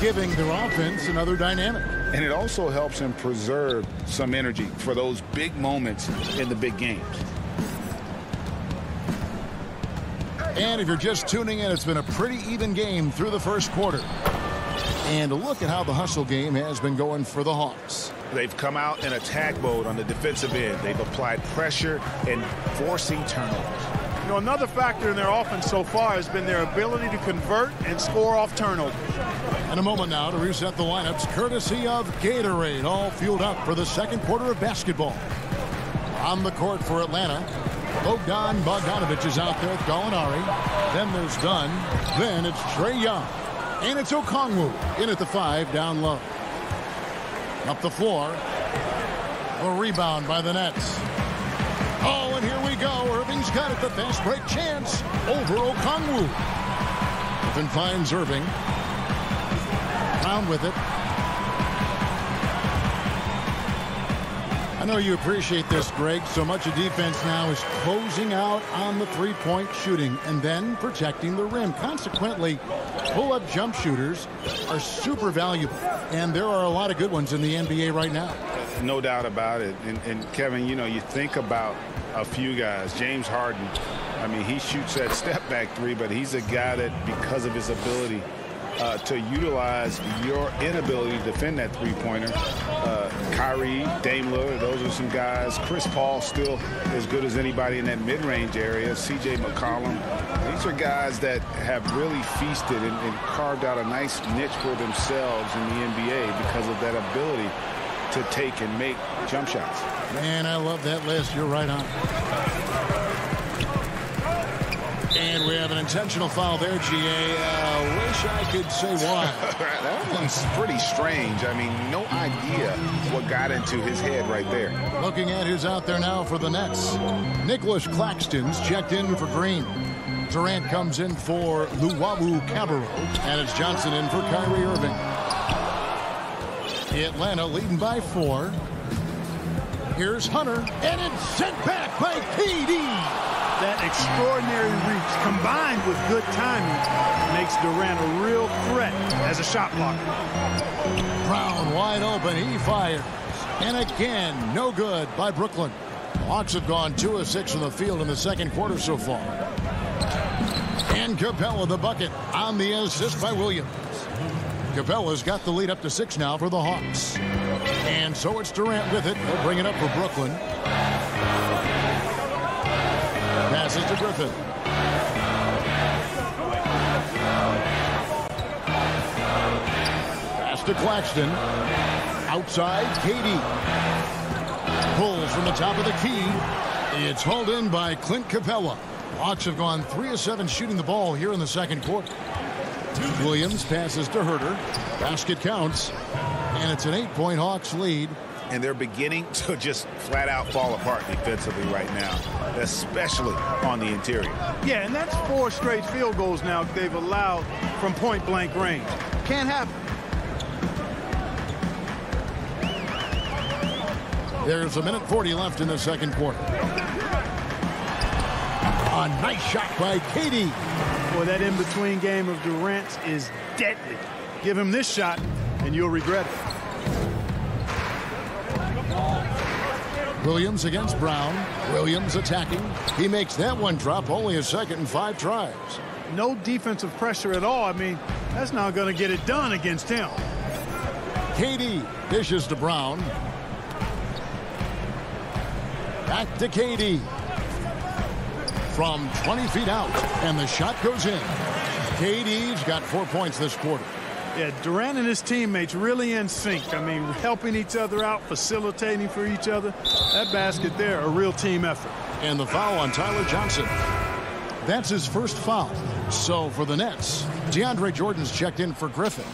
Giving their offense another dynamic. And it also helps him preserve some energy for those big moments in the big games. And if you're just tuning in, it's been a pretty even game through the first quarter. And look at how the hustle game has been going for the Hawks. They've come out in attack mode on the defensive end. They've applied pressure and forcing turnovers. You know, another factor in their offense so far has been their ability to convert and score off turnovers. In a moment now to reset the lineups, courtesy of Gatorade, all fueled up for the second quarter of basketball. On the court for Atlanta, Bogdan Bogdanovic is out there with Gallinari. Then there's Dunn. Then it's Trae Young. And it's Okongwu in at the 5 down low. Up the floor. A rebound by the Nets. Oh, and here we go. Irving's got it. The fast break chance over Okongwu. Then finds Irving. Brown with it. I know you appreciate this, Greg. So much of defense now is closing out on the three-point shooting and then protecting the rim. Consequently, pull-up jump shooters are super valuable. And there are a lot of good ones in the NBA right now. No doubt about it. And Kevin, you know, you think about a few guys. James Harden, I mean, he shoots that step-back three, but he's a guy that, because of his ability to utilize your inability to defend that three-pointer. Kyrie, Dame Lillard, those are some guys. Chris Paul still as good as anybody in that mid-range area. C.J. McCollum. These are guys that have really feasted and carved out a nice niche for themselves in the NBA because of that ability to take and make jump shots. Man, I love that list. You're right on. And we have an intentional foul there, G.A. Wish I could say why. That one's pretty strange. I mean, no idea what got into his head right there. Looking at who's out there now for the Nets. Nicholas Claxton's checked in for Green. Durant comes in for Luwawu Cabarro. And it's Johnson in for Kyrie Irving. Atlanta leading by 4. Here's Hunter. And it's sent back by KD. That extraordinary reach combined with good timing makes Durant a real threat as a shot blocker. Brown wide open. He fires. And again, no good by Brooklyn. Hawks have gone 2 of 6 from the field in the second quarter so far. And Capella the bucket on the assist by Williams. Capella's got the lead up to 6 now for the Hawks. And so it's Durant with it. He'll bring it up for Brooklyn. Passes to Griffin. Pass to Claxton. Outside, KD. Pulls from the top of the key. It's hauled in by Clint Capella. Hawks have gone 3 of 7 shooting the ball here in the second quarter. Williams passes to Herter. Basket counts. And it's an 8-point Hawks lead. And they're beginning to just flat out fall apart defensively right now, especially on the interior. Yeah, and that's 4 straight field goals now they've allowed from point-blank range. can't happen. There's a minute 40 left in the second quarter. A nice shot by Katie. Boy, that in-between game of Durant's is deadly. Give him this shot, and you'll regret it. Williams against Brown. Williams attacking. He makes that one drop, only a second and 5 tries. No defensive pressure at all. I mean, that's not going to get it done against him. Katie dishes to Brown. Back to Katie. From 20 feet out, and the shot goes in. Katie's got 4 points this quarter. Yeah, Durant and his teammates really in sync. I mean, helping each other out, facilitating for each other. That basket there, a real team effort. And the foul on Tyler Johnson. That's his first foul. So for the Nets, DeAndre Jordan's checked in for Griffin.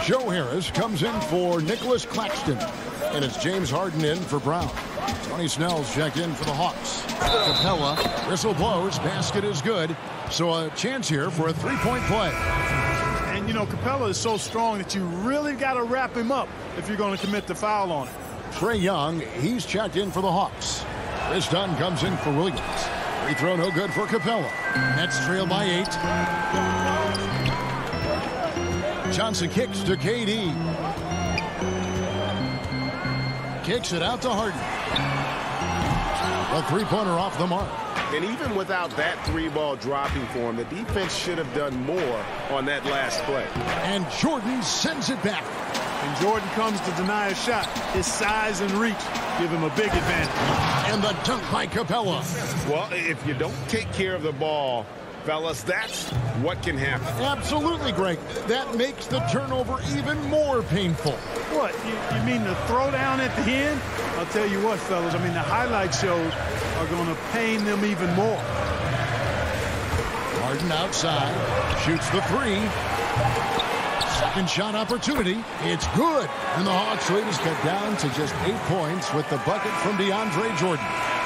Joe Harris comes in for Nicholas Claxton. And it's James Harden in for Brown. Tony Snell's checked in for the Hawks. Capella, whistle blows, basket is good. So a chance here for a 3-point play. And, you know, Capella is so strong that you really got to wrap him up if you're going to commit the foul on him. Trae Young, he's checked in for the Hawks. Chris Dunn comes in for Williams. Free throw no good for Capella. Nets trail by 8. Johnson kicks to KD. Kicks it out to Harden. A three-pointer off the mark. And even without that 3-ball dropping for him, the defense should have done more on that last play. And Jordan sends it back. And Jordan comes to deny a shot. His size and reach give him a big advantage. And the dunk by Capella. Well, if you don't take care of the ball, fellas, that's what can happen. Absolutely, Greg. That makes the turnover even more painful. What, you mean the throwdown at the end? I'll tell you what, fellas, I mean, the highlight shows are going to pain them even more. Harden outside, shoots the 3. Second shot opportunity. It's good. And the Hawks lead is cut down to just 8 points with the bucket from DeAndre Jordan.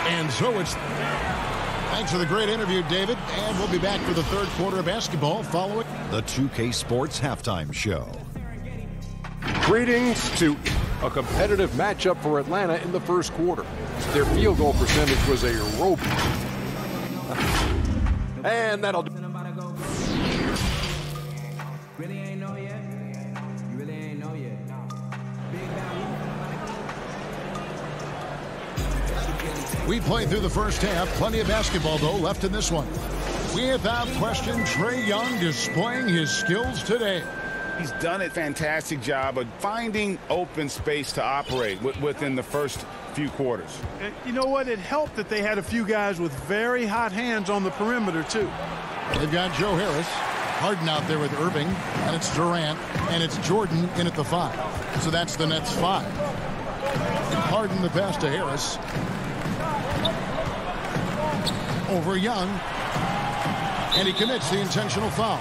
And so it's... Thanks for the great interview, David. And we'll be back for the third quarter of basketball following the 2K Sports Halftime Show. Greetings to a competitive matchup for Atlanta in the first quarter. Their field goal percentage was a rope. And that'll do. We played through the first half. Plenty of basketball, though, left in this one. Without question, Trae Young displaying his skills today. He's done a fantastic job of finding open space to operate within the first few quarters. And you know what? It helped that they had a few guys with very hot hands on the perimeter, too. They've got Joe Harris, Harden out there with Irving, and it's Durant, and it's Jordan in at the 5. So that's the Nets 5. Harden the pass to Harris. Over Young. And he commits the intentional foul.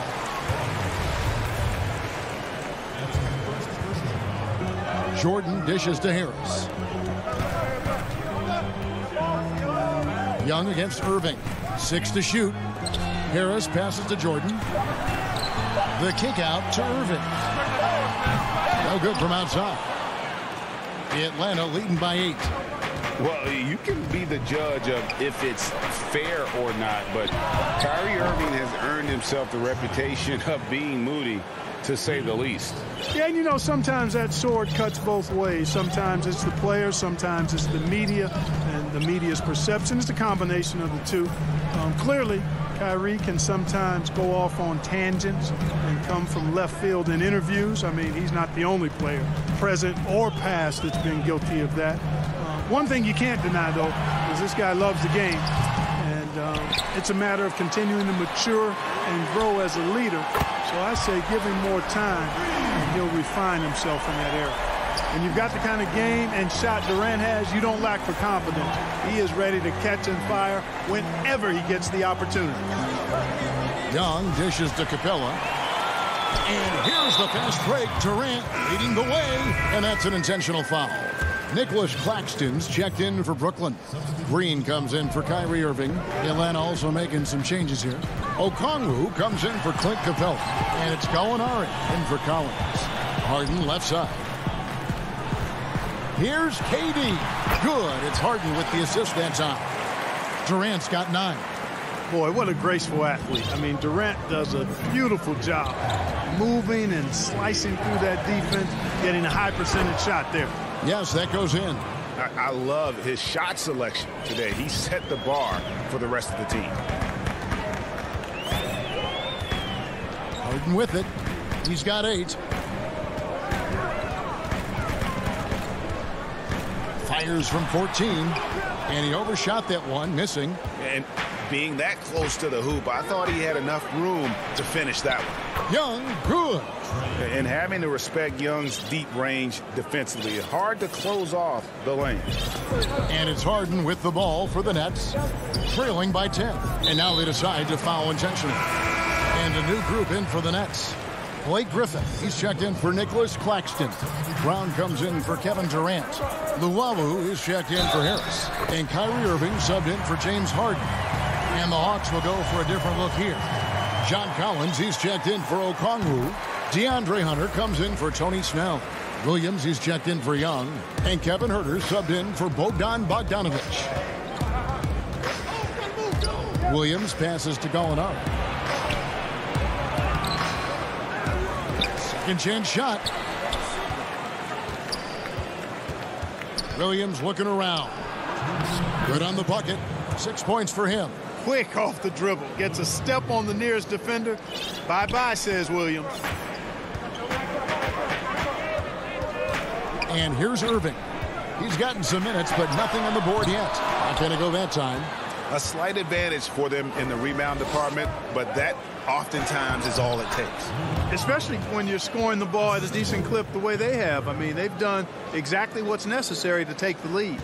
Jordan dishes to Harris. Young against Irving. 6 to shoot. Harris passes to Jordan. The kick out to Irving. No good from outside. Atlanta leading by 8. Well, you can be the judge of if it's fair or not, but Kyrie Irving has earned himself the reputation of being moody, to say the least. Yeah, and you know, sometimes that sword cuts both ways. Sometimes it's the player, sometimes it's the media, and the media's perception. It's a combination of the two. Clearly, Kyrie can sometimes go off on tangents and come from left field in interviews. I mean, he's not the only player, present or past, that's been guilty of that. One thing you can't deny, though, is this guy loves the game. And it's a matter of continuing to mature and grow as a leader. So I say give him more time, and he'll refine himself in that area. And you've got the kind of game and shot Durant has, you don't lack for confidence. He is ready to catch and fire whenever he gets the opportunity. Young dishes to Capella. And here's the fast break. Durant leading the way, and that's an intentional foul. Nicholas Claxton's checked in for Brooklyn. Green comes in for Kyrie Irving. Atlanta also making some changes here. Okongwu comes in for Clint Capella. And it's Gallinari in for Collins. Harden left side. Here's KD. Good. It's Harden with the assist that time. Durant's got 9. Boy, what a graceful athlete. I mean, Durant does a beautiful job moving and slicing through that defense, getting a high percentage shot there. Yes, that goes in. I love his shot selection today. He set the bar for the rest of the team. Harden with it. He's got 8. Fires from 14. And he overshot that one, missing. And being that close to the hoop, I thought he had enough room to finish that one. Young, good. And having to respect Young's deep range defensively, it's hard to close off the lane. And it's Harden with the ball for the Nets, trailing by 10. And now they decide to foul intentionally. And a new group in for the Nets. Blake Griffin, he's checked in for Nicholas Claxton. Brown comes in for Kevin Durant. Luwawu is checked in for Harris. And Kyrie Irving subbed in for James Harden. And the Hawks will go for a different look here. John Collins, he's checked in for Okongwu. DeAndre Hunter comes in for Tony Snell. Williams, he's checked in for Young. And Kevin Huerter subbed in for Bogdan Bogdanovic. Williams passes to Gallinari. Second chance shot. Williams looking around. Good on the bucket. 6 points for him. Quick off the dribble. Gets a step on the nearest defender. Bye-bye, says Williams. And here's Irving. He's gotten some minutes, but nothing on the board yet. Not going to go that time. A slight advantage for them in the rebound department, but that oftentimes is all it takes. Especially when you're scoring the ball at a decent clip the way they have. I mean, they've done exactly what's necessary to take the lead.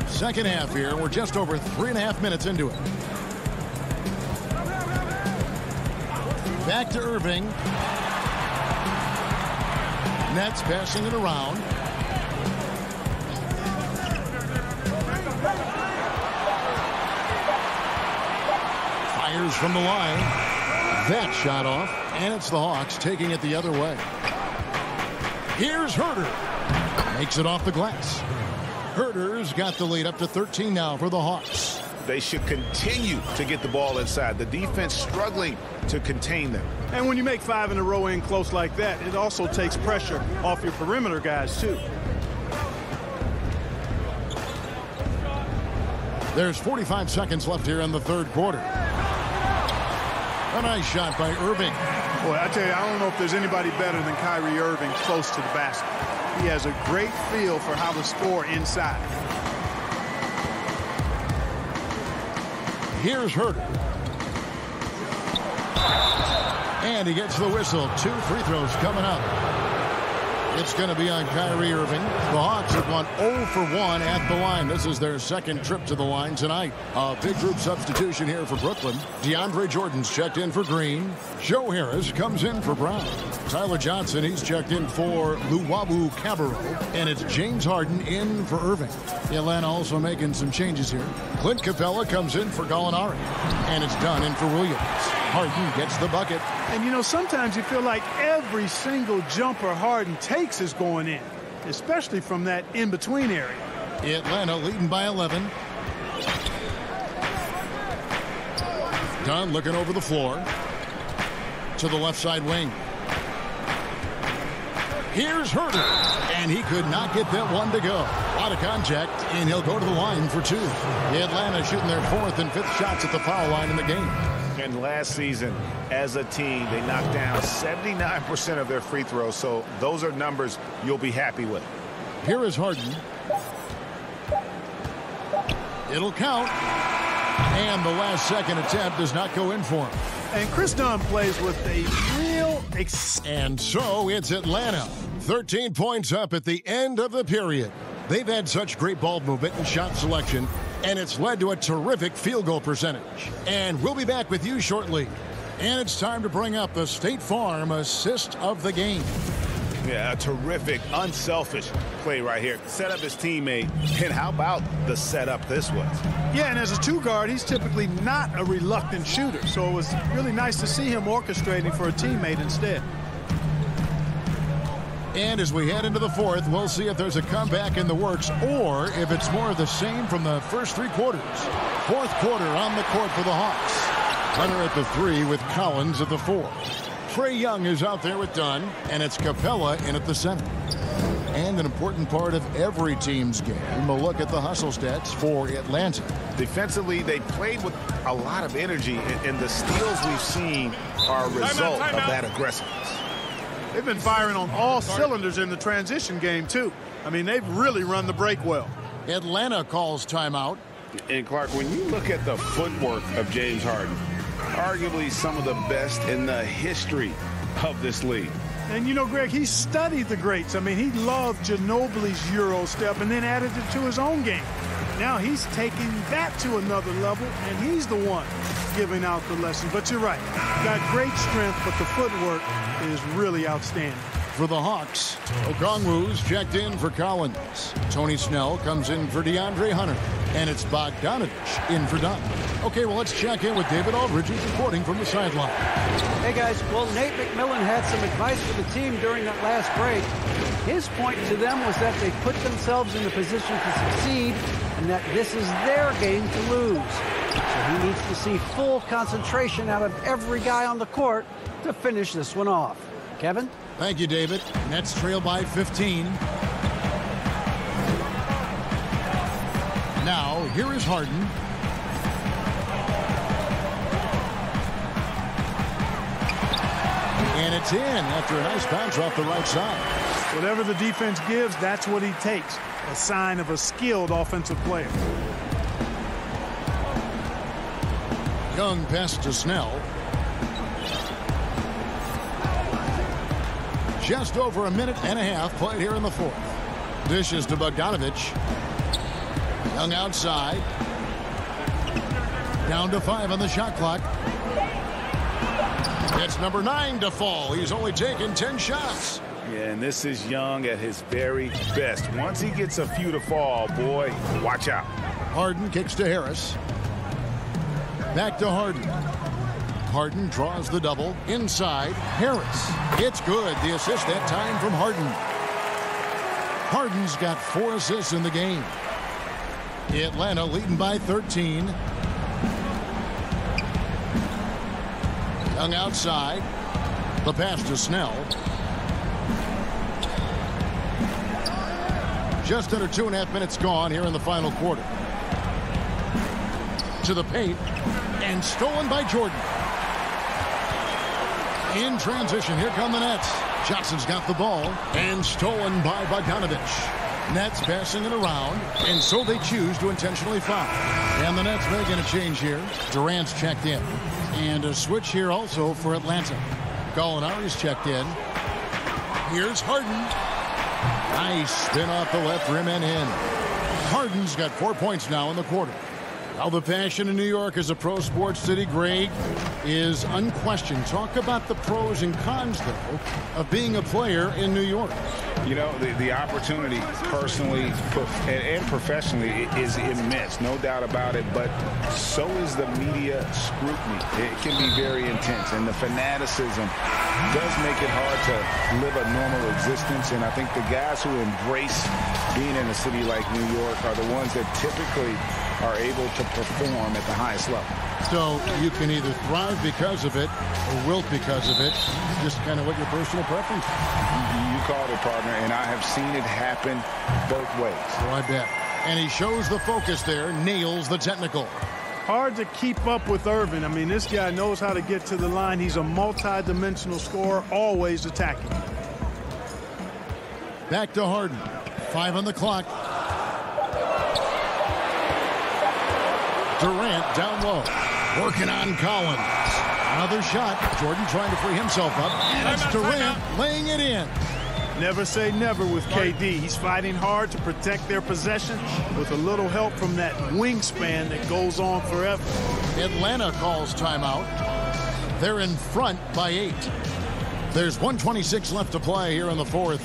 Second half here. We're just over 3.5 minutes into it. Back to Irving. Nets passing it around. Fires from the line. That shot off. And it's the Hawks taking it the other way. Here's Huerter. Makes it off the glass. Huerter's got the lead up to 13 now for the Hawks. They should continue to get the ball inside. The defense struggling to contain them. And when you make 5 in a row in close like that, it also takes pressure off your perimeter guys, too. There's 45 seconds left here in the third quarter. A nice shot by Irving. Boy, I tell you, I don't know if there's anybody better than Kyrie Irving close to the basket. He has a great feel for how to score inside. Here's Huerter. And he gets the whistle. 2 free throws coming up. It's going to be on Kyrie Irving. The Hawks have gone 0 for 1 at the line. This is their second trip to the line tonight. A big group substitution here for Brooklyn. DeAndre Jordan's checked in for Green. Joe Harris comes in for Brown. Tyler Johnson, he's checked in for Luwawu Cabarro. And it's James Harden in for Irving. Atlanta also making some changes here. Clint Capella comes in for Gallinari. And it's done in for Williams. Harden gets the bucket. And, you know, sometimes you feel like every single jumper Harden takes is going in, especially from that in-between area. Atlanta leading by 11. Dunn looking over the floor to the left side wing. Here's Huerter, and he could not get that one to go. Out of contact, and he'll go to the line for 2. Atlanta shooting their 4th and 5th shots at the foul line in the game. And last season, as a team, they knocked down 79% of their free throws, so those are numbers you'll be happy with. Here is Harden. It'll count. And the last second attempt does not go in for him. And Chris Dunn plays with a real... And so it's Atlanta. 13 points up at the end of the period. They've had such great ball movement and shot selection, and it's led to a terrific field goal percentage. And we'll be back with you shortly. And it's time to bring up the State Farm assist of the game. Yeah, a terrific, unselfish play right here. Set up his teammate, and how about the setup this was? Yeah, and as a two guard, he's typically not a reluctant shooter, so it was really nice to see him orchestrating for a teammate instead. And as we head into the fourth, we'll see if there's a comeback in the works or if it's more of the same from the first three quarters. Fourth quarter on the court for the Hawks. Hunter at the 3 with Collins at the 4. Trae Young is out there with Dunn, and it's Capella in at the center. And an important part of every team's game, a look at the hustle stats for Atlanta. Defensively, they played with a lot of energy, and the steals we've seen are a result of that aggressiveness. They've been firing on all cylinders in the transition game, too. I mean, they've really run the break well. Atlanta calls timeout. And, Clark, when you look at the footwork of James Harden, arguably some of the best in the history of this league. And, you know, Greg, he studied the greats. I mean, he loved Ginobili's Euro step and then added it to his own game. Now he's taking that to another level, and he's the one giving out the lessons. But you're right. Got great strength, but the footwork is really outstanding. For the Hawks, Okongwu's checked in for Collins. Tony Snell comes in for DeAndre Hunter. And it's Bogdanovich in for Dunn. Okay, well, let's check in with David Aldridge, who's reporting from the sideline. Hey, guys. Well, Nate McMillan had some advice for the team during that last break. His point to them was that they put themselves in the position to succeed and that this is their game to lose. So he needs to see full concentration out of every guy on the court to finish this one off. Kevin? Thank you, David. Nets trail by 15. Now, here is Harden. And it's in after a nice bounce off the right side. Whatever the defense gives, that's what he takes. A sign of a skilled offensive player. Young pass to Snell. Just over a minute and a half played here in the fourth. Dishes to Bogdanovich. Young outside. Down to 5 on the shot clock. It's number 9 to fall. He's only taken 10 shots. Yeah, and this is Young at his very best. Once he gets a few to fall, boy, watch out. Harden kicks to Harris. Back to Harden. Harden draws the double. Inside, Harris. It's good. The assist that time from Harden. Harden's got 4 assists in the game. Atlanta leading by 13. Young outside. The pass to Snell. Just under 2.5 minutes gone here in the final quarter. To the paint. And stolen by Jordan. In transition, here come the Nets. Johnson's got the ball. And stolen by Bogdanovich. Nets passing it around, and so they choose to intentionally foul. And the Nets making a change here. Durant's checked in. And a switch here also for Atlanta. Gallinari's checked in. Here's Harden. Nice spin off the left rim and in. Harden's got 4 points now in the quarter. Now the passion in New York as a pro sports city, Greg, is unquestioned. Talk about the pros and cons, though, of being a player in New York. You know, the opportunity personally and professionally is immense, no doubt about it, but so is the media scrutiny. It can be very intense, and the fanaticism does make it hard to live a normal existence, and I think the guys who embrace being in a city like New York are the ones that typically are able to perform at the highest level. So you can either thrive because of it or wilt because of it. Just kind of what your personal preference is. You called it, partner, and I have seen it happen both ways. So I bet. And he shows the focus there, nails the technical. Hard to keep up with Irvin. I mean, this guy knows how to get to the line. He's a multi-dimensional scorer, always attacking. Back to Harden. 5 on the clock. Durant down low. Working on Collins. Another shot. Jordan trying to free himself up. And it's Durant laying it in. Never say never with KD. He's fighting hard to protect their possession with a little help from that wingspan that goes on forever. Atlanta calls timeout. They're in front by 8. There's 1:26 left to play here in the fourth.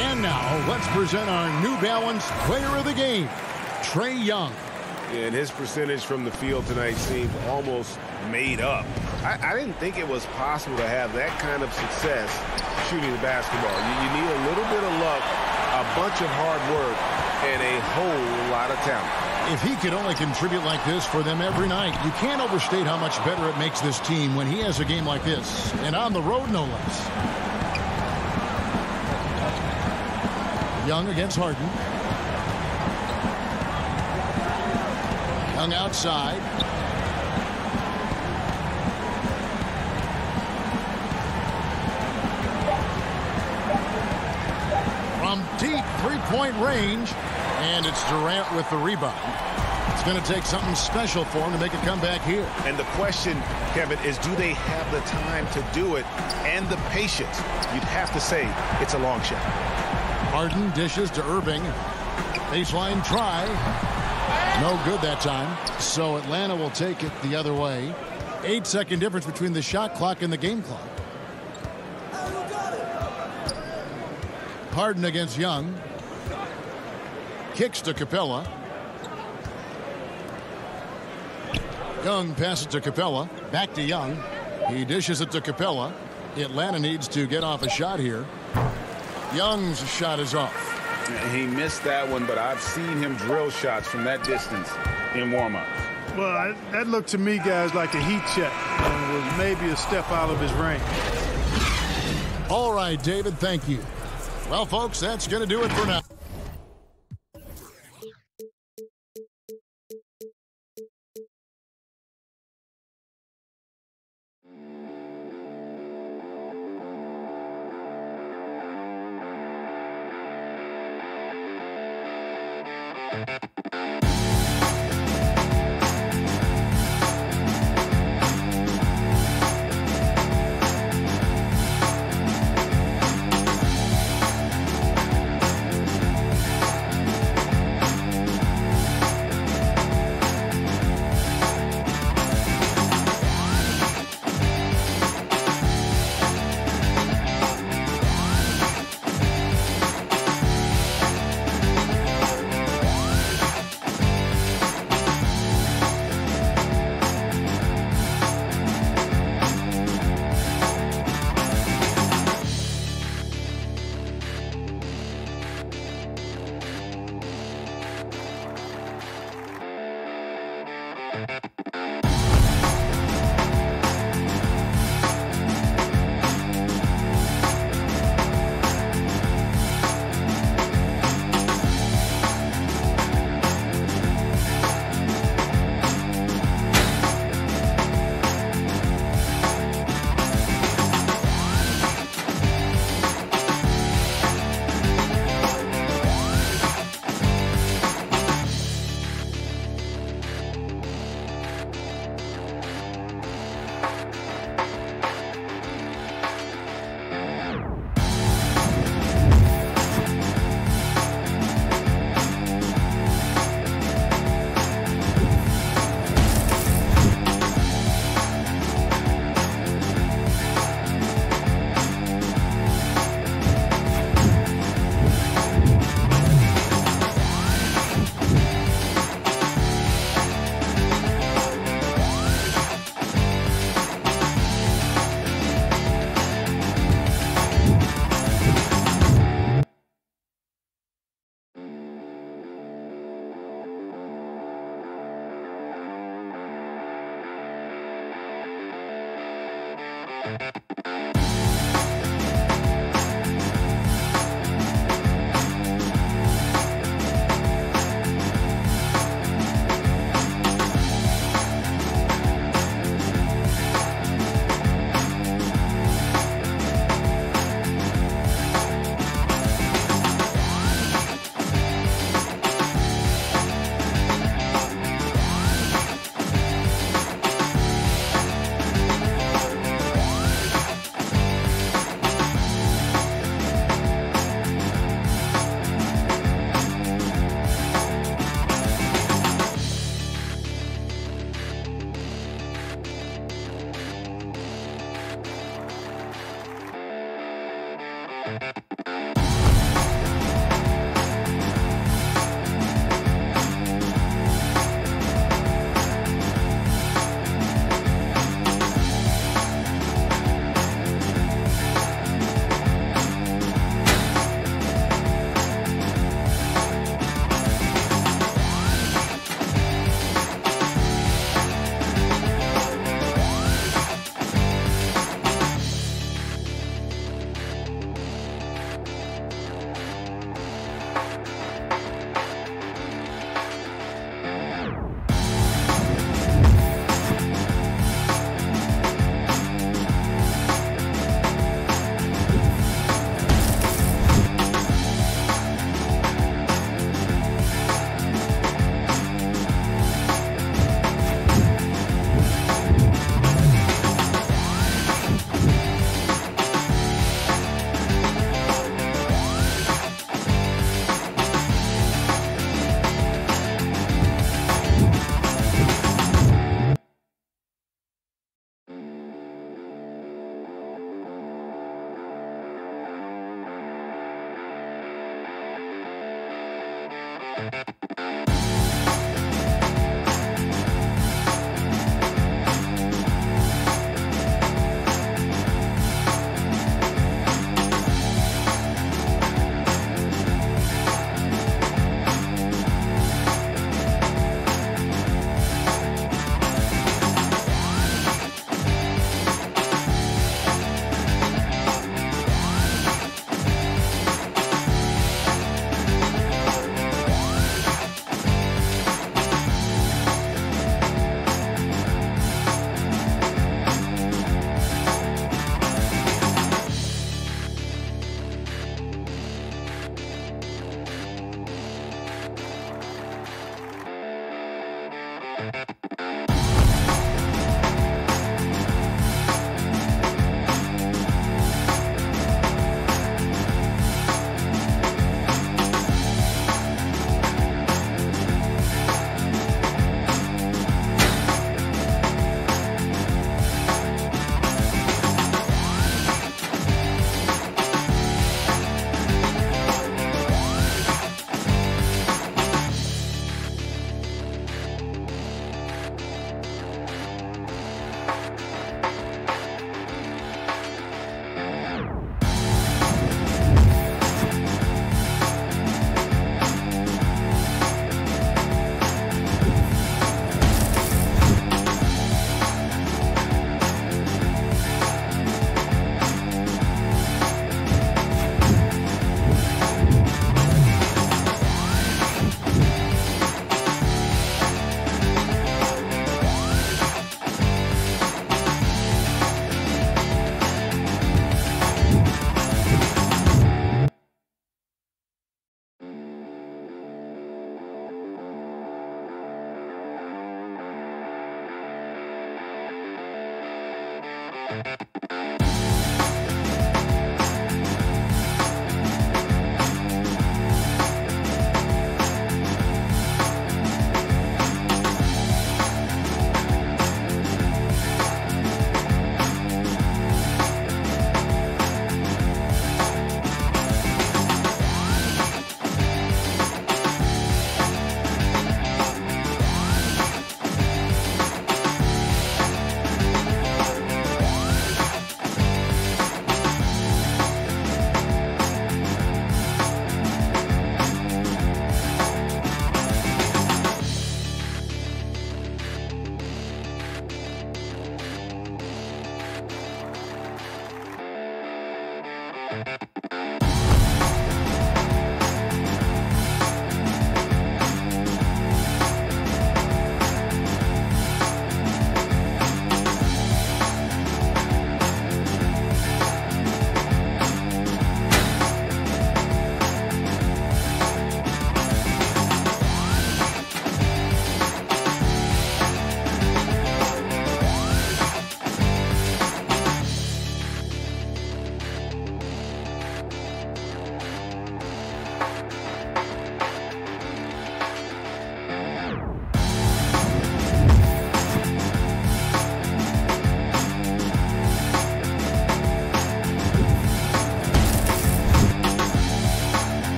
And now, let's present our New Balance Player of the Game, Trae Young. And his percentage from the field tonight seemed almost made up. I didn't think it was possible to have that kind of success shooting the basketball. You need a little bit of luck, a bunch of hard work, and a whole lot of talent. If he could only contribute like this for them every night, you can't overstate how much better it makes this team when he has a game like this, and on the road, no less. Young against Harden. Young outside. From deep three-point range, and it's Durant with the rebound. It's going to take something special for him to make a comeback here. And the question, Kevin, is do they have the time to do it and the patience? You'd have to say it's a long shot. Harden dishes to Irving. Baseline try. No good that time. So Atlanta will take it the other way. 8-second difference between the shot clock and the game clock. Harden against Young. Kicks to Capella. Young passes to Capella. Back to Young. He dishes it to Capella. Atlanta needs to get off a shot here. Young's shot is off. He missed that one, but I've seen him drill shots from that distance in warm-ups. Well, that looked to me, guys, like a heat check. And was maybe a step out of his range. All right, David, thank you. Well, folks, that's going to do it for now.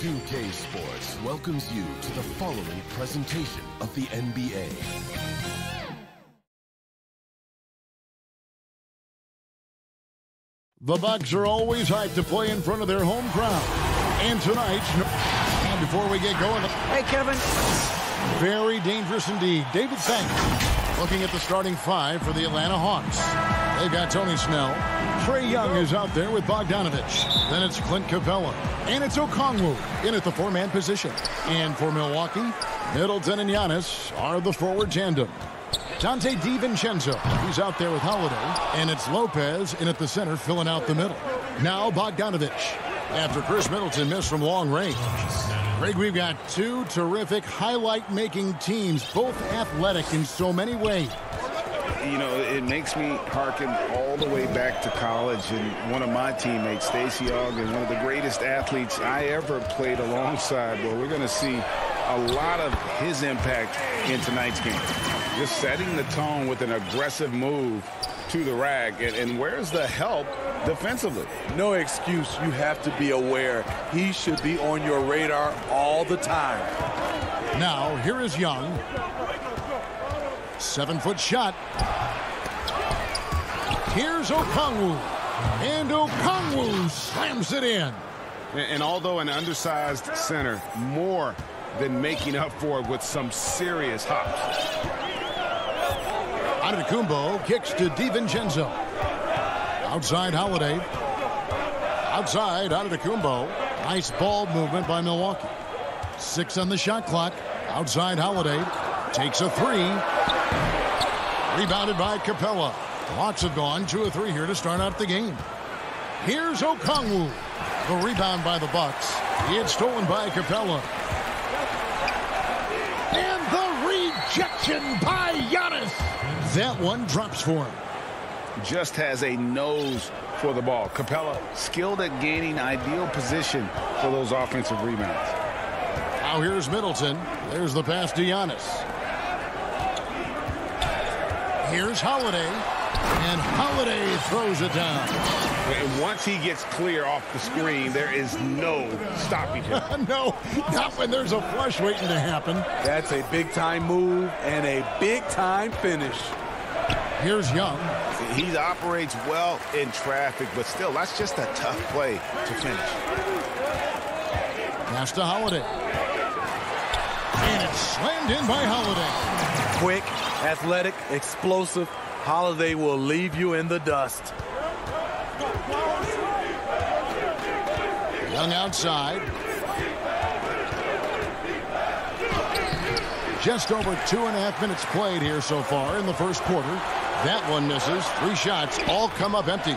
2K Sports welcomes you to the following presentation of the NBA. The Bucks are always hyped to play in front of their home crowd. And tonight, and before we get going... Hey, Kevin. Very dangerous indeed. David Sanger looking at the starting five for the Atlanta Hawks. They've got Tony Snell. Trae Young is out there with Bogdanovich. Then it's Clint Capella. And it's Okongwu in at the four-man position. And for Milwaukee, Middleton and Giannis are the forward tandem. Dante DiVincenzo, he's out there with Holiday. And it's Lopez in at the center filling out the middle. Now Bogdanovich after Chris Middleton missed from long range. Greg, we've got two terrific highlight-making teams, both athletic in so many ways. You know, it makes me hearken all the way back to college, and one of my teammates, Stacey Ogden, one of the greatest athletes I ever played alongside. Well, we're going to see a lot of his impact in tonight's game. Just setting the tone with an aggressive move to the rack. And where's the help defensively? No excuse. You have to be aware. He should be on your radar all the time. Now, here is Young. 7-foot shot. Here's Okongwu. And Okongwu slams it in. And although an undersized center, more than making up for it with some serious hops. Antetokounmpo kicks to DiVincenzo. Outside Holiday. Outside Antetokounmpo. Nice ball movement by Milwaukee. 6 on the shot clock. Outside Holiday. Takes a 3. Rebounded by Capella. Hawks have gone 2 of 3 here to start out the game. Here's Okongwu. The rebound by the Bucks. It's stolen by Capella. And the rejection by Giannis. That one drops for him. Just has a nose for the ball. Capella skilled at gaining ideal position for those offensive rebounds. Now here's Middleton. There's the pass to Giannis. Here's Holiday. And Holiday throws it down. And once he gets clear off the screen, there is no stopping him. No, not when there's a flush waiting to happen. That's a big-time move and a big-time finish. Here's Young. He operates well in traffic, but still, that's just a tough play to finish. Pass to Holiday. And it's slammed in by Holiday. Quick, athletic, explosive. Holiday will leave you in the dust. Young outside. Just over 2.5 minutes played here so far in the first quarter. That one misses. 3 shots all come up empty.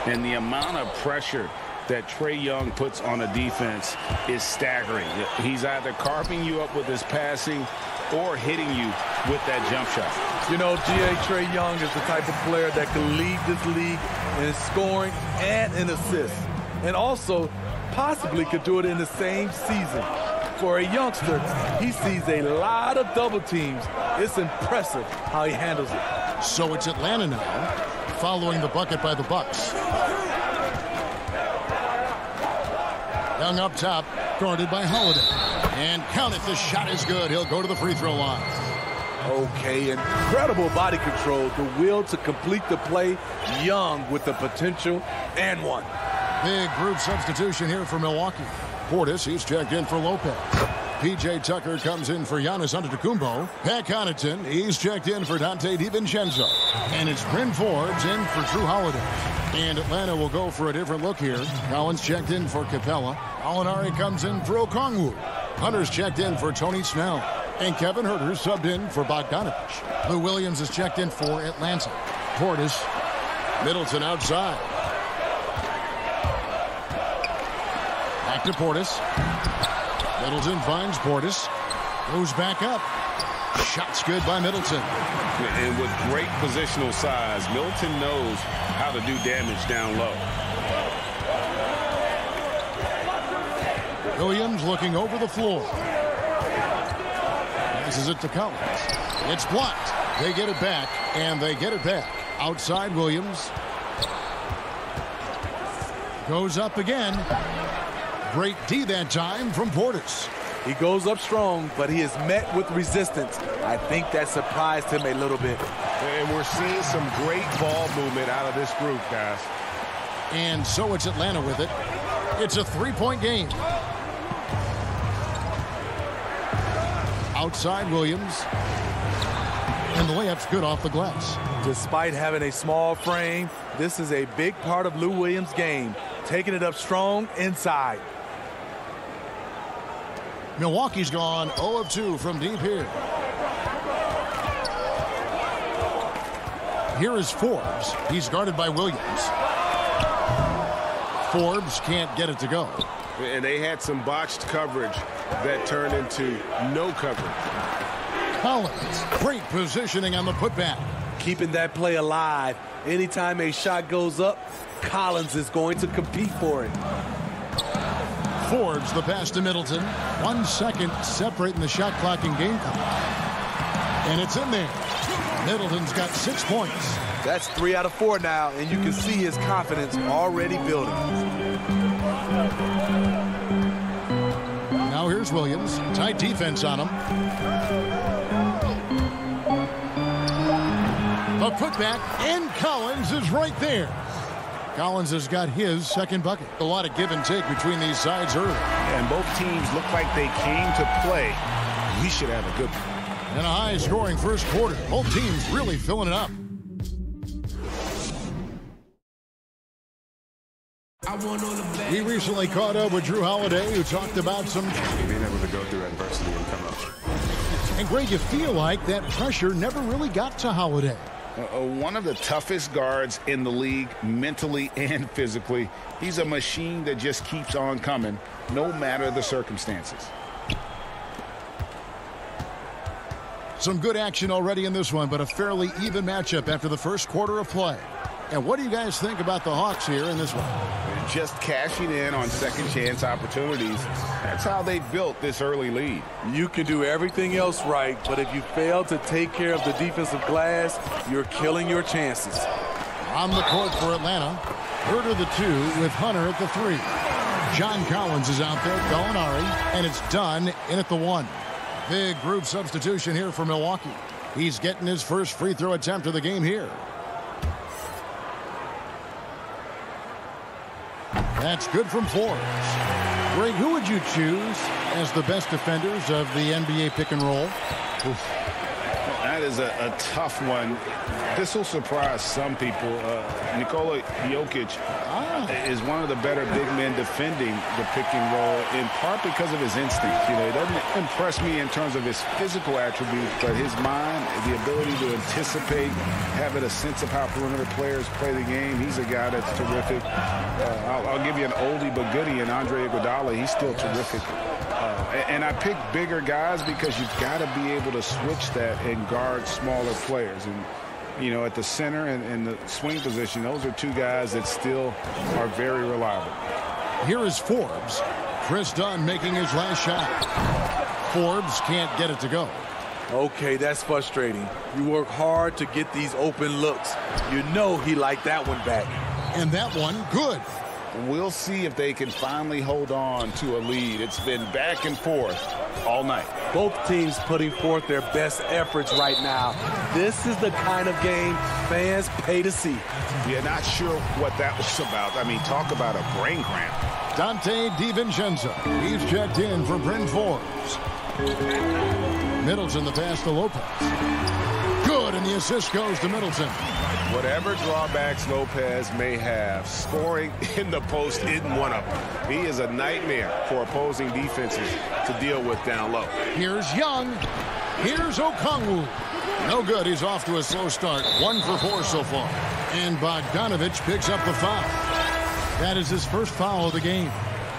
And the amount of pressure that Trae Young puts on a defense is staggering. He's either carving you up with his passing or hitting you with that jump shot. You know, Trae Young is the type of player that can lead this league in scoring and in assists. And also possibly could do it in the same season. For a youngster, he sees a lot of double teams. It's impressive how he handles it. So it's Atlanta now, following the bucket by the Bucks. Young up top, guarded by Holiday. And count it, the shot is good. He'll go to the free throw line. Okay, incredible body control, the will to complete the play. Young with the potential and one. Big group substitution here for Milwaukee. Portis, he's checked in for Lopez. P.J. Tucker comes in for Giannis Antetokounmpo. Pat Connaughton, he's checked in for Dante DiVincenzo. And it's Bryn Forbes in for Drew Holiday. And Atlanta will go for a different look here. Collins checked in for Capella. Alinari comes in for Okongwu. Hunter's checked in for Tony Snell. And Kevin Huerter subbed in for Bogdanovich. Lou Williams is checked in for Atlanta. Portis, Middleton outside. Back to Portis. Middleton finds Portis. Goes back up. Shot's good by Middleton. And with great positional size, Middleton knows how to do damage down low. Williams looking over the floor. Passes it to Collins. It's blocked. They get it back, and they get it back. Outside Williams. Goes up again. Great D that time from Portis. He goes up strong, but he is met with resistance. I think that surprised him a little bit. And we're seeing some great ball movement out of this group, guys. And so it's Atlanta with it. It's a 3-point game. Outside Williams. And the layup's good off the glass. Despite having a small frame, this is a big part of Lou Williams' game. Taking it up strong inside. Milwaukee's gone 0 of 2 from deep here. Here is Forbes. He's guarded by Williams. Forbes can't get it to go. And they had some botched coverage that turned into no coverage. Collins, great positioning on the putback. Keeping that play alive. Anytime a shot goes up, Collins is going to compete for it. Forbes, the pass to Middleton. 1 second separating the shot clock and game clock. And it's in there. Middleton's got 6 points. That's 3 out of 4 now, and you can see his confidence already building. Now here's Williams. Tight defense on him. The putback, and Collins is right there. Collins has got his second bucket. A lot of give and take between these sides early. And both teams look like they came to play. We should have a good one. And a high-scoring first quarter. Both teams really filling it up. We recently caught up with Drew Holiday, who talked about some being able to go through adversity and come up. And Greg, you feel like that pressure never really got to Holiday. One of the toughest guards in the league, mentally and physically. He's a machine that just keeps on coming, no matter the circumstances. Some good action already in this one, but a fairly even matchup after the first quarter of play. And what do you guys think about the Hawks here in this one? Just cashing in on second chance opportunities. That's how they built this early lead. You can do everything else right, but if you fail to take care of the defensive glass, you're killing your chances. On the court for Atlanta, Herter the 2 with Hunter at the 3. John Collins is out there, Gallinari, and it's done in at the 1. Big group substitution here for Milwaukee. He's getting his first free throw attempt of the game here. That's good from Forbes. Greg, who would you choose as the best defenders of the NBA pick and roll? Oof. That is a tough one. This will surprise some people. Nikola Jokic is one of the better big men defending the pick and roll, in part because of his instinct. You know, he doesn't impress me in terms of his physical attributes, but his mind, the ability to anticipate, having a sense of how perimeter players play the game. He's a guy that's terrific. I'll give you an oldie but goodie in Andre Iguodala. He's still terrific. And I pick bigger guys because you've got to be able to switch that and guard smaller players. And, you know, at the center and the swing position, those are two guys that still are very reliable. Here is Forbes. Chris Dunn making his last shot. Forbes can't get it to go. Okay, that's frustrating. You work hard to get these open looks. You know he liked that one back. And that one, good. We'll see if they can finally hold on to a lead. It's been back and forth all night. Both teams putting forth their best efforts right now. This is the kind of game fans pay to see. Yeah, not sure what that was about. I mean, talk about a brain cramp. Dante DiVincenzo. He's checked in for Bryn Forbes. Middleton the pass to Lopez. Good, and the assist goes to Middleton. Whatever drawbacks Lopez may have, scoring in the post isn't one of them. He is a nightmare for opposing defenses to deal with down low. Here's Young. Here's Okongwu. No good. He's off to a slow start. 1 for 4 so far. And Bogdanovich picks up the foul. That is his first foul of the game.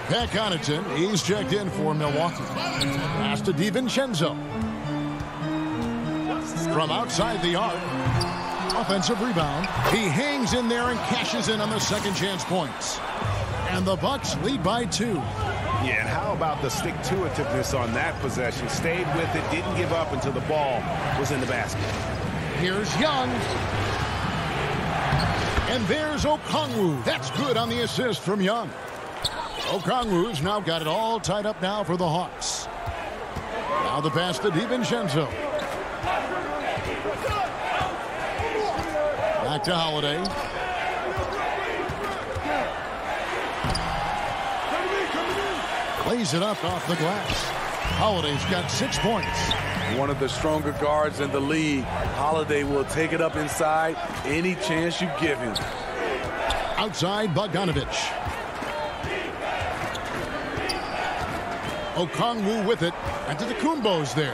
Pat Connaughton, he's checked in for Milwaukee. Pass to DiVincenzo. From outside the arc. Offensive rebound. He hangs in there and cashes in on the second chance points. And the Bucks lead by 2. Yeah, and how about the stick-to-itiveness on that possession? Stayed with it, didn't give up until the ball was in the basket. Here's Young. And there's Okongwu. That's good on the assist from Young. Okongwu's now got it all tied up now for the Hawks. Now the pass to DiVincenzo. Back to Holiday. Lays it up off the glass. Holiday's got 6 points. One of the stronger guards in the league. Holiday will take it up inside any chance you give him. Outside, Bogdanovich. Okongwu with it. Antetokounmpo's there.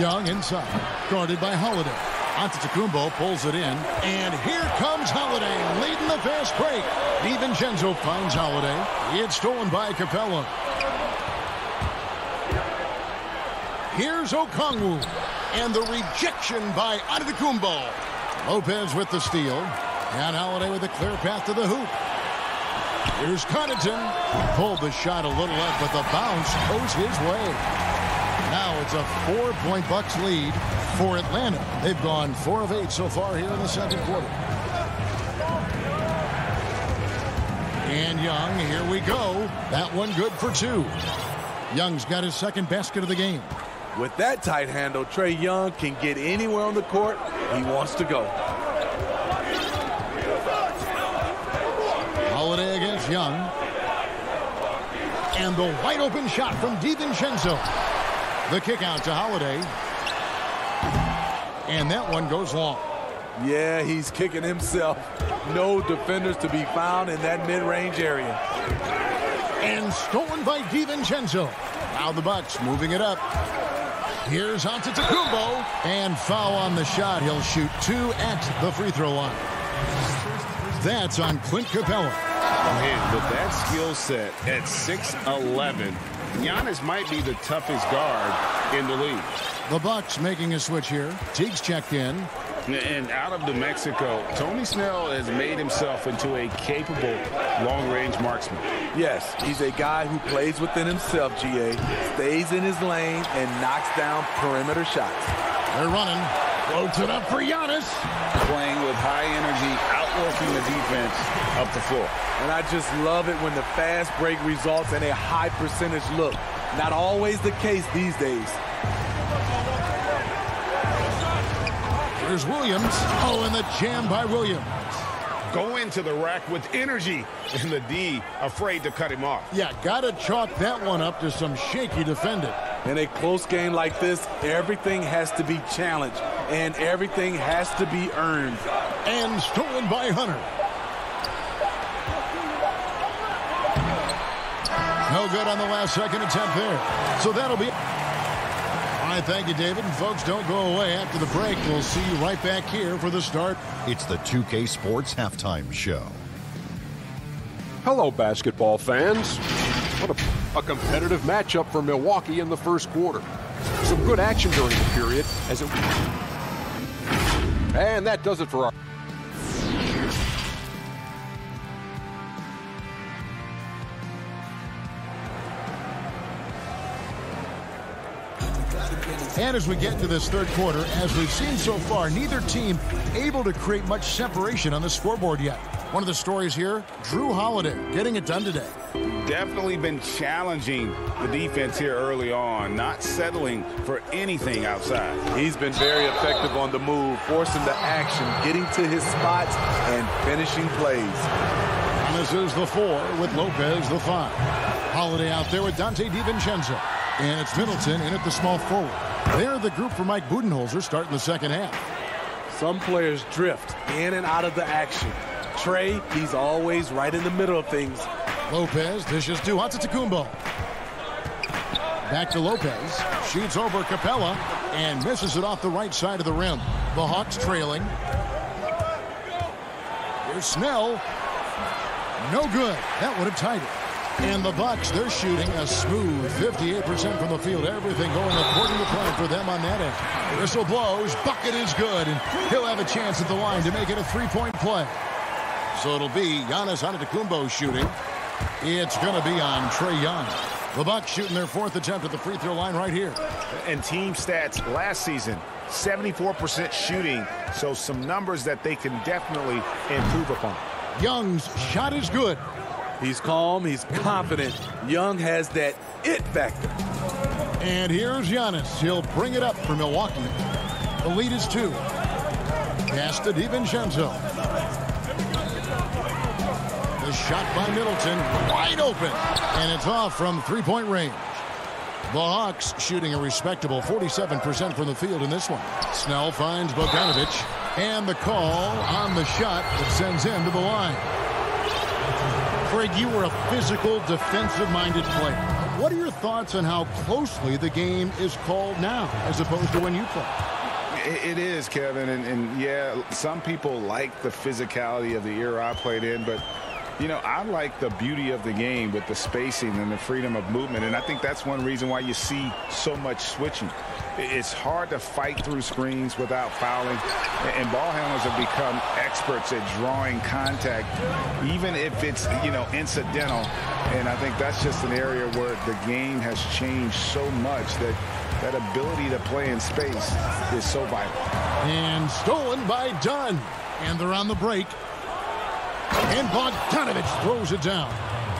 Young inside. Guarded by Holiday. Antetokounmpo pulls it in. And here comes Holiday leading the fast break. DiVincenzo finds Holiday. It's stolen by Capella. Here's Okongwu. And the rejection by Antetokounmpo. Lopez with the steal. And Holiday with a clear path to the hoop. Here's Connaughton. He pulled the shot a little up, but the bounce goes his way. Now it's a 4-point Bucks lead for Atlanta. They've gone 4 of 8 so far here in the second quarter. And Young, here we go. That one good for 2. Young's got his second basket of the game. With that tight handle, Trae Young can get anywhere on the court he wants to go. Holiday against Young. And the wide open shot from DiVincenzo. The kick out to Holiday. And that one goes long. Yeah, he's kicking himself. No defenders to be found in that mid-range area. And stolen by DiVincenzo. Now the Bucks moving it up. Here's Antetokounmpo. And foul on the shot. He'll shoot 2 at the free throw line. That's on Clint Capella. Man, with that skill set at 6'11", Giannis might be the toughest guard in the league. The Bucks making a switch here. Teague's checked in. And out of New Mexico, Tony Snell has made himself into a capable long-range marksman. Yes, he's a guy who plays within himself, GA, stays in his lane, and knocks down perimeter shots. They're running. Floats it up for Giannis. Playing with high energy, outworking the defense up the floor. And I just love it when the fast break results in a high percentage look. Not always the case these days. Here's Williams. Oh, and the jam by Williams. Go into the rack with energy, and the D afraid to cut him off. Yeah, got to chalk that one up to some shaky defending. In a close game like this, everything has to be challenged, and everything has to be earned. And stolen by Hunter. No good on the last second attempt there. So that'll be... All right, thank you, David. And folks, don't go away after the break. We'll see you right back here for the start. It's the 2K Sports Halftime Show. Hello, basketball fans. What a competitive matchup for Milwaukee in the first quarter. Some good action during the period. And that does it for our... And as we get into this third quarter, as we've seen so far, neither team able to create much separation on the scoreboard yet. One of the stories here, Drew Holiday getting it done today. Definitely been challenging the defense here early on, not settling for anything outside. He's been very effective on the move, forcing the action, getting to his spots, and finishing plays. Giannis is the 4 with Lopez the 5. Holiday out there with Dante DiVincenzo. And it's Middleton in at the small forward. They're the group for Mike Budenholzer starting the second half. Some players drift in and out of the action. Trae, he's always right in the middle of things. Lopez dishes to Antetokounmpo. Back to Lopez. Shoots over Capella and misses it off the right side of the rim. The Hawks trailing. Here's Snell. No good. That would have tied it. And the Bucks, they're shooting a smooth 58% from the field. Everything going according to plan for them on that end. Whistle blows. Bucket is good. And he'll have a chance at the line to make it a three-point play. So it'll be Giannis Antetokounmpo shooting. It's going to be on Trae Young. The Bucks shooting their 4th attempt at the free throw line right here. And team stats last season, 74% shooting. So some numbers that they can definitely improve upon. Young's shot is good. He's calm, he's confident. Young has that it factor. And here's Giannis. He'll bring it up for Milwaukee. The lead is 2. Pass to DiVincenzo. The shot by Middleton, wide open. And it's off from three-point range. The Hawks shooting a respectable 47% from the field in this one. Snell finds Bogdanovic, and the call on the shot that sends him to the line. Craig, you were a physical, defensive-minded player. What are your thoughts on how closely the game is called now as opposed to when you played? It is, Kevin, and yeah, some people like the physicality of the era I played in, but you know, I like the beauty of the game with the spacing and the freedom of movement, and I think that's one reason why you see so much switching. It's hard to fight through screens without fouling, and ball handlers have become experts at drawing contact, even if it's, you know, incidental. And I think that's just an area where the game has changed so much that that ability to play in space is so vital. And stolen by Dunn, and they're on the break. And Bogdanovic throws it down.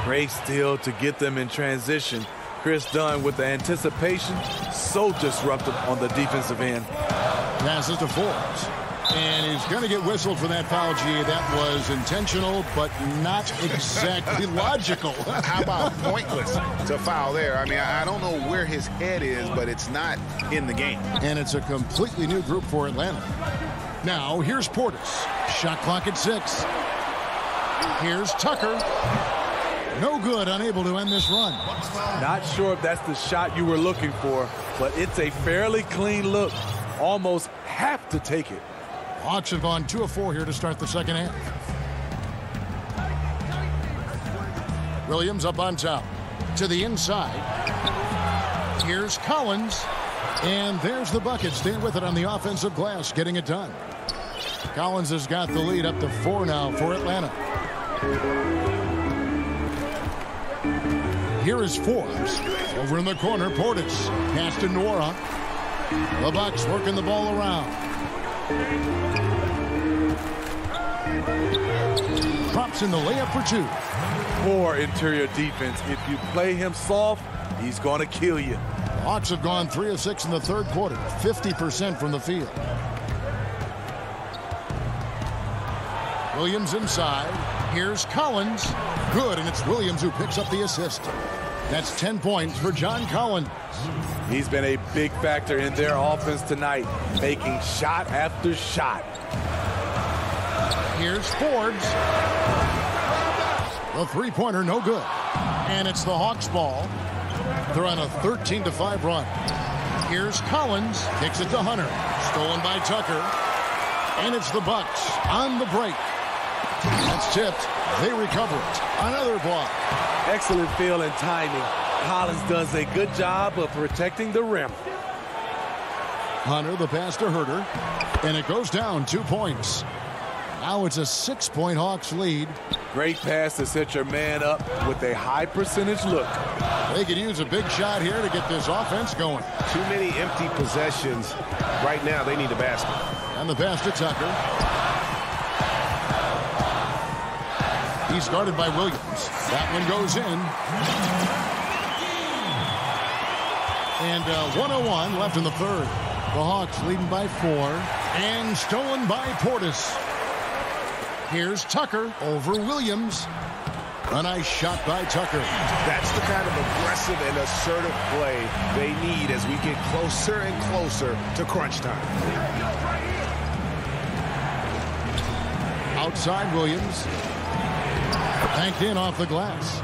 Great steal to get them in transition. Chris Dunn with the anticipation, so disruptive on the defensive end. Passes to Forbes. And he's going to get whistled for that foul, G. That was intentional, but not exactly logical. How about pointless to foul there? I mean, I don't know where his head is, but it's not in the game. And it's a completely new group for Atlanta. Now, here's Portis. Shot clock at 6. Here's Tucker. No good, unable to end this run. Not sure if that's the shot you were looking for, but it's a fairly clean look. Almost have to take it. Hawks have gone 2 of 4 here to start the second half. Williams up on top. To the inside. Here's Collins. And there's the bucket. Staying with it on the offensive glass, getting it done. Collins has got the lead up to 4 now for Atlanta. Here is Forbes. Over in the corner, Portis. Pass to Nora. The Bucks working the ball around. Pops in the layup for 2. Poor interior defense. If you play him soft, he's going to kill you. Hawks have gone 3 of 6 in the third quarter. 50% from the field. Williams inside. Here's Collins. Good, and it's Williams who picks up the assist. That's 10 points for John Collins. He's been a big factor in their offense tonight, making shot after shot. Here's Forbes. The three-pointer, no good. And it's the Hawks' ball. They're on a 13-5 run. Here's Collins. Kicks it to Hunter. Stolen by Tucker. And it's the Bucks on the break. That's tipped. They recover it. Another block. Excellent feel and timing. Collins does a good job of protecting the rim. Hunter, the pass to Herter. And it goes down 2 points. Now it's a 6-point Hawks lead. Great pass to set your man up with a high percentage look. They could use a big shot here to get this offense going. Too many empty possessions. Right now, they need a basket. And the pass to Tucker. He's guarded by Williams. That one goes in. And 1:01 left in the third. The Hawks leading by 4. And stolen by Portis. Here's Tucker over Williams. A nice shot by Tucker. That's the kind of aggressive and assertive play they need as we get closer and closer to crunch time. Outside Williams. Banked in off the glass.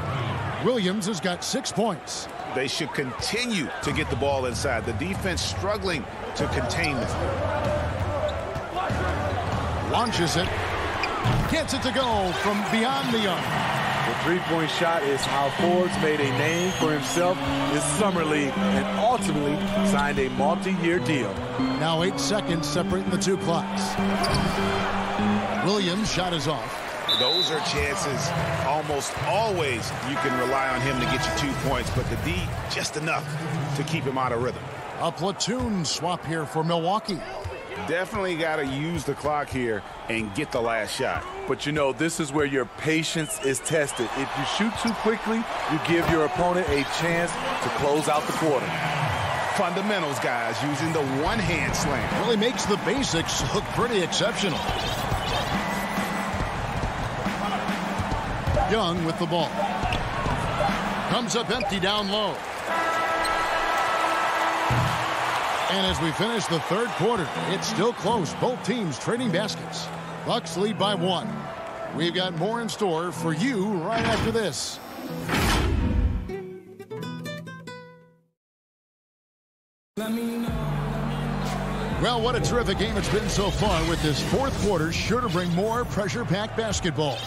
Williams has got 6 points. They should continue to get the ball inside. The defense struggling to contain them. Launches it. Gets it to go from beyond the arc. The three-point shot is how Forbes made a name for himself this summer league and ultimately signed a multi-year deal. Now 8 seconds separating the 2 clocks. Williams' shot is off. Those are chances almost always you can rely on him to get you 2 points, but the D just enough to keep him out of rhythm. A platoon swap here for Milwaukee. Definitely got to use the clock here and get the last shot. But you know, this is where your patience is tested. If you shoot too quickly, you give your opponent a chance to close out the quarter. Fundamentals, guys, using the one-hand slam. Really makes the basics look pretty exceptional. Young with the ball. Comes up empty down low. And as we finish the third quarter, it's still close. Both teams trading baskets. Bucks lead by 1. We've got more in store for you right after this. Well, what a terrific game it's been so far, with this fourth quarter sure to bring more pressure-packed basketball.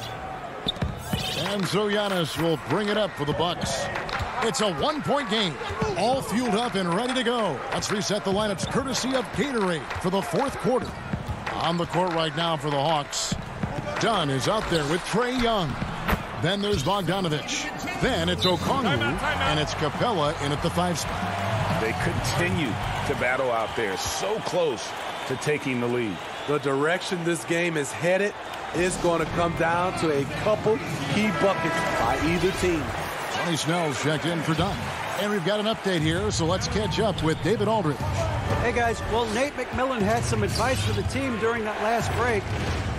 And so Giannis will bring it up for the Bucks. It's a one-point game, all fueled up and ready to go. Let's reset the lineups courtesy of Gatorade for the fourth quarter. On the court right now for the Hawks, Dunn is out there with Trae Young. Then there's Bogdanovich. Then it's Okongwu, and it's Capella in at the 5 spot. They continue to battle out there, so close to taking the lead. The direction this game is headed is going to come down to a couple key buckets by either team. Tony Snell's checked in for Dunn. And we've got an update here, so let's catch up with David Aldridge. Hey, guys. Well, Nate McMillan had some advice for the team during that last break.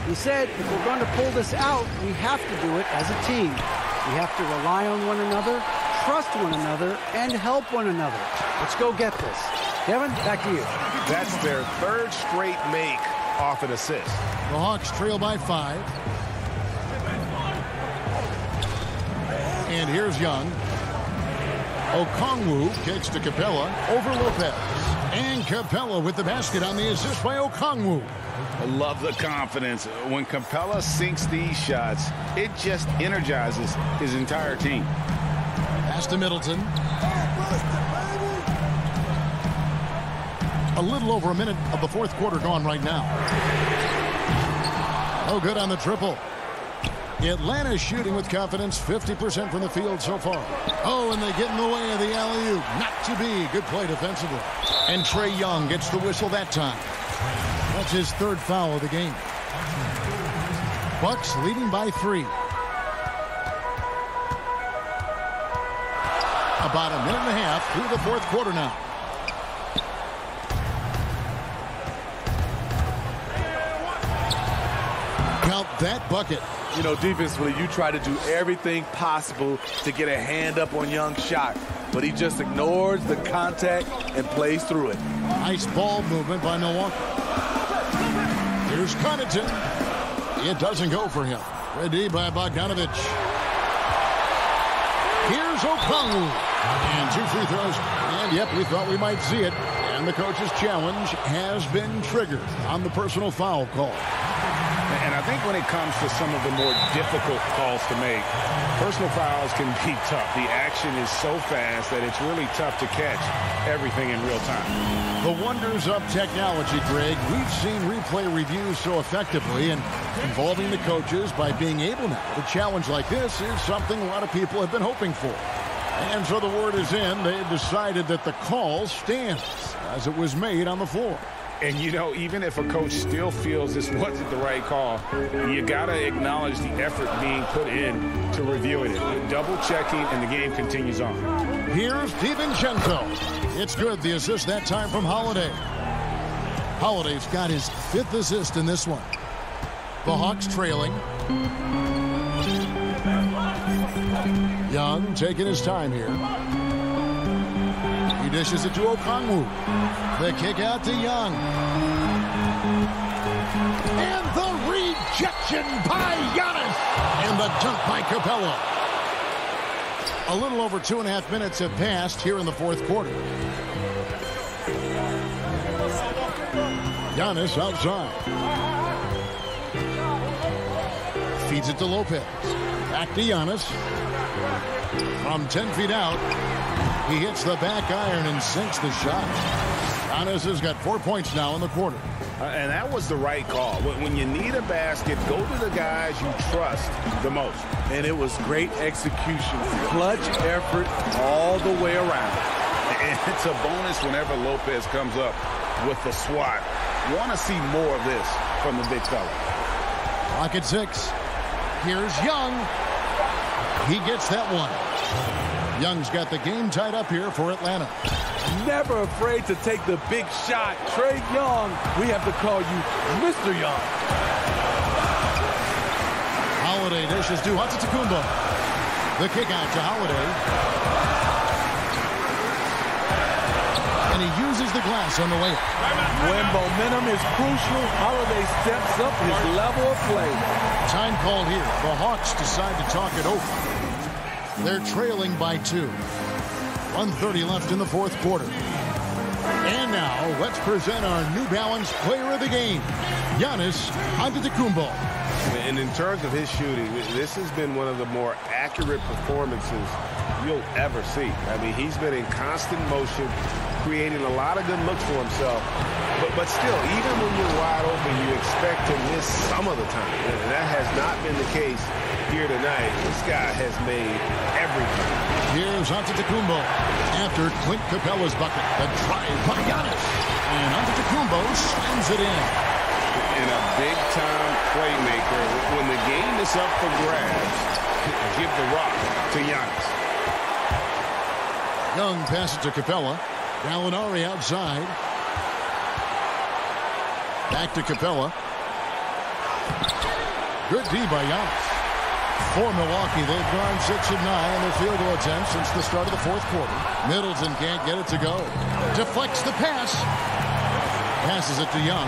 He said, if we're going to pull this out, we have to do it as a team. We have to rely on one another, trust one another, and help one another. Let's go get this. Kevin, back to you. That's their third straight make off an assist. The Hawks trail by 5. And here's Young. Okongwu kicks to Capella over Lopez. And Capella with the basket on the assist by Okongwu. I love the confidence. When Capella sinks these shots, it just energizes his entire team. Pass to Middleton. A little over a minute of the fourth quarter gone right now. Oh, good on the triple. Atlanta's shooting with confidence, 50% from the field so far. Oh, and they get in the way of the alley-oop. Not to be. Good play defensively. And Trae Young gets the whistle that time. That's his third foul of the game. Bucks leading by 3. About a minute and a half through the fourth quarter now. Count that bucket. You know, defensively, you try to do everything possible to get a hand up on Young's shot, but he just ignores the contact and plays through it. Nice ball movement by Milwaukee. Here's Connaughton. It doesn't go for him. Ready by Bogdanovich. Here's Okongwu. And 2 free throws. And, yep, we thought we might see it. And the coach's challenge has been triggered on the personal foul call. And I think when it comes to some of the more difficult calls to make, personal fouls can be tough. The action is so fast that it's really tough to catch everything in real time. The wonders of technology, Greg. We've seen replay reviews so effectively, and involving the coaches by being able now to challenge like this is something a lot of people have been hoping for. And so the word is in. They've decided that the call stands as it was made on the floor. And, you know, even if a coach still feels this wasn't the right call, you got to acknowledge the effort being put in to reviewing it. Double-checking, and the game continues on. Here's DiVincenzo. It's good. The assist that time from Holiday. Holiday's got his 5th assist in this one. The Hawks trailing. Young taking his time here. He dishes it to Okongwu. The kick out to Young. And the rejection by Giannis. And the dunk by Capella. A little over 2.5 minutes have passed here in the fourth quarter. Giannis outside. Feeds it to Lopez. Back to Giannis. From 10 feet out. He hits the back iron and sinks the shot. Giannis has got 4 points now in the quarter. And that was the right call. When you need a basket, go to the guys you trust the most. And it was great execution. Clutch effort all the way around. And it's a bonus whenever Lopez comes up with the swat. Want to see more of this from the big fella. Clock at 6. Here's Young. He gets that one. Young's got the game tied up here for Atlanta. Never afraid to take the big shot. Trae Young, we have to call you Mr. Young. Holiday dishes to Antetokounmpo. The kick out to Holiday. and he uses the glass on the way up. When momentum is crucial, Holiday steps up his level of play. Time called here. The Hawks decide to talk it over. They're trailing by 2. 1:30 left in the fourth quarter. And now, let's present our New Balance player of the game, Giannis Antetokounmpo. And in terms of his shooting, this has been one of the more accurate performances you'll ever see. I mean, he's been in constant motion, creating a lot of good looks for himself. But still, even when you're wide open, you expect to miss some of the time. And that has not been the case here tonight. This guy has made everything. Here's Antetokounmpo after Clint Capella's bucket. The drive by Giannis. And Antetokounmpo slams it in. And a big-time playmaker. When the game is up for grabs, give the rock to Giannis. Young passes to Capella. Gallinari outside. Back to Capella. Good D by Giannis. For Milwaukee, they've gone 6 of 9 on their field goal attempts since the start of the fourth quarter. Middleton can't get it to go. Deflects the pass. Passes it to Young.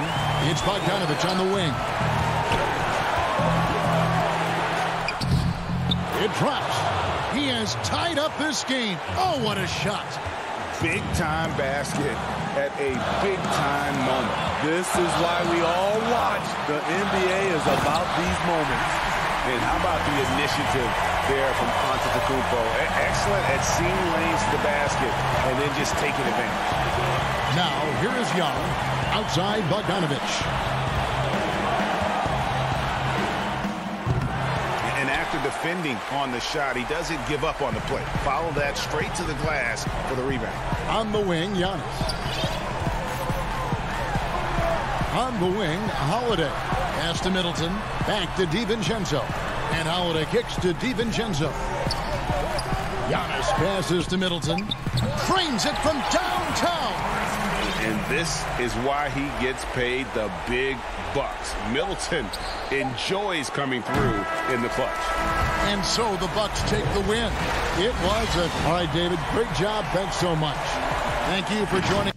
It's Bogdanovich on the wing. It drops. He has tied up this game. Oh, what a shot. Big-time basket at a big-time moment. This is why we all watch. The NBA is about these moments. And how about the initiative there from Antetokounmpo? Excellent at seeing lanes to the basket and then just taking advantage. Now, here is Young. Outside Bogdanovich. And after defending on the shot, he doesn't give up on the play. Follow that straight to the glass for the rebound. On the wing, Giannis. On the wing, Holiday. Pass to Middleton. Back to DiVincenzo. And Holiday kicks to DiVincenzo. Giannis passes to Middleton. Frames it from downtown. And this is why he gets paid the big bucks. Middleton enjoys coming through in the clutch. And so the Bucks take the win. It was a... All right, David, great job. Thanks so much. Thank you for joining.